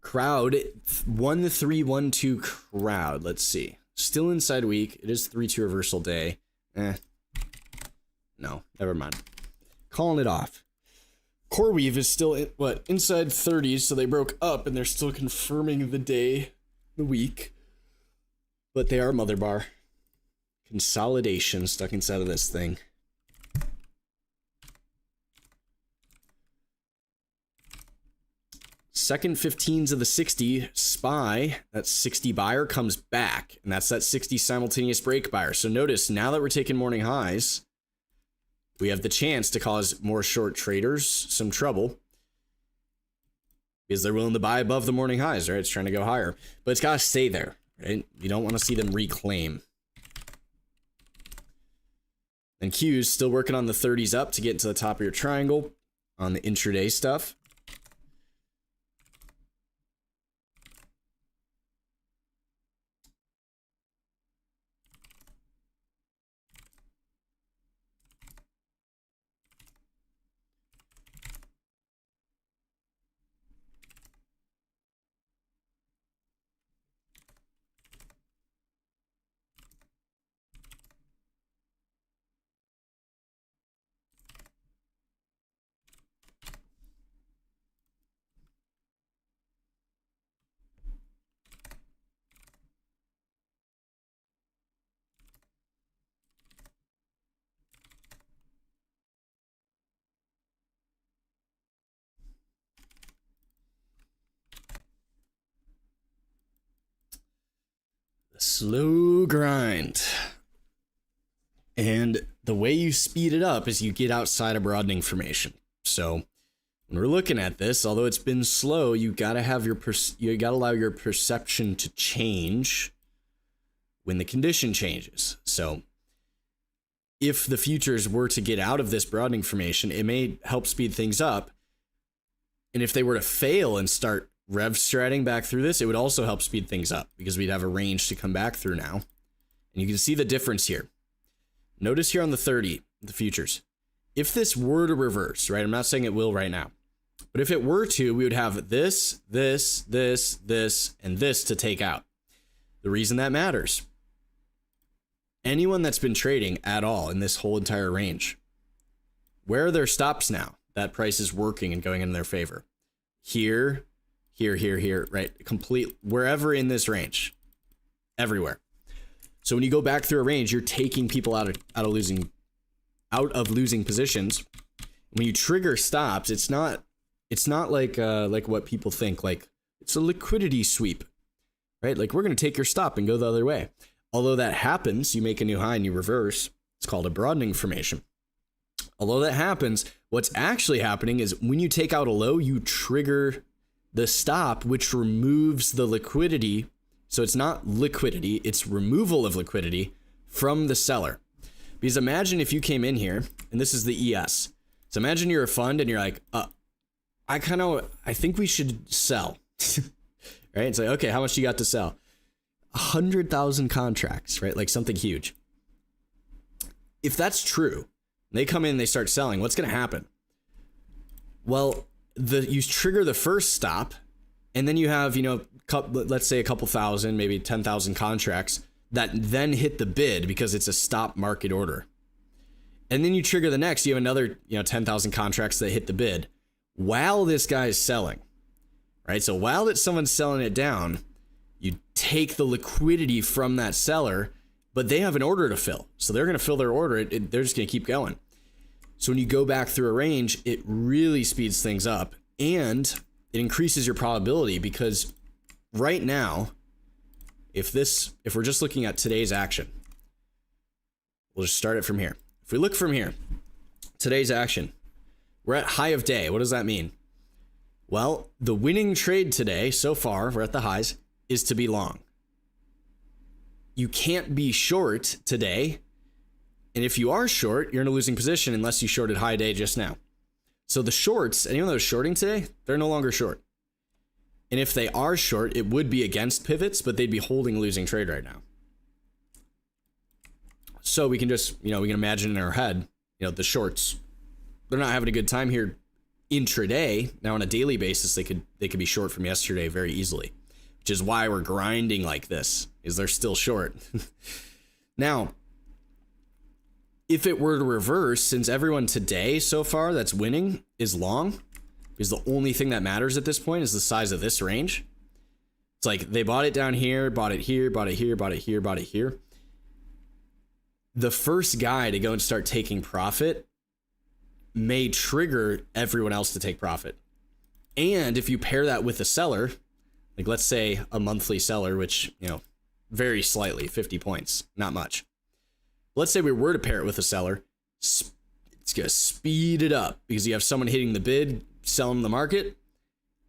Crowd 1312 crowd. Let's see. Still inside week. It is 3-2 reversal day. No, never mind. Calling it off. CoreWeave is still inside 30s, so they broke up and they're still confirming the day, the week. But they are mother bar. Consolidation stuck inside of this thing. Second 15s of the 60 SPY, that 60 buyer comes back, and that's that 60 simultaneous break buyer. So notice, now that we're taking morning highs, we have the chance to cause more short traders some trouble because they're willing to buy above the morning highs, right? It's trying to go higher, but it's got to stay there, right? You don't want to see them reclaim. And Q's still working on the 30s up to get into the top of your triangle on the intraday stuff. Slow grind. And the way you speed it up is you get outside a broadening formation. So when we're looking at this, although it's been slow, you gotta have you gotta allow your perception to change when the condition changes. So if the futures were to get out of this broadening formation, it may help speed things up. And if they were to fail and start rev stratting back through this, it would also help speed things up because we'd have a range to come back through now. And you can see the difference here. Notice here on the 30, the futures, if this were to reverse, right? I'm not saying it will right now, but if it were to, we would have this, this, and this to take out. The reason that matters, anyone that's been trading at all in this whole entire range, where are their stops now? That price is working and going in their favor. Here, here, right? Complete wherever in this range, everywhere. So when you go back through a range, you're taking people out of losing positions. When you trigger stops, it's not like what people think, like it's a liquidity sweep, right? Like we're going to take your stop and go the other way. Although that happens, you make a new high and you reverse. It's called a broadening formation. Although that happens, what's actually happening is when you take out a low, you trigger the stop, which removes the liquidity. So it's not liquidity, it's removal of liquidity from the seller. Because imagine if you came in here, and this is the ES. So imagine you're a fund and you're like, I think we should sell. Right? It's like, okay, how much do you got to sell? 100,000 contracts, right? Like something huge. If that's true, they come in and they start selling, what's going to happen? Well, you trigger the first stop, and then you have, let's say a couple thousand, maybe 10,000 contracts that then hit the bid because it's a stop market order. And then you trigger the next, you have another, 10,000 contracts that hit the bid while this guy is selling, right? So while someone's selling it down, you take the liquidity from that seller, but they have an order to fill. So they're going to fill their order. They're just going to keep going. So when you go back through a range, it really speeds things up and it increases your probability, because right now, if we're just looking at today's action, we'll just start it from here. If we look from here, today's action, we're at high of day. What does that mean? Well, the winning trade today, so far, we're at the highs, is to be long. You can't be short today. And if you are short, you're in a losing position unless you shorted high day just now. So the shorts, anyone that was shorting today, they're no longer short. And if they are short, it would be against pivots, but they'd be holding a losing trade right now. So we can just, we can imagine in our head, the shorts, they're not having a good time here intraday. Now on a daily basis, they could be short from yesterday very easily, which is why we're grinding like this, is they're still short. Now, if it were to reverse, since everyone today so far that's winning is long, because the only thing that matters at this point is the size of this range. It's like they bought it down here, bought it here, bought it here, bought it here, bought it here. The first guy to go and start taking profit may trigger everyone else to take profit. And if you pair that with a seller, like let's say a monthly seller, which, very slightly, 50 points, not much. Let's say we were to pair it with a seller, it's going to speed it up because you have someone hitting the bid, selling the market,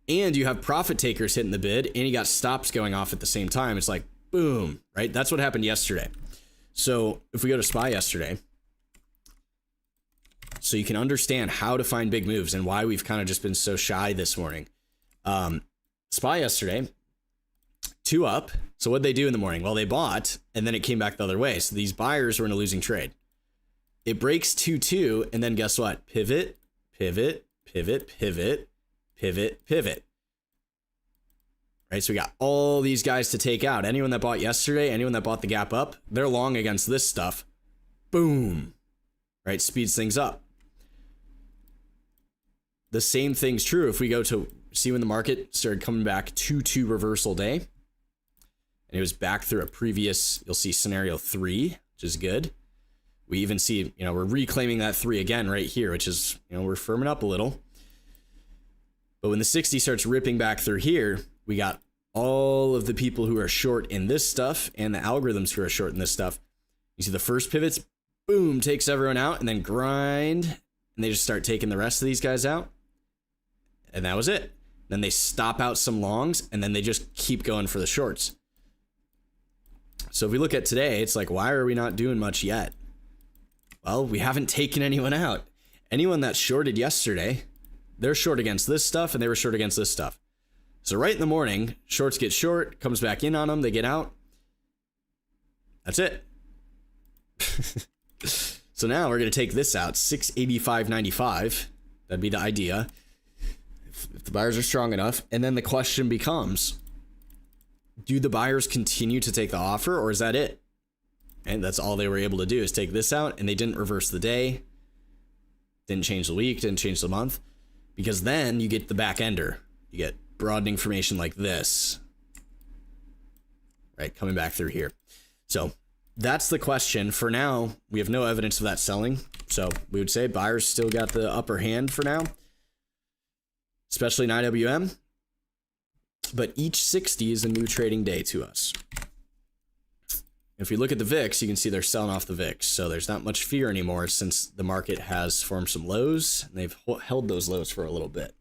and you have profit takers hitting the bid, and you got stops going off at the same time. It's like, boom, right? That's what happened yesterday. So if we go to SPY yesterday, so you can understand how to find big moves and why we've kind of just been so shy this morning. SPY yesterday, 2 up. So what'd they do in the morning? Well, they bought, and then it came back the other way. So these buyers were in a losing trade. It breaks 2-2, and then guess what? Pivot, pivot, pivot, pivot, pivot, pivot. Right, so we got all these guys to take out. Anyone that bought yesterday, anyone that bought the gap up, they're long against this stuff. Boom. Right, speeds things up. The same thing's true if we go to see when the market started coming back 2-2 reversal day. And it was back through a previous, you'll see scenario 3, which is good. We even see, we're reclaiming that 3 again right here, which is, we're firming up a little. But when the 60 starts ripping back through here, we got all of the people who are short in this stuff and the algorithms who are short in this stuff. You see the first pivots, boom, takes everyone out, and then grind, and they just start taking the rest of these guys out. And that was it. Then they stop out some longs, and then they just keep going for the shorts. So if we look at today, it's like, why are we not doing much yet? Well, we haven't taken anyone out. Anyone that shorted yesterday, they're short against this stuff, and they were short against this stuff. So right in the morning, shorts get short, comes back in on them, they get out. That's it. So now we're going to take this out, 685.95. That'd be the idea. If the buyers are strong enough. And then the question becomes, do the buyers continue to take the offer, or is that it? And that's all they were able to do is take this out, and they didn't reverse the day, didn't change the week, didn't change the month, because then you get the back ender. You get broadening formation like this, right? Coming back through here. So that's the question. For now, we have no evidence of that selling. So we would say buyers still got the upper hand for now, especially in IWM. But each 60 is a new trading day to us. If we look at the VIX, you can see they're selling off the VIX. So there's not much fear anymore since the market has formed some lows, and they've held those lows for a little bit.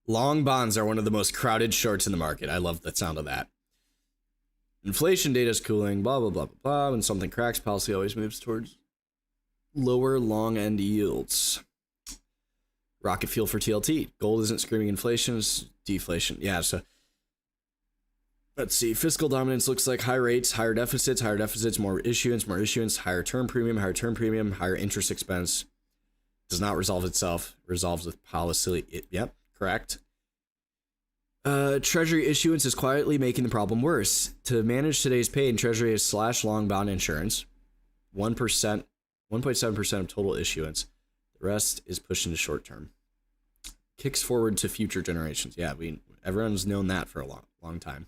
Long bonds are one of the most crowded shorts in the market. I love the sound of that. Inflation data is cooling, blah, blah, blah, blah, blah. When something cracks, policy always moves towards lower long end yields. Rocket fuel for TLT. Gold isn't screaming inflation, it's deflation. Yeah, so let's see. Fiscal dominance looks like high rates, higher deficits, more issuance, higher term premium, higher interest expense. Does not resolve itself, resolves with policy. Yep, correct. Treasury issuance is quietly making the problem worse. To manage today's pain, Treasury is slash long bond insurance. 1%, 1.7% of total issuance. The rest is pushed into short term. Kicks forward to future generations. Yeah, everyone's known that for a long time.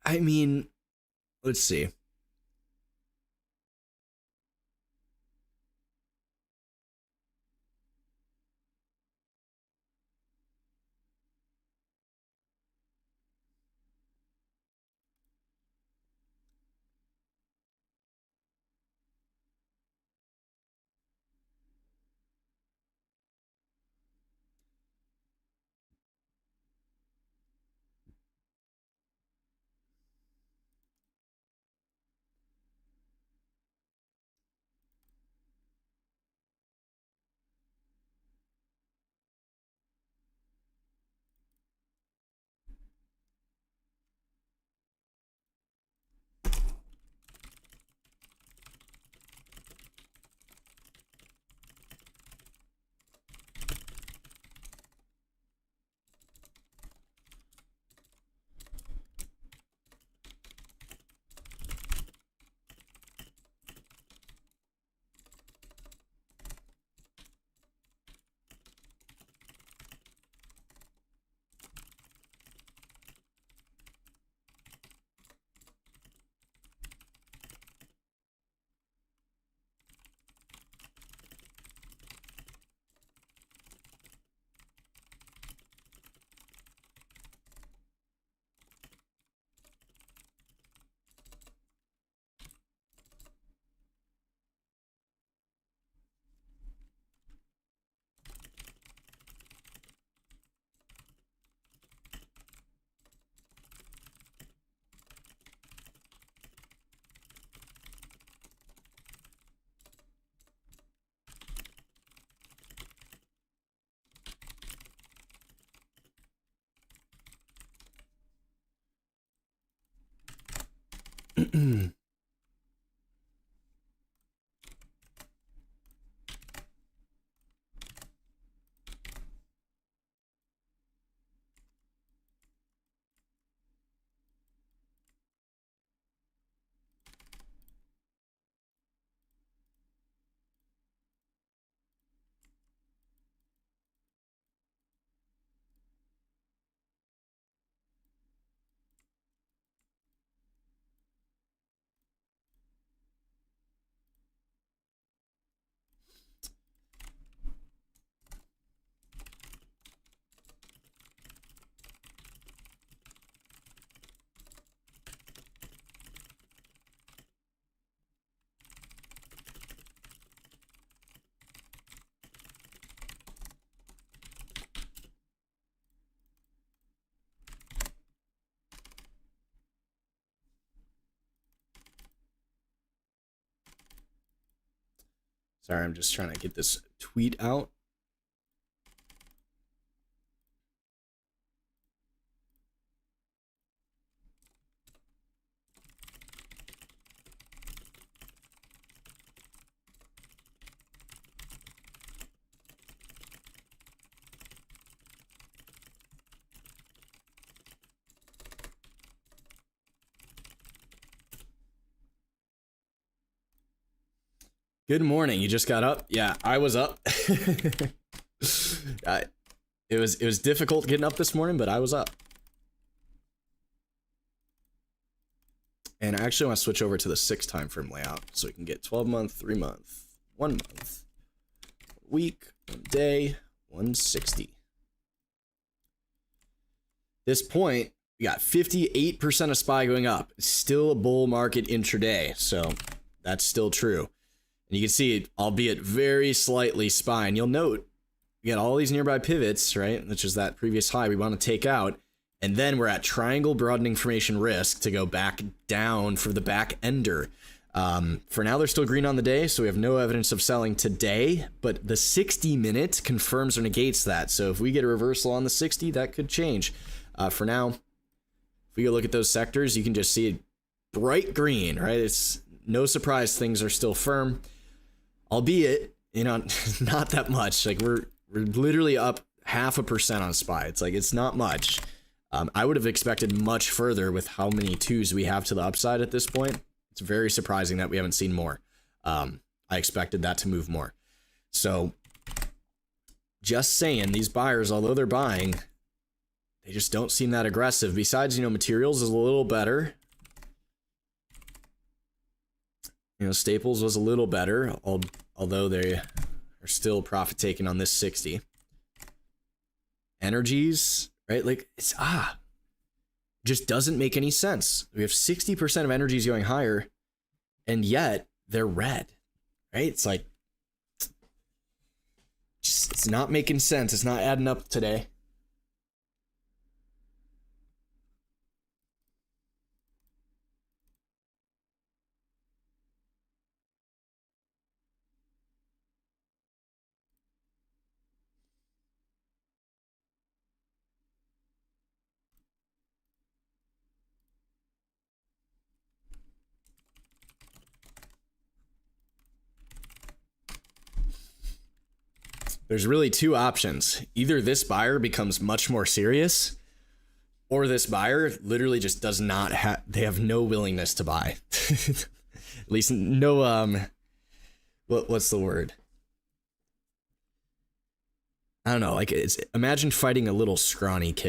I mean, let's see. Sorry, I'm just trying to get this tweet out. Good morning. You just got up? Yeah, I was up. It was difficult getting up this morning, but I was up. And I actually want to switch over to the 6 time frame layout so we can get 12 month, 3 month, 1 month, week, 1 day, 160. This point, we got 58% of SPY going up. It's still a bull market intraday, so that's still true. And you can see it, albeit very slightly SPY. And you'll note, we got all these nearby pivots, right? Which is that previous high we want to take out. And then we're at triangle broadening formation risk to go back down for the back ender. For now, they're still green on the day, so we have no evidence of selling today. But the 60-minute confirms or negates that. So if we get a reversal on the 60, that could change. For now, if we go look at those sectors, you can just see it bright green, right? It's no surprise things are still firm. Albeit, you know, not that much. Like we're literally up 0.5% on SPY. It's like, it's not much. I would have expected much further with how many 2s we have to the upside at this point. It's very surprising that we haven't seen more. I expected that to move more. So just saying, these buyers, although they're buying, they just don't seem that aggressive. Besides, you know, materials is a little better. You know, staples was a little better, although they are still profit taking on this 60. Energies, right? Like, it's, just doesn't make any sense. We have 60% of energies going higher, and yet they're red, right? It's like, just, it's not making sense. It's not adding up today. There's really 2 options. Either this buyer becomes much more serious, or this buyer literally just does not have, they have no willingness to buy. At least no, what's the word? I don't know, like, it's, imagine fighting a little scrawny kid.